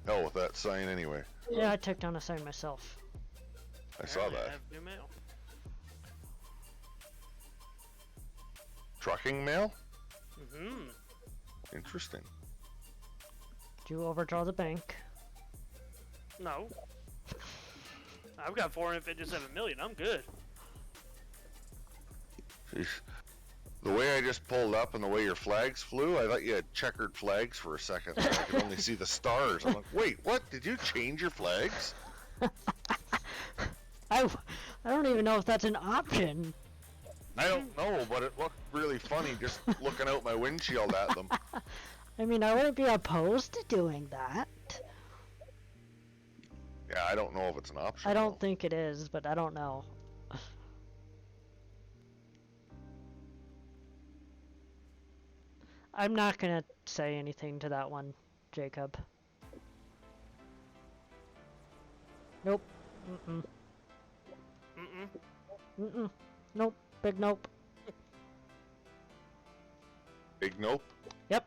Hell with that sign anyway. Yeah, I took down a sign myself. I saw Apparently I that. have new mail. Trucking mail? Mm-hmm. Interesting. Did you overdraw the bank? No. I've got 457 million. I'm good. Jeez. The way I just pulled up and the way your flags flew, I thought you had checkered flags for a second. I could only see the stars. I'm like, wait, what? Did you change your flags? I don't even know if that's an option. I don't know, but it looked really funny just looking out my windshield at them. I mean, I wouldn't be opposed to doing that. Yeah, I don't know if it's an option. I don't think it is, but I don't know. I'm not gonna say anything to that one, Jacob. Nope. Mm-mm. Mm-mm. Mm-mm. Nope. Big nope. Big nope. Yep.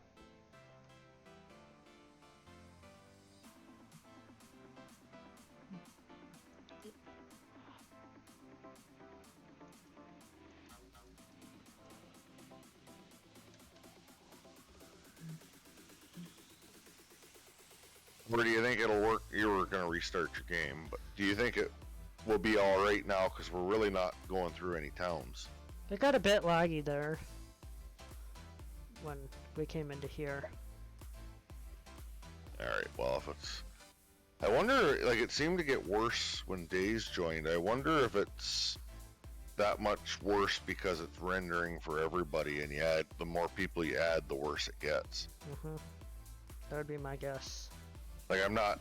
Where do you think it'll work? You were gonna restart your game, but do you think it will be all right now? Because we're really not going through any towns. It got a bit laggy there when we came into here. All right. Well, if it's, I wonder. Like it seemed to get worse when Days joined. I wonder if it's that much worse because it's rendering for everybody, and you add the more people you add, the worse it gets. Mm-hmm. That would be my guess. Like I'm not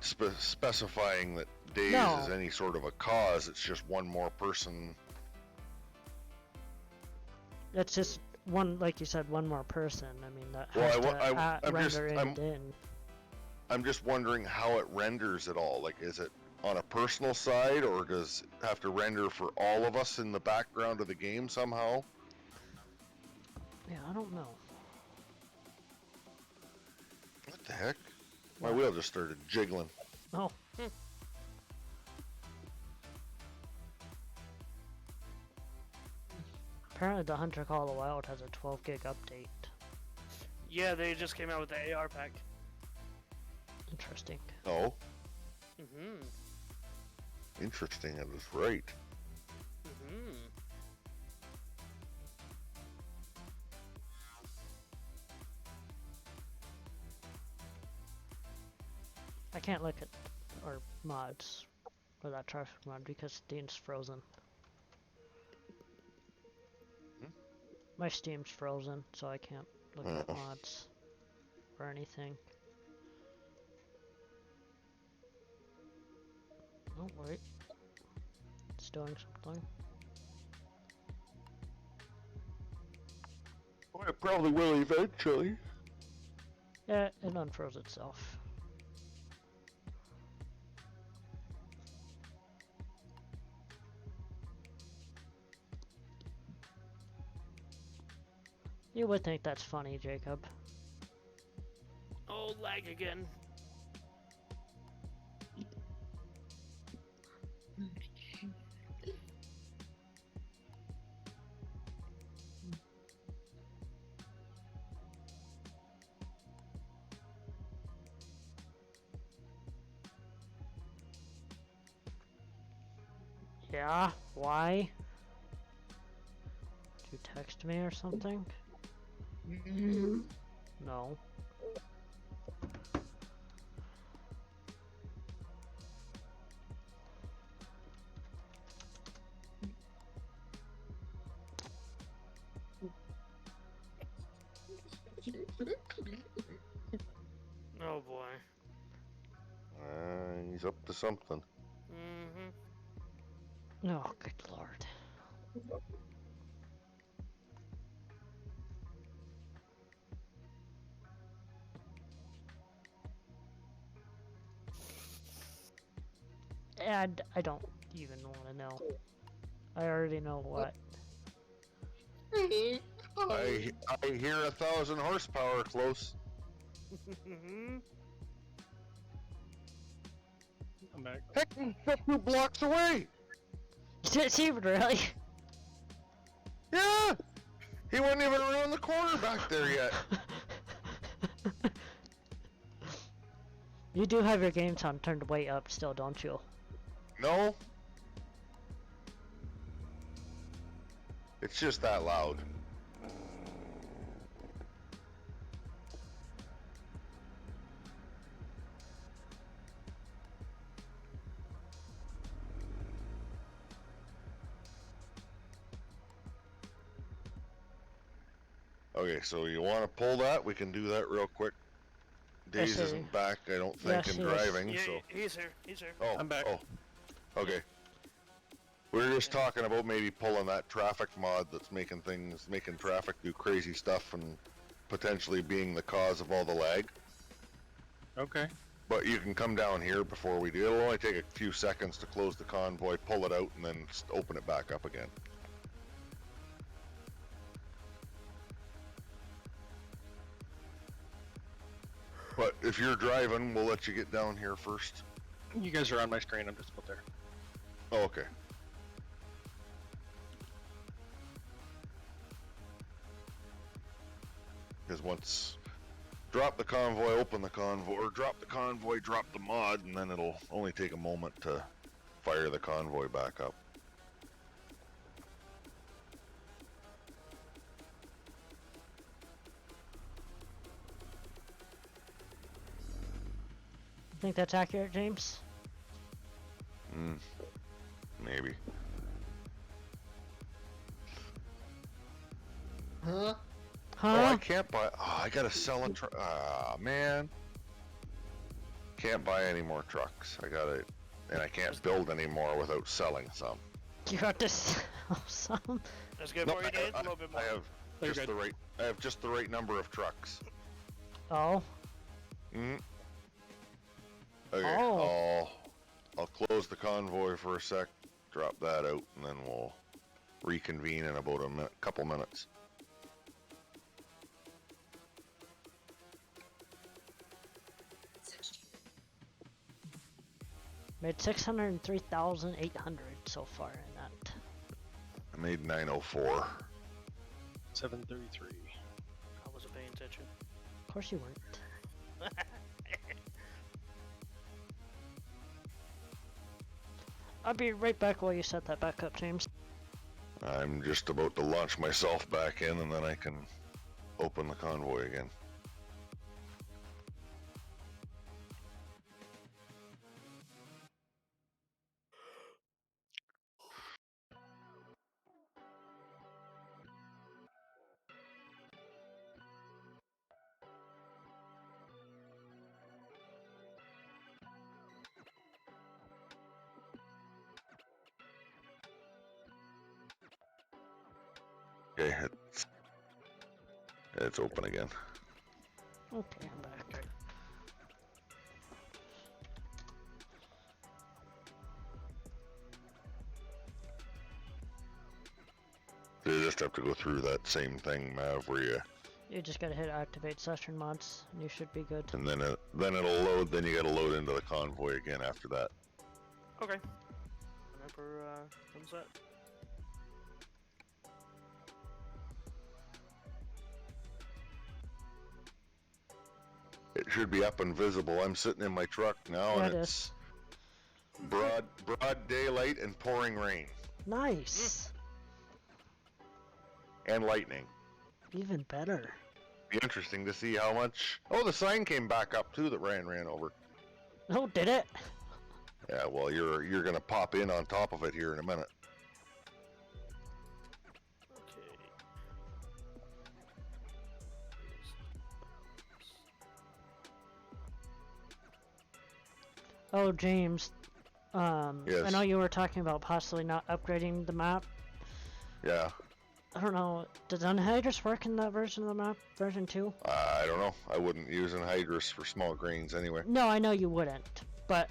specifying that Days No. is any sort of a cause. It's just one more person. It's just one, like you said, one more person. I mean, that Well, has I'm just wondering how it renders it all. Like, is it on a personal side, or does it have to render for all of us in the background of the game somehow? Yeah, I don't know. What the heck? My What? wheel just started jiggling. Oh. Apparently the Hunter Call of the Wild has a 12 gig update. Yeah, they just came out with the AR pack. Interesting. Oh, Mm-hmm. interesting. I was right. Mm-hmm. I can't look at our mods for that traffic mod because Steam's frozen. Hmm? My Steam's frozen, so I can't look at Oh. mods or anything. Oh wait, it's doing something. Well, it probably will eventually. Yeah, it unfroze itself. You would think that's funny, Jacob. Oh, lag again. Yeah? Why? Did you text me or something? No. Oh boy. He's up to something. Mm-hmm. Oh, good lord. And I don't even want to know. I already know what. I hear 1,000 horsepower close. Mm-hmm. I'm back. Heck, that's 2 blocks away. See, really? Yeah, he wasn't even around the corner back there yet. You do have your game time turned way up still, don't you? No, it's just that loud. Okay, so you want to pull that? We can do that real quick. Days Yes, sir. isn't back, I don't Yes, think, he in is. driving, Yeah, so. he's here. He's here. Oh, I'm back. Oh, okay. We were just talking about maybe pulling that traffic mod that's making traffic do crazy stuff and potentially being the cause of all the lag. Okay. But you can come down here before we do. It'll only take a few seconds to close the convoy, pull it out, and then open it back up again. But if you're driving, we'll let you get down here first. You guys are on my screen. I'm just about there. Oh, okay. Because once drop the convoy, open the convoy, or drop the convoy, drop the mod, and then it'll only take a moment to fire the convoy back up. Think that's accurate, James? Maybe. Huh? Oh, I can't buy. Oh, I gotta sell a truck. Ah, man. Can't buy any more trucks. I gotta, and I can't build any more without selling some. You got to sell some? That's good No, for you, Dave. A little bit more. I have You're just good. the right. I have just the right number of trucks. Oh. Okay. Oh. I'll close the convoy for a sec. Drop that out, and then we'll reconvene in about a couple minutes. Made 603,800 so far in that. I made 904. 733. I wasn't paying attention. Of course you weren't. I'll be right back while you set that back up, James. I'm just about to launch myself back in, and then I can open the convoy again. Okay, it's open again. Okay, I'm back. You just have to go through that same thing, Mav, where You just gotta hit activate session mods, and you should be good. and then it'll load. Then you gotta load into the convoy again after that. Okay. Whenever comes that. It should be up and visible. I'm sitting in my truck now, Yeah, and it it's broad daylight and pouring rain Nice! and lightning. Even better. Be interesting to see how much. Oh, the sign came back up too that ran over. Oh, did it? Yeah, well, you're gonna pop in on top of it here in a minute. Okay. Oh, James. Yes. I know you were talking about possibly not upgrading the map. Yeah. I don't know. Does Unhydrous work in that version of the map? Version 2? I don't know. I wouldn't use an hydrous for small grains anyway. No, I know you wouldn't. But,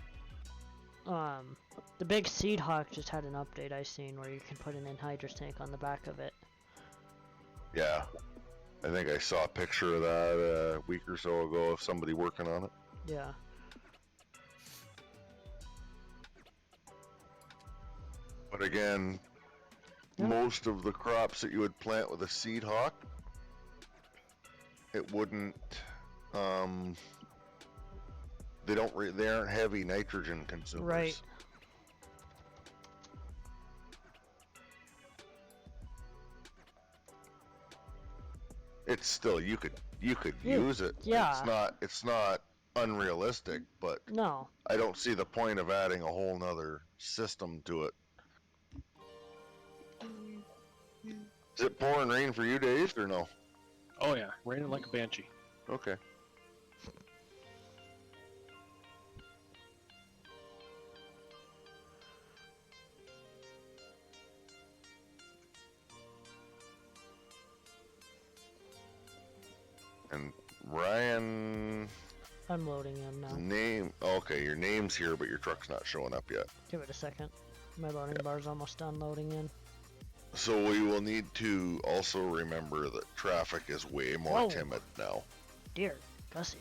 the big Seed Hawk just had an update I seen where you can put an anhydrous tank on the back of it. Yeah. I think I saw a picture of that a week or so ago of somebody working on it. Yeah. But again, Yeah. most of the crops that you would plant with a seed hawk, it wouldn't. They aren't heavy nitrogen consumers. Right. It's still you could Yeah, use it. yeah. It's not unrealistic, but No. I don't see the point of adding a whole nother system to it. Is it pouring rain for you, Dave, or no? Oh yeah, raining like a banshee. Okay. And Ryan Unloading him now. name. Okay, your name's here, but your truck's not showing up yet. Give it a second. My loading bar's almost done loading in. So we will need to also remember that traffic is way more Whoa. timid now. Dear Gussie.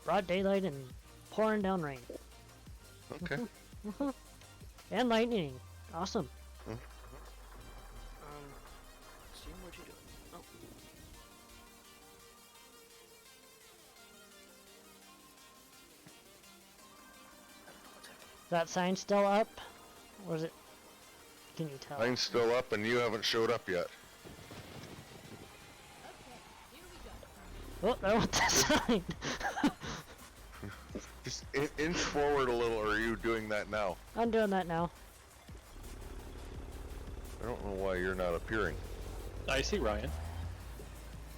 Broad daylight and pouring down rain. Okay. And lightning. Awesome. Steam, what you doing? Oh. I don't know what's happening. Is that sign still up? Or is it... Can you tell? Mine's still up, and you haven't showed up yet. Okay, here we go. Oh, I want that sign. Just inch forward a little, or are you doing that now? I'm doing that now. I don't know why you're not appearing. I see Ryan.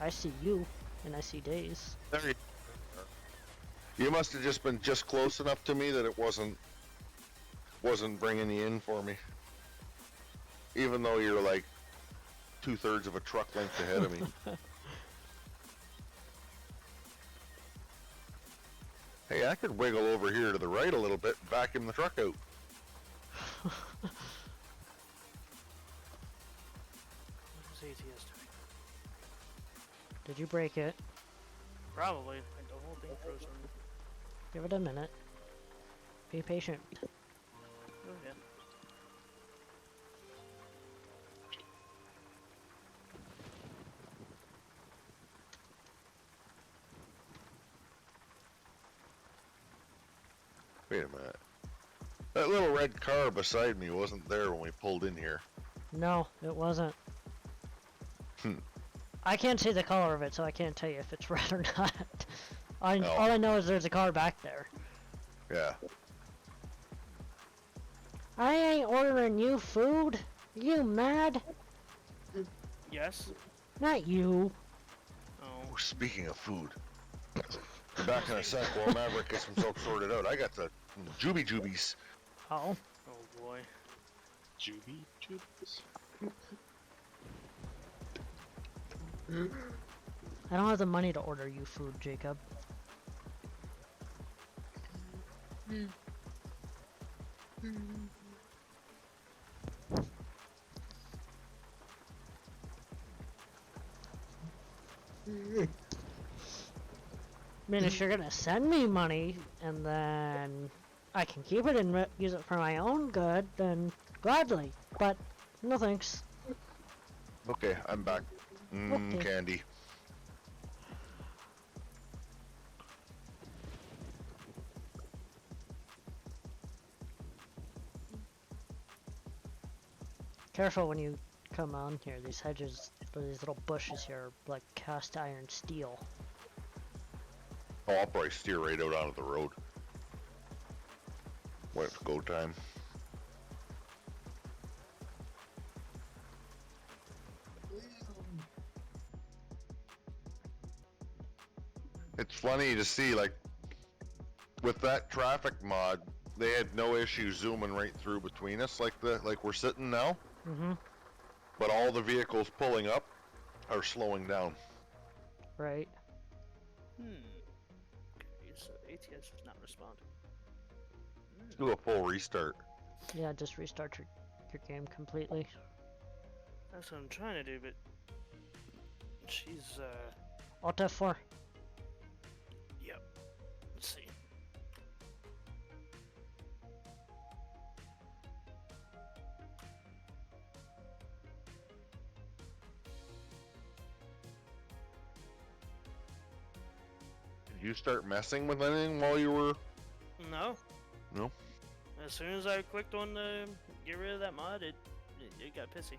I see you, and I see Days. There you are. You must have just been just close enough to me that it wasn't bringing you in for me. Even though you're like 2/3 of a truck length ahead of me. Hey, I could wiggle over here to the right a little bit and vacuum the truck out. What is ATS doing? Did you break it? Probably. Like the whole thing frozen. Give it a minute. Be patient. Oh yeah. Wait a minute. That little red car beside me wasn't there when we pulled in here. No, it wasn't. Hmm. I can't see the color of it, so I can't tell you if it's red or not. Oh. All I know is there's a car back there. Yeah. I ain't ordering you food. You mad? Yes. Not you. Oh. Oh, speaking of food. Be back in a sec while Maverick gets himself sorted out. I got the jubies. Oh. Oh boy. Jubies. I don't have the money to order you food, Jacob. I mean, if you're gonna send me money and then I can keep it and use it for my own good, then gladly. But no thanks. Okay, I'm back. Okay. Candy. Careful when you come on here. These hedges, these little bushes here, are like cast iron steel. Oh, I'll probably steer right out onto the road. When it's go time. It's funny to see, like, with that traffic mod, they had no issue zooming right through between us like we're sitting now. Mm-hmm. But all the vehicles pulling up are slowing down. Right. Okay, so ATS does not respond. Let's do a full restart. Yeah, just restart your game completely. That's what I'm trying to do, but she's Alt F4. yep. Let's see. Did you start messing with anything while you were... No. No? As soon as I clicked on the get rid of that mod, it got pissy.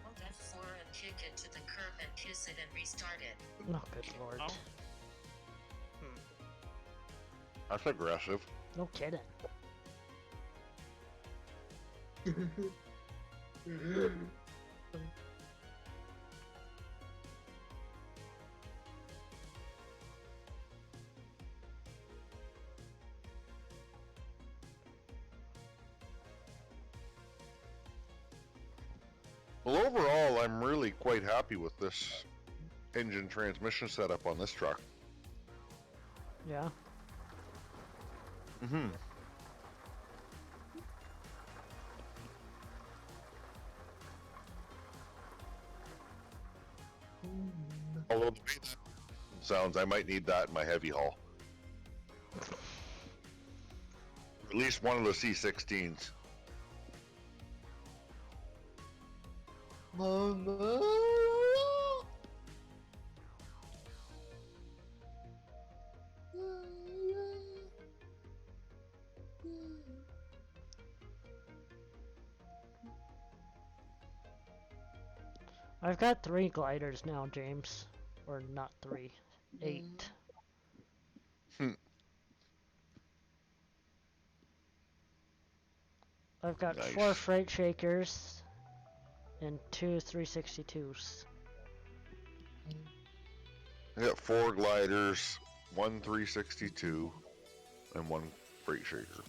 Hold F4 and kick it to the curb and kiss it and restart it. Oh, good lord. Oh. That's aggressive. No kidding. Well, overall, I'm really quite happy with this engine transmission setup on this truck. Yeah. Mm-hmm. Although the way that sounds, I might need that in my heavy haul. At least one of the C16s. I've got 3 gliders now, James. Or not 3. 8. I've got 4 Nice. freight shakers and 2 362s. I got 4 gliders, 1 362, and 1 freight shaker.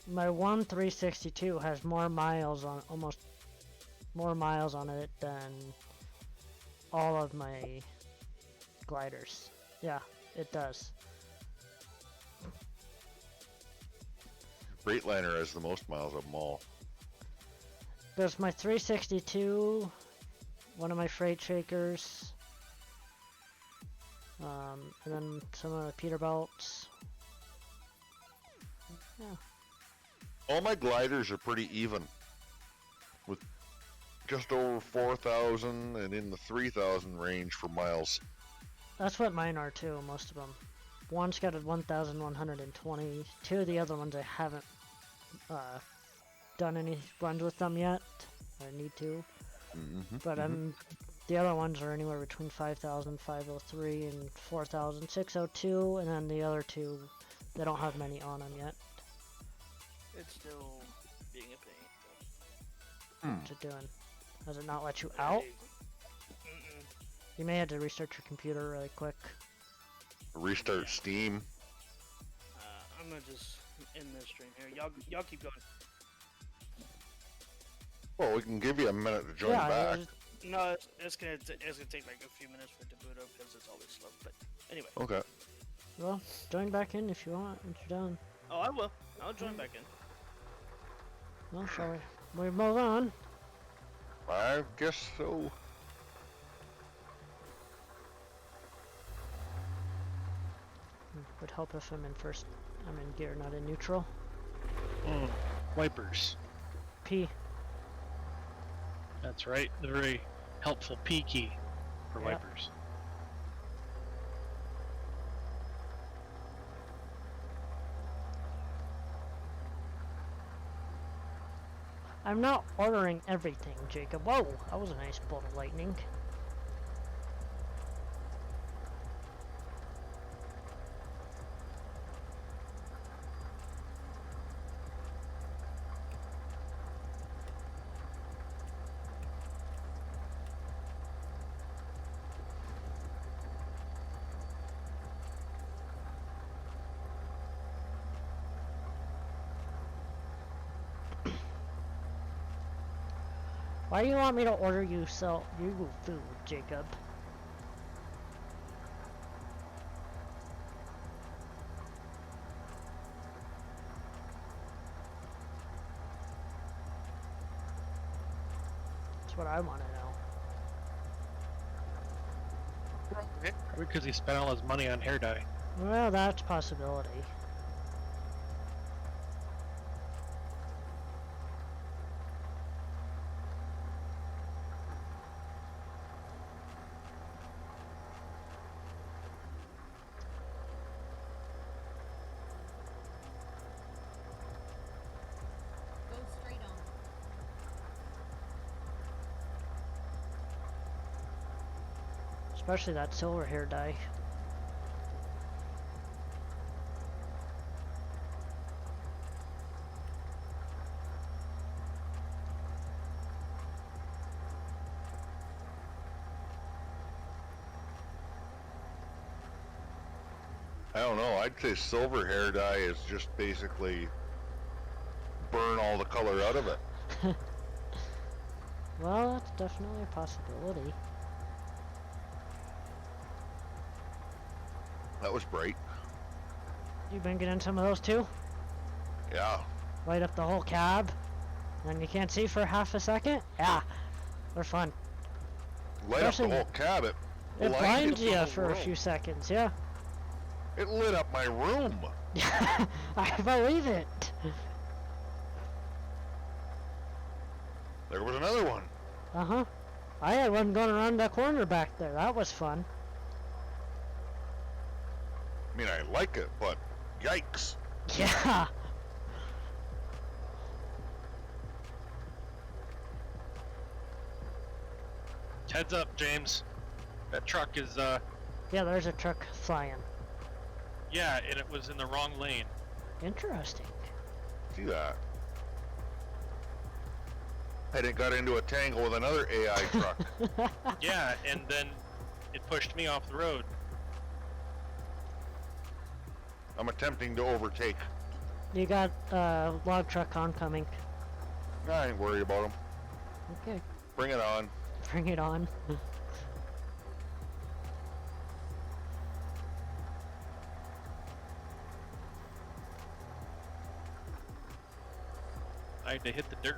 My 1 362 has more miles on, almost more miles on it than all of my gliders. Yeah, it does. Freightliner has the most miles of them all. There's my 362, one of my freight shakers, and then some of the Peterbilts. Yeah. All my gliders are pretty even, with just over 4,000 and in the 3,000 range for miles. That's what mine are too, most of them. One's got a 1,120. 2 of the other ones I haven't done any runs with them yet. I need to. But the other ones are anywhere between 5,503 and 4,602, and then the other 2, they don't have many on them yet. It's still being a pain. What's it doing? Does it not let you out? You may have to restart your computer really quick. Restart Steam. I'm gonna just end this stream here. Y'all keep going. Well, we can give you a minute to join Yeah, back. No, it's gonna take like a few minutes for it to boot up because it's always slow. But anyway. Okay. Well, join back in if you want once you're done. Oh, I will. I'll join back in. Well, shall we move on? I guess so. Would help if I'm in first. I'm in gear, not in neutral. Wipers. P. That's right. The very helpful P key for Yep. wipers. I'm not ordering everything, Jacob. Whoa, that was a nice bolt of lightning. Why do you want me to order you food, Jacob? That's what I want to know. Because he spent all his money on hair dye. Well, that's a possibility. Go straight on. Especially that silver hair dye. I don't know. I'd say silver hair dye is just basically burn all the color out of it. Well, that's definitely a possibility. That was bright. You've been getting some of those too? Yeah. Light up the whole cab, and you can't see for half a second? Yeah, they're fun. Light up Especially- the whole cab. It It blinded blinds the you whole for a room. few seconds, yeah. It lit up my room. I believe it. There was another one. Uh-huh. I had one going around that corner back there. That was fun. I mean, I like it, but yikes. Yeah. Heads up, James. That truck is, Yeah, there's a truck flying. yeah, and it was in the wrong lane. Interesting. See that? And it got into a tangle with another AI truck. Yeah, and then it pushed me off the road. I'm attempting to overtake. You got log truck oncoming. I ain't worried about him. Okay, Bring it on. bring it on. I had to hit the dirt.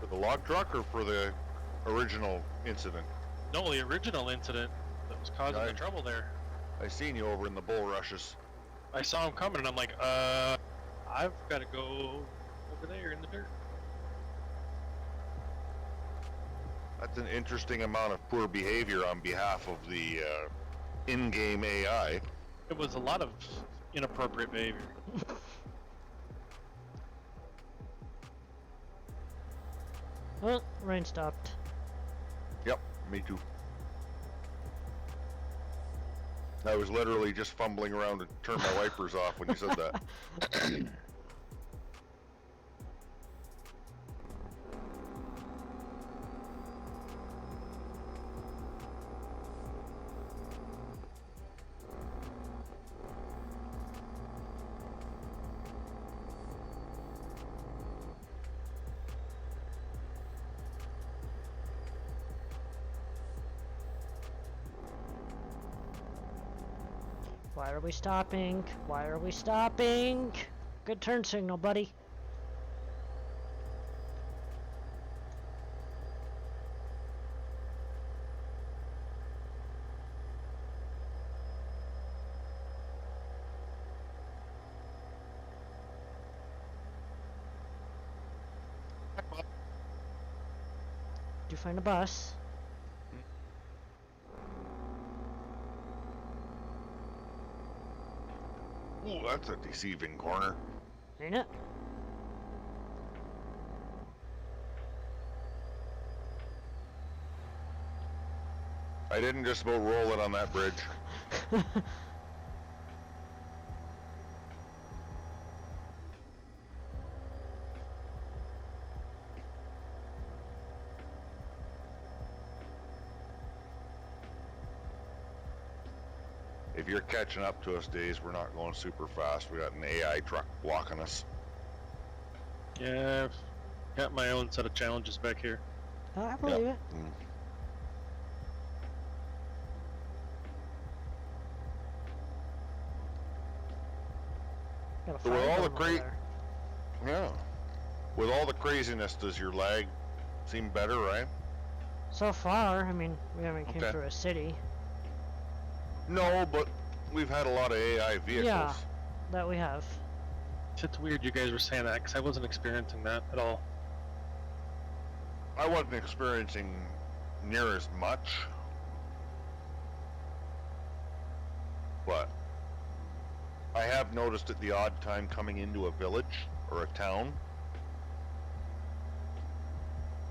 For the log truck or for the original incident? No, the original incident that was causing the Right. trouble there. I seen you over in the bull rushes. I saw him coming and I'm like, I've got to go over there in the dirt. That's an interesting amount of poor behavior on behalf of the in-game AI. It was a lot of inappropriate behavior. Oh, rain stopped. Yep, me too. I was literally just fumbling around to turn my wipers off when you said that. Why are we stopping? Why are we stopping? Good turn signal, buddy. Did you find a bus? Ooh, that's a deceiving corner. Ain't it? I didn't just about roll it on that bridge. If you're catching up to us, Days, we're not going super fast. We got an AI truck blocking us. Yeah, I've got my own set of challenges back here. I believe it. Mm. Got a So with fire all the going over great- there. Yeah. With all the craziness, does your lag seem better, right? So far, I mean, we haven't came Okay. through a city. No, but we've had a lot of AI vehicles. Yeah. That we have. It's weird you guys were saying that because I wasn't experiencing that at all. I wasn't experiencing near as much. But I have noticed at the odd time coming into a village or a town.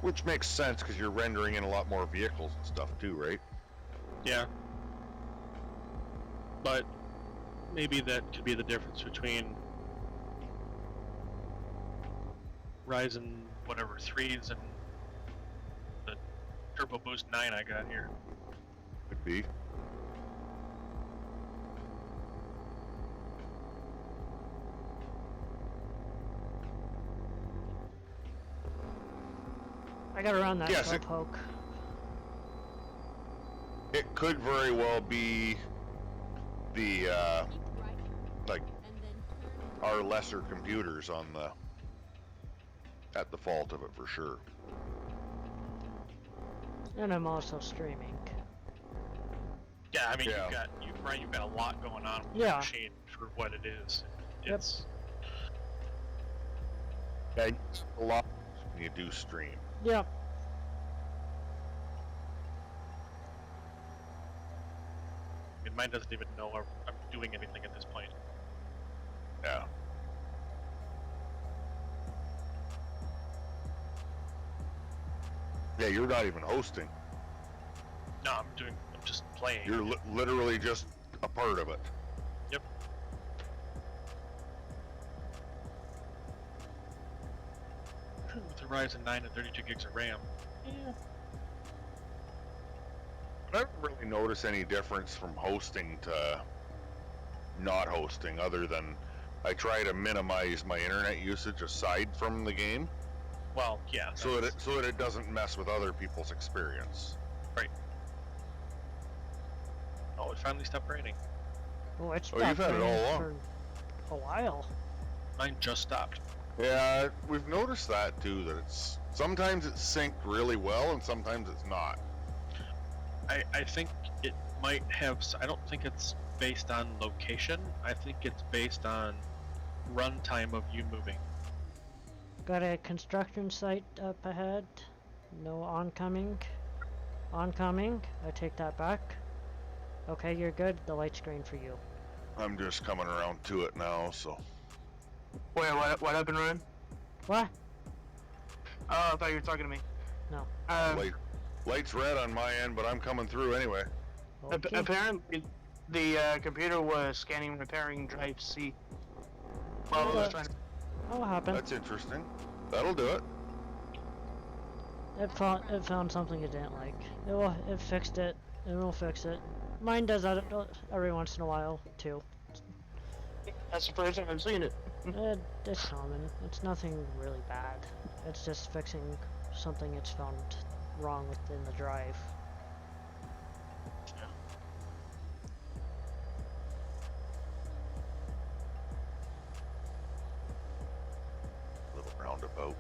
Which makes sense because you're rendering in a lot more vehicles and stuff too, right? Yeah. But maybe that could be the difference between Ryzen whatever 3s and the Turbo Boost 9 I got here. Could be. I got around that Yes, slow poke. It could very well be the Keep right, like and then turn. our lesser computers on the at the fault of it for sure. And I'm also streaming. Yeah, I mean, Yeah. you've got a lot going on with Yeah. the machine for what it is. Yep. It's And a lot when you do stream. Yeah. I mean, mine doesn't even know I'm doing anything at this point. Yeah. Yeah, you're not even hosting. No, I'm just playing. You're literally just a part of it. Yep. With the Ryzen 9 and 32 gigs of RAM. Yeah. I don't really notice any difference from hosting to not hosting, other than I try to minimize my internet usage aside from the game, Well, yeah. so that it doesn't mess with other people's experience. Oh, it finally stopped raining. Oh, it's Oh, you've stopped had it all raining along. for a while. Mine just stopped. Yeah, we've noticed that too. That it's sometimes it's synced really well, and sometimes it's not. I think it might have. I don't think it's based on location. I think it's based on runtime of you moving. Got a construction site up ahead. No oncoming. Oncoming. I take that back. Okay, you're good. The light's green for you. I'm just coming around to it now, so. Wait, what happened, Ryan? What? Oh, I thought you were talking to me. No. Light's red on my end, but I'm coming through anyway. Okay. Apparently, the computer was scanning repairing drive C. Well, it was trying to... That'll happen. That's interesting. That'll do it. It found something it didn't like. It fixed it. It will fix it. Mine does that every once in a while too. That's the first time I've seen it. It's common. It's nothing really bad. It's just fixing something it's found wrong within the drive. Little roundabout.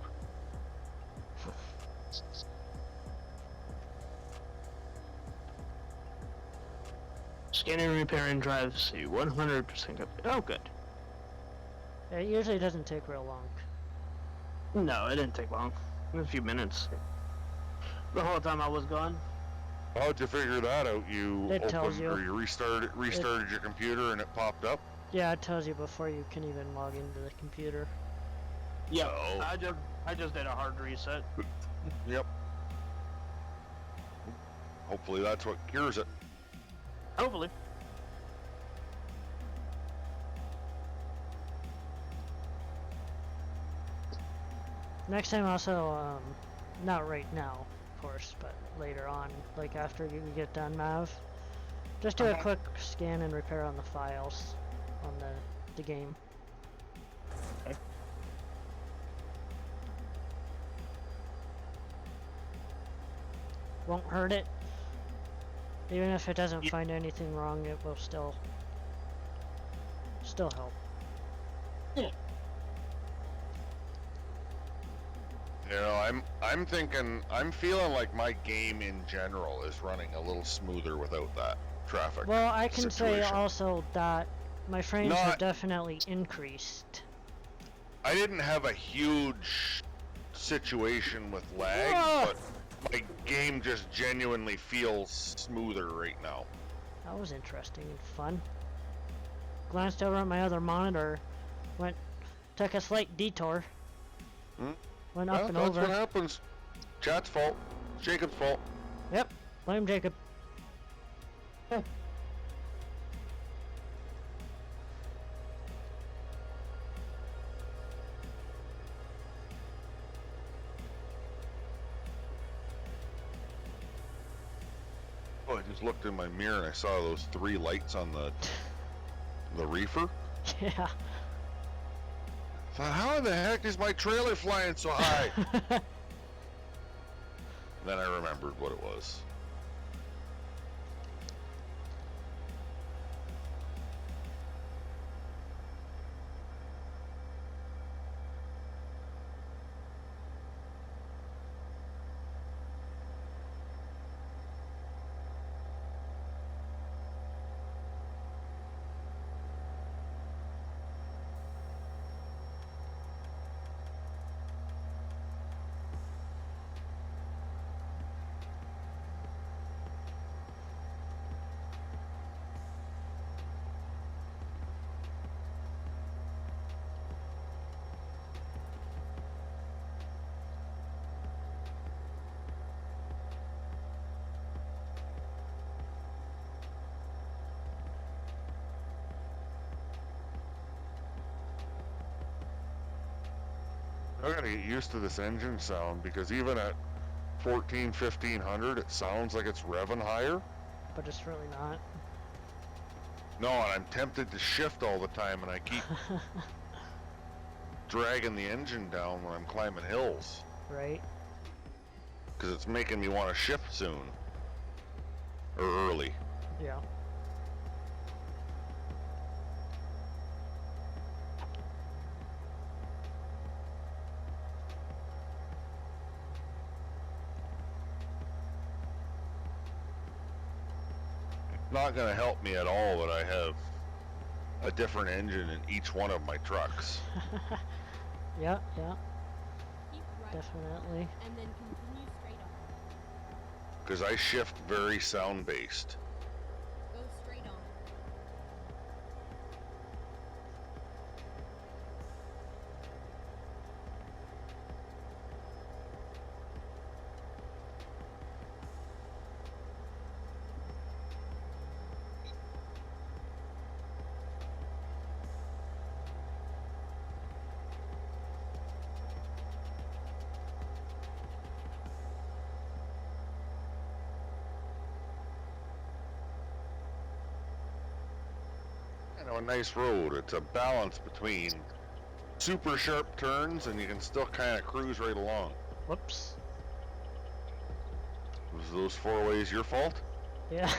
Scanning, repairing drive C, 100% complete. Oh, good. It usually doesn't take real long. No, it didn't take long. A few minutes. The whole time I was gone. How'd you figure that out? You It tells opened you. or you restarted your computer and it popped up? Yeah, it tells you before you can even log into the computer. Yeah, Oh. I just did a hard reset. Yep. Hopefully that's what cures it. Hopefully. Next time also, not right now, of course, but later on, like after you get done, Mav, just do a Okay. quick scan and repair on the files on the game. Okay. Won't hurt it. Even if it doesn't Ye- find anything wrong, it will still help. You know, I'm feeling like my game in general is running a little smoother without that traffic. Well, I can say situation. also that my frames have Not- definitely increased. I didn't have a huge situation with lag, Ah! but my game just genuinely feels smoother right now. That was interesting and fun. Glanced over at my other monitor, took a slight detour. Hmm? Went Well, up and that's over. what happens. Chat's fault. It's Jacob's fault. Yep, blame Jacob. Oh, I just looked in my mirror and I saw those 3 lights on the reefer. Yeah. Thought, how the heck is my trailer flying so high? Then I remembered what it was. I gotta get used to this engine sound because even at 1500, it sounds like it's revving higher. But it's really not. No, and I'm tempted to shift all the time, and I keep dragging the engine down when I'm climbing hills Right? because it's making me want to shift soon or early. Yeah. Not gonna help me at all that I have a different engine in each one of my trucks. Yeah, yeah, Keep right definitely. and then continue straight on. Because I shift very sound based. Go straight on. A nice road. It's a balance between super sharp turns and you can still kind of cruise right along. Whoops. Was those 4 ways your fault? Yeah.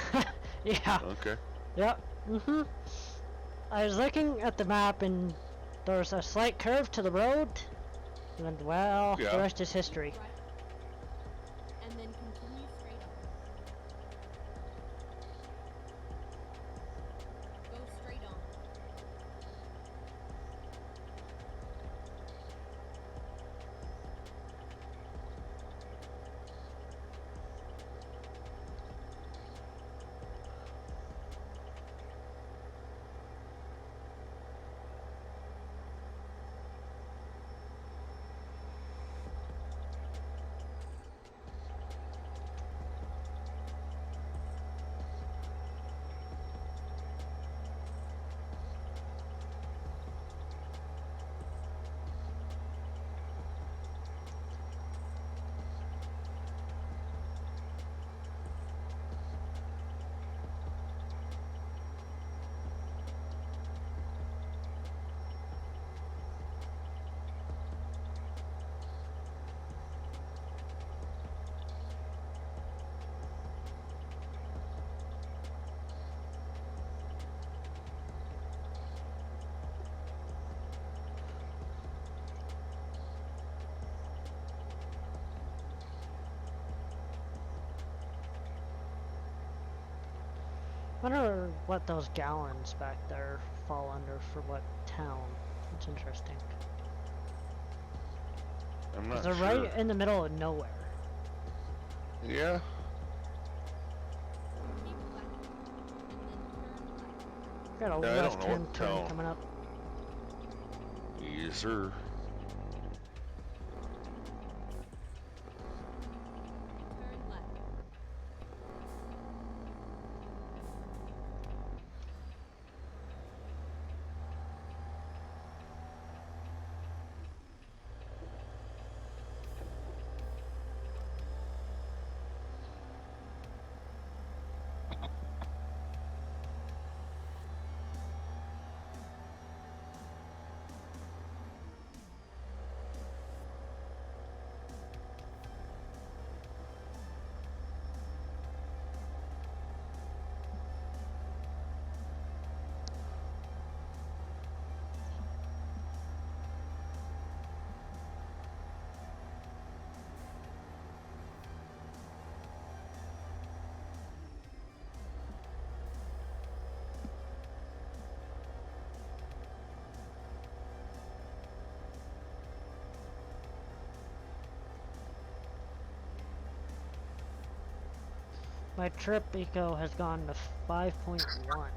Yeah. Okay. Yep. Mhm. I was looking at the map and there was a slight curve to the road. And well, Yeah. the rest is history. Keep right and then continue straight on. Go straight on. Wonder what those gallons back there fall under for what town. It's interesting. I'm 'Cause not they're sure. right in the middle of nowhere. Yeah. Keep left and then turn left. Got a Yeah, I don't know left-hand what turn town. coming up. Yes, sir. Turn left. My trip eco has gone to 5.1.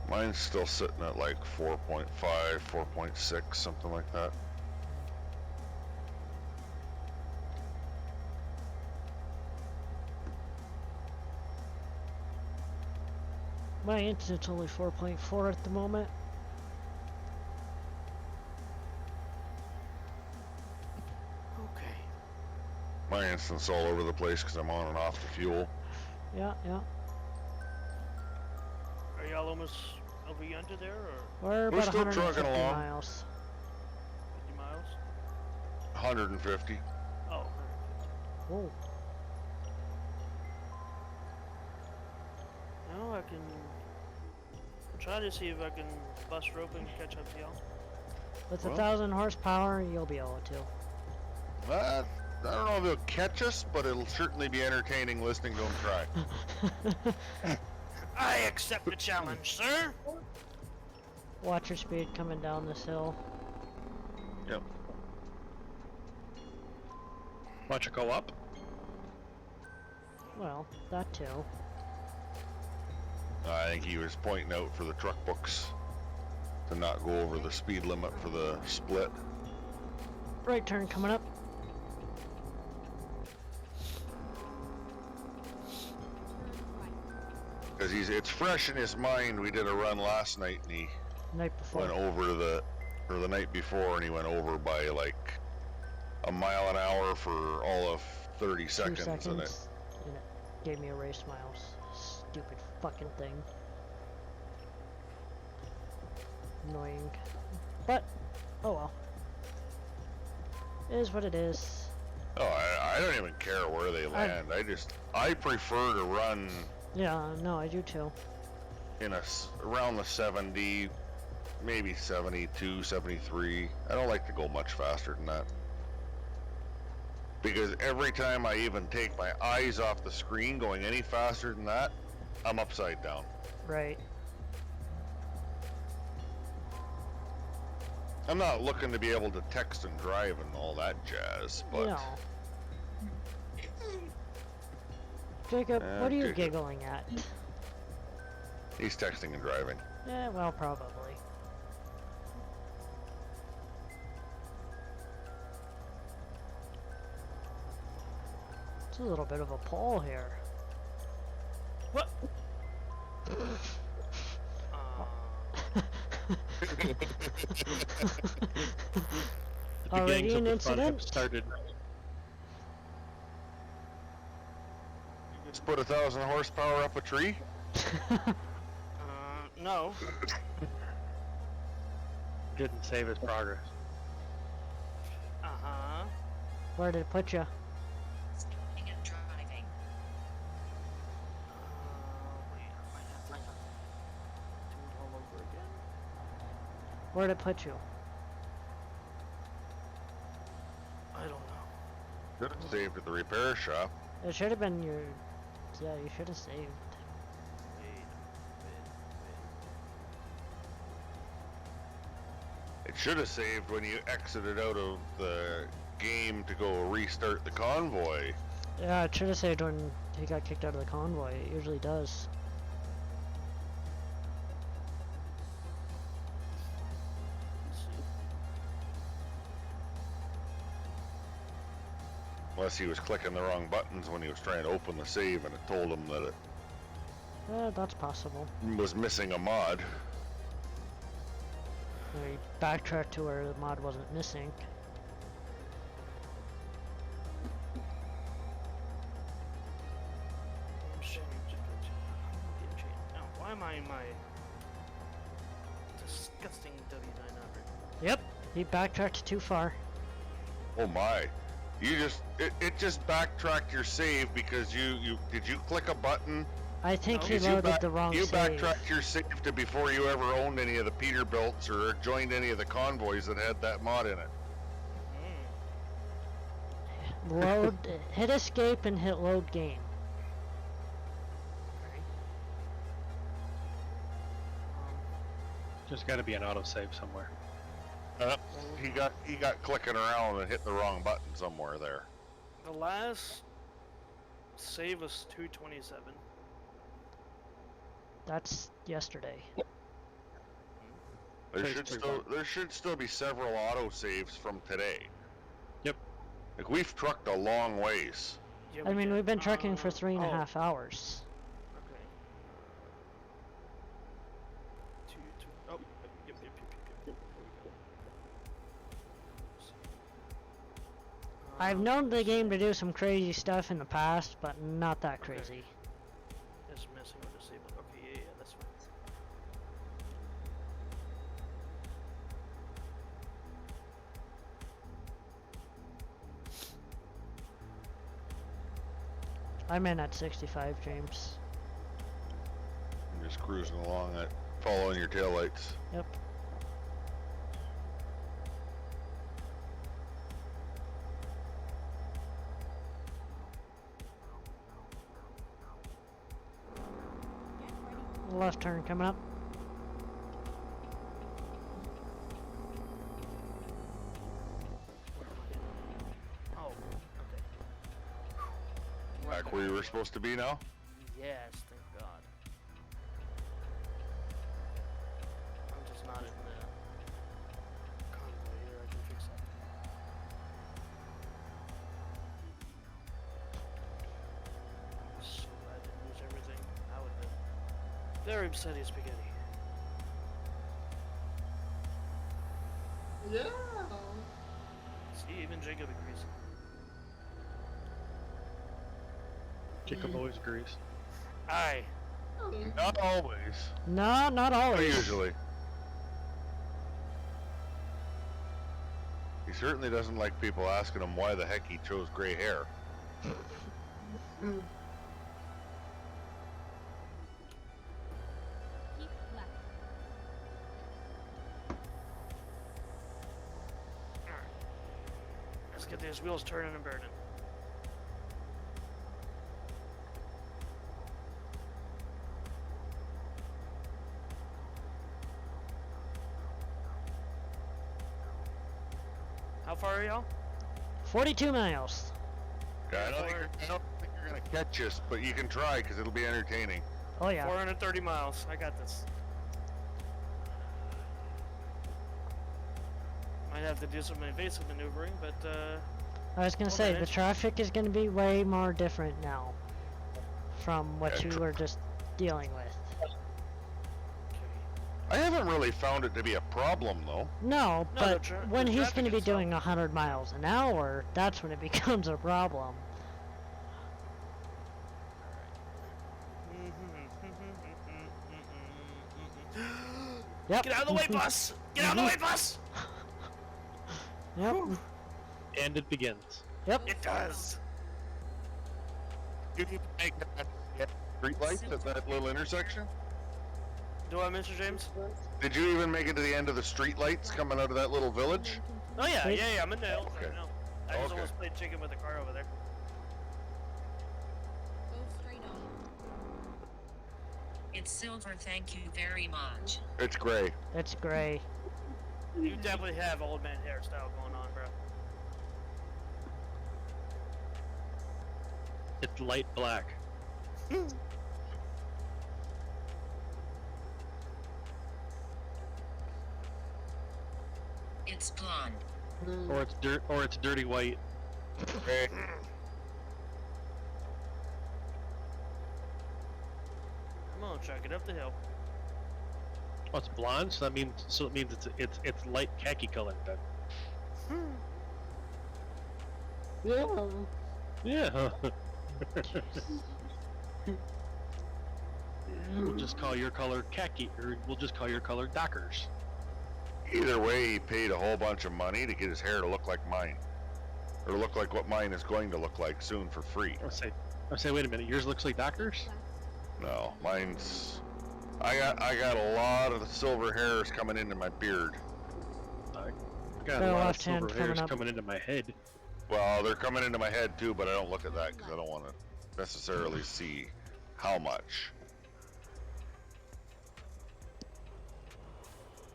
Mine's still sitting at like 4.5, 4.6, something like that. My instant's only 4.4 at the moment. Okay. My instant's all over the place because I'm on and off the fuel. Yeah, yeah. Are y'all almost over yonder there, or We're We're about still 150 trucking along. miles. 50 miles? 150. Oh, 150. Whoa. No, I can try to see if I can bust rope and catch up to y'all. With Well. 1,000 horsepower, you'll be able to. I don't know if it'll catch us, but it'll certainly be entertaining listening to them try. I accept the challenge, sir. Watch your speed coming down this hill. Yep. Watch it go up. Well, that too. I think he was pointing out for the truck books to not go over the speed limit for the split. Right turn coming up. Because it's fresh in his mind. We did a run last night and he Night before. went over or the night before, and he went over by like a mile an hour for all of 30 2 seconds. seconds. And And it gave me a race miles. Stupid fucking thing. Annoying. But, oh well. It is what it is. I don't even care where they land. I prefer to run Yeah, no, I do too. in around the 70, maybe 72, 73. I don't like to go much faster than that. Because every time I even take my eyes off the screen going any faster than that, I'm upside down. Right. I'm not looking to be able to text and drive and all that jazz, but No. Jacob, what are you Jacob. giggling at? he's texting and driving. Yeah, well, probably. It's a little bit of a pull here. What? The Already beginnings of an the fun have incident? started. Just put 1,000 horsepower up a tree? No. Didn't save his progress. Uh-huh. Where did it put you? Stopping and driving. Wait, I might have to do it all over again. Where did it put you? I don't know. Should have saved at the repair shop. It should have been your... Yeah, you should have saved. Wait. It should have saved when you exited out of the game to go restart the convoy. Yeah, it should have saved when he got kicked out of the convoy. It usually does. Let's see. Unless he was clicking the wrong buttons when he was trying to open the save and it told him that it That's possible. was missing a mod. Or he backtracked to where the mod wasn't missing. Now, why am I in my disgusting W900? Yep, he backtracked too far. Oh my. It just backtracked your save because you click a button? I think No. he Because loaded the wrong You save. backtracked your save to before you ever owned any of the Peterbilts or joined any of the convoys that had that mod in it. Load, hit escape and hit load game. Just got to be an autosave somewhere. He got clicking around and hit the wrong button somewhere there. The last save was 227. That's yesterday. There should still be several auto saves from today. Yep. Like we've trucked a long ways. Yeah, I mean, did. we've been trekking for 3.5 oh, hours. Okay. Oh, yep. Here we go. I've known the game to do some crazy stuff in the past, but not that Okay. crazy. Just messing with disabled. Okay, yeah, that's fine. I'm in at 65, James. I'm just cruising along, following your taillights. Yep. Left turn coming up. Oh, okay. Back where you were supposed to be now? Yes, thank God. I'm just not in the convoy here. I can fix that. So I didn't lose everything. I would have been very upset as spaghetti. Yeah. See, even Jacob agrees. Jacob always agrees. Aye. Not always. No, not But always. usually. He certainly doesn't like people asking him why the heck he chose gray hair. Keep left. Alright. Let's get these wheels turning and burning. How far are y'all? 42 miles. I don't think you're gonna catch us, but you can try because it'll be entertaining. Oh yeah. 430 miles. I got this. Might have to do some evasive maneuvering, but I was gonna We'll say, the manage. traffic is gonna be way more different now from what Yeah, you were just dealing with. I haven't really found it to be a problem though. No, No, but the when he's traffic gonna be itself. doing 100 miles an hour, that's when it becomes a problem. Yep. Get out of the way, bus! Get out of the way, bus! Yep. And it begins. Yep. It does. You need to make that street lights at that little intersection? Do I, Mr. James? Did you even make it to the end of the street lights coming out of that little village? Oh yeah, Wait. yeah, I'm in the hills Okay. right now. I just Okay. almost played chicken with the car over there. Go straight on. It's silver, thank you very much. It's gray. It's gray. You definitely have old man hairstyle going on, bro. It's light black. It's blonde. Or it's dirty white. Gray. Come on, truck it up the hill. Oh, it's blonde, so it means it's light khaki colored then. Yeah. Yeah. We'll just call your color khaki, or we'll just call your color Dockers. Either way, he paid a whole bunch of money to get his hair to look like mine. Or look like what mine is going to look like soon for free. I'll say, wait a minute, yours looks like Dockers? No, mine's... I got a lot of the silver hairs coming into my beard. I got Got a a lot of left hand silver coming hairs up. coming into my head. Well, they're coming into my head too, but I don't look at that because I don't want to necessarily see how much.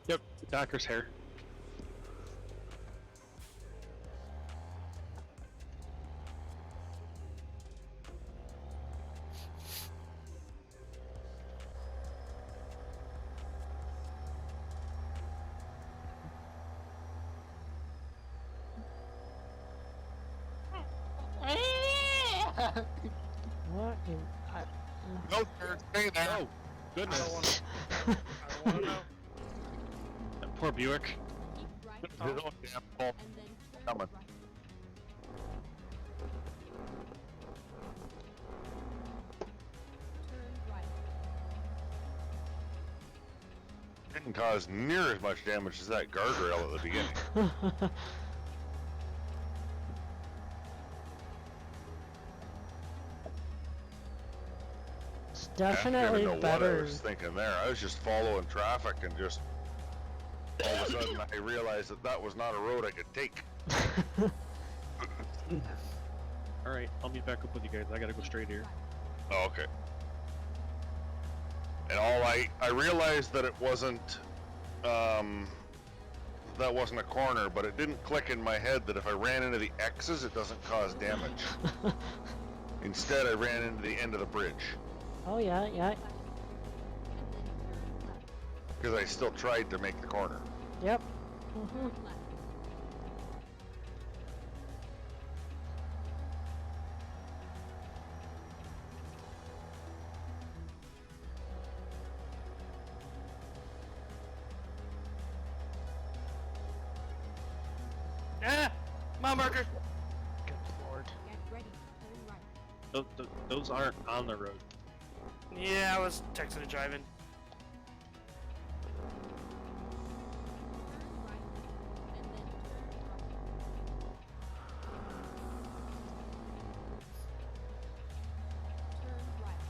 Yep, Dockers hair. What in... No, sir, stay there. Oh, goodness. I don't want to know. That poor Buick. Keep right, His own damn fault. and then turn Coming. right. Turn right. Didn't cause near as much damage as that guardrail at the beginning. It's I don't definitely even know better. what I was thinking there. I was just following traffic and just all of a sudden I realized that that was not a road I could take. Alright, I'll meet back up with you guys. I gotta go straight here. Oh, okay. And I realized that it wasn't that wasn't a corner, but it didn't click in my head that if I ran into the X's it doesn't cause damage. Instead I ran into the end of the bridge. Oh yeah, yeah. Because I still tried to make the corner. Yep. Mm-hmm. Ah! Mile marker! Good lord. Get ready. Turn right. Those aren't on the road. Yeah, I was texting and driving. Turn right. And then turn right. Turn right.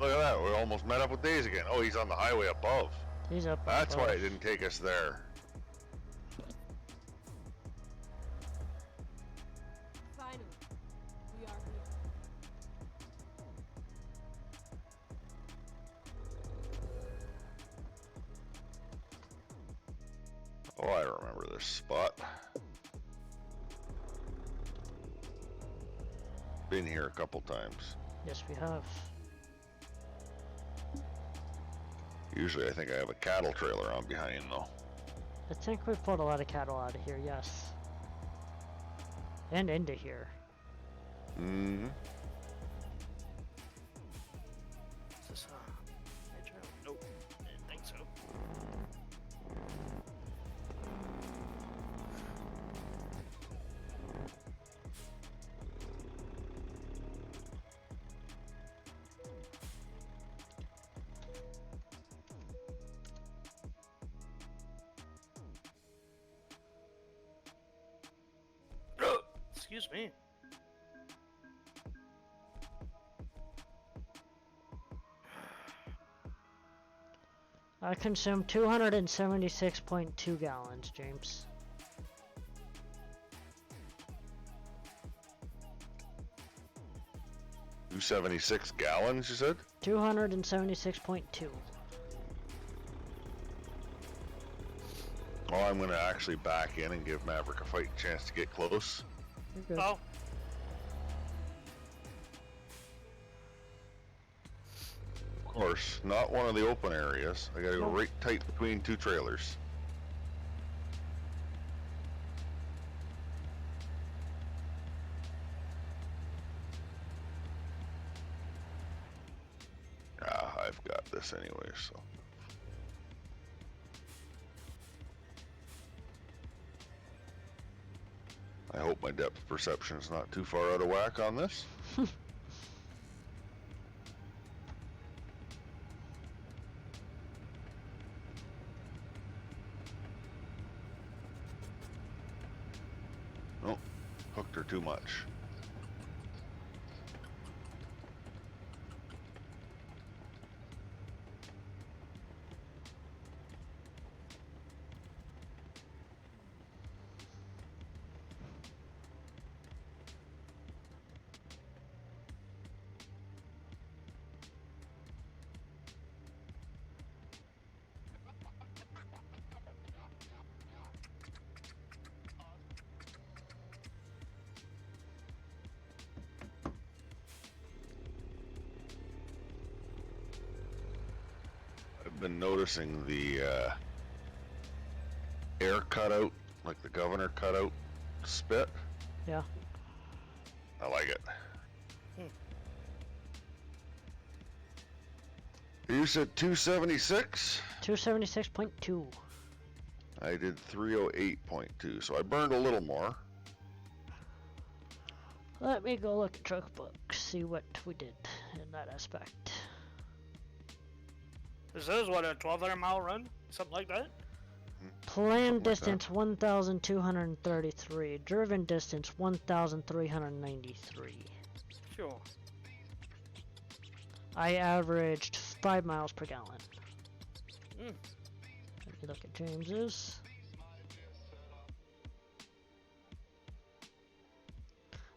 Look at that, we almost met up with Days again. Oh, he's on the highway above. He's up. That's why above. it didn't take us there. Finally, we are here. Oh, I remember this spot. Been here a couple times. Yes, we have. Usually I think I have a cattle trailer on behind though. I think we pulled a lot of cattle out of here, yes. And into here. Mm-hmm. Is this a trail? Nope. Didn't think so. Excuse me. I consume 276.2 gallons, James. Two 76 gallons, you said? 276.2. Oh, I'm gonna actually back in and give Maverick a fighting chance to get close. You're good. Oh, Of course, not one of the open areas. I gotta go right tight between two trailers. Ah, I've got this anyway, so. I hope my depth perception is not too far out of whack on this. Oh, hooked her too much. been noticing the air cutout, like the governor cutout spit. Yeah. I like it. You said 276? 276.2. I did 308.2, so I burned a little more. Let me go look at truck books, see what we did in that aspect. This is what, a 1,200 mile run? Something like that? Planned Something like distance 1,233. Driven distance 1,393. Sure. I averaged 5 miles per gallon. Mm. Let me look at James's.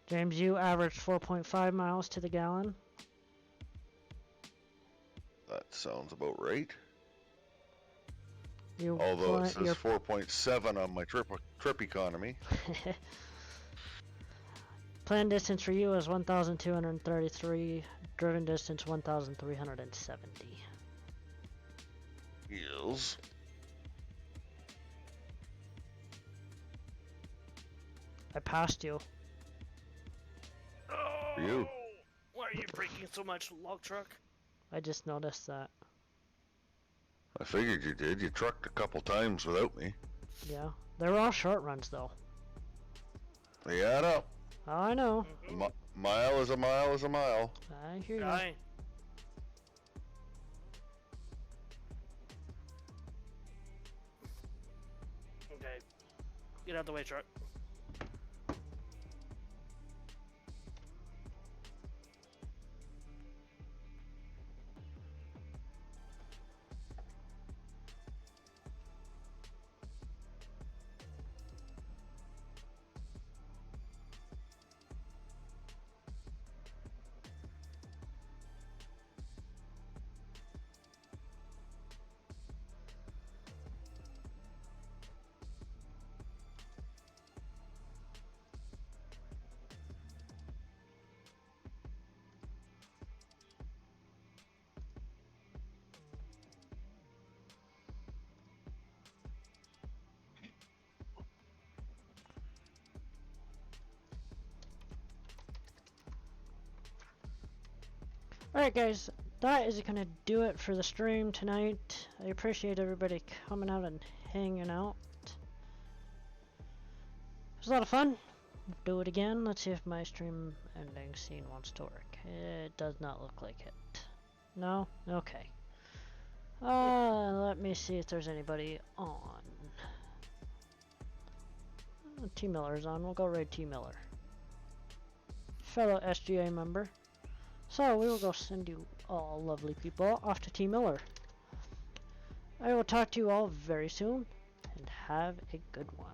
James, you averaged 4.5 miles to the gallon. That sounds about right. You Although it says 4.7 on my trip economy. Planned distance for you is 1,233. Driven distance 1,370. Yes. I passed you. Oh, You. why are you braking so much, log truck? I just noticed that. I figured you did. You trucked a couple times without me. Yeah. They were all short runs though. They add up. Oh, I know. A mile is a mile is a mile. I hear you. Aye. Okay. Get out the way, truck. Alright guys, that is gonna do it for the stream tonight. I appreciate everybody coming out and hanging out. It was a lot of fun. Do it again. Let's see if my stream ending scene wants to work. It does not look like it. No? Okay. Let me see if there's anybody on. T Miller's on. We'll go raid T Miller. Fellow SGA member. So we will go send you all lovely people off to T Miller. I will talk to you all very soon and have a good one.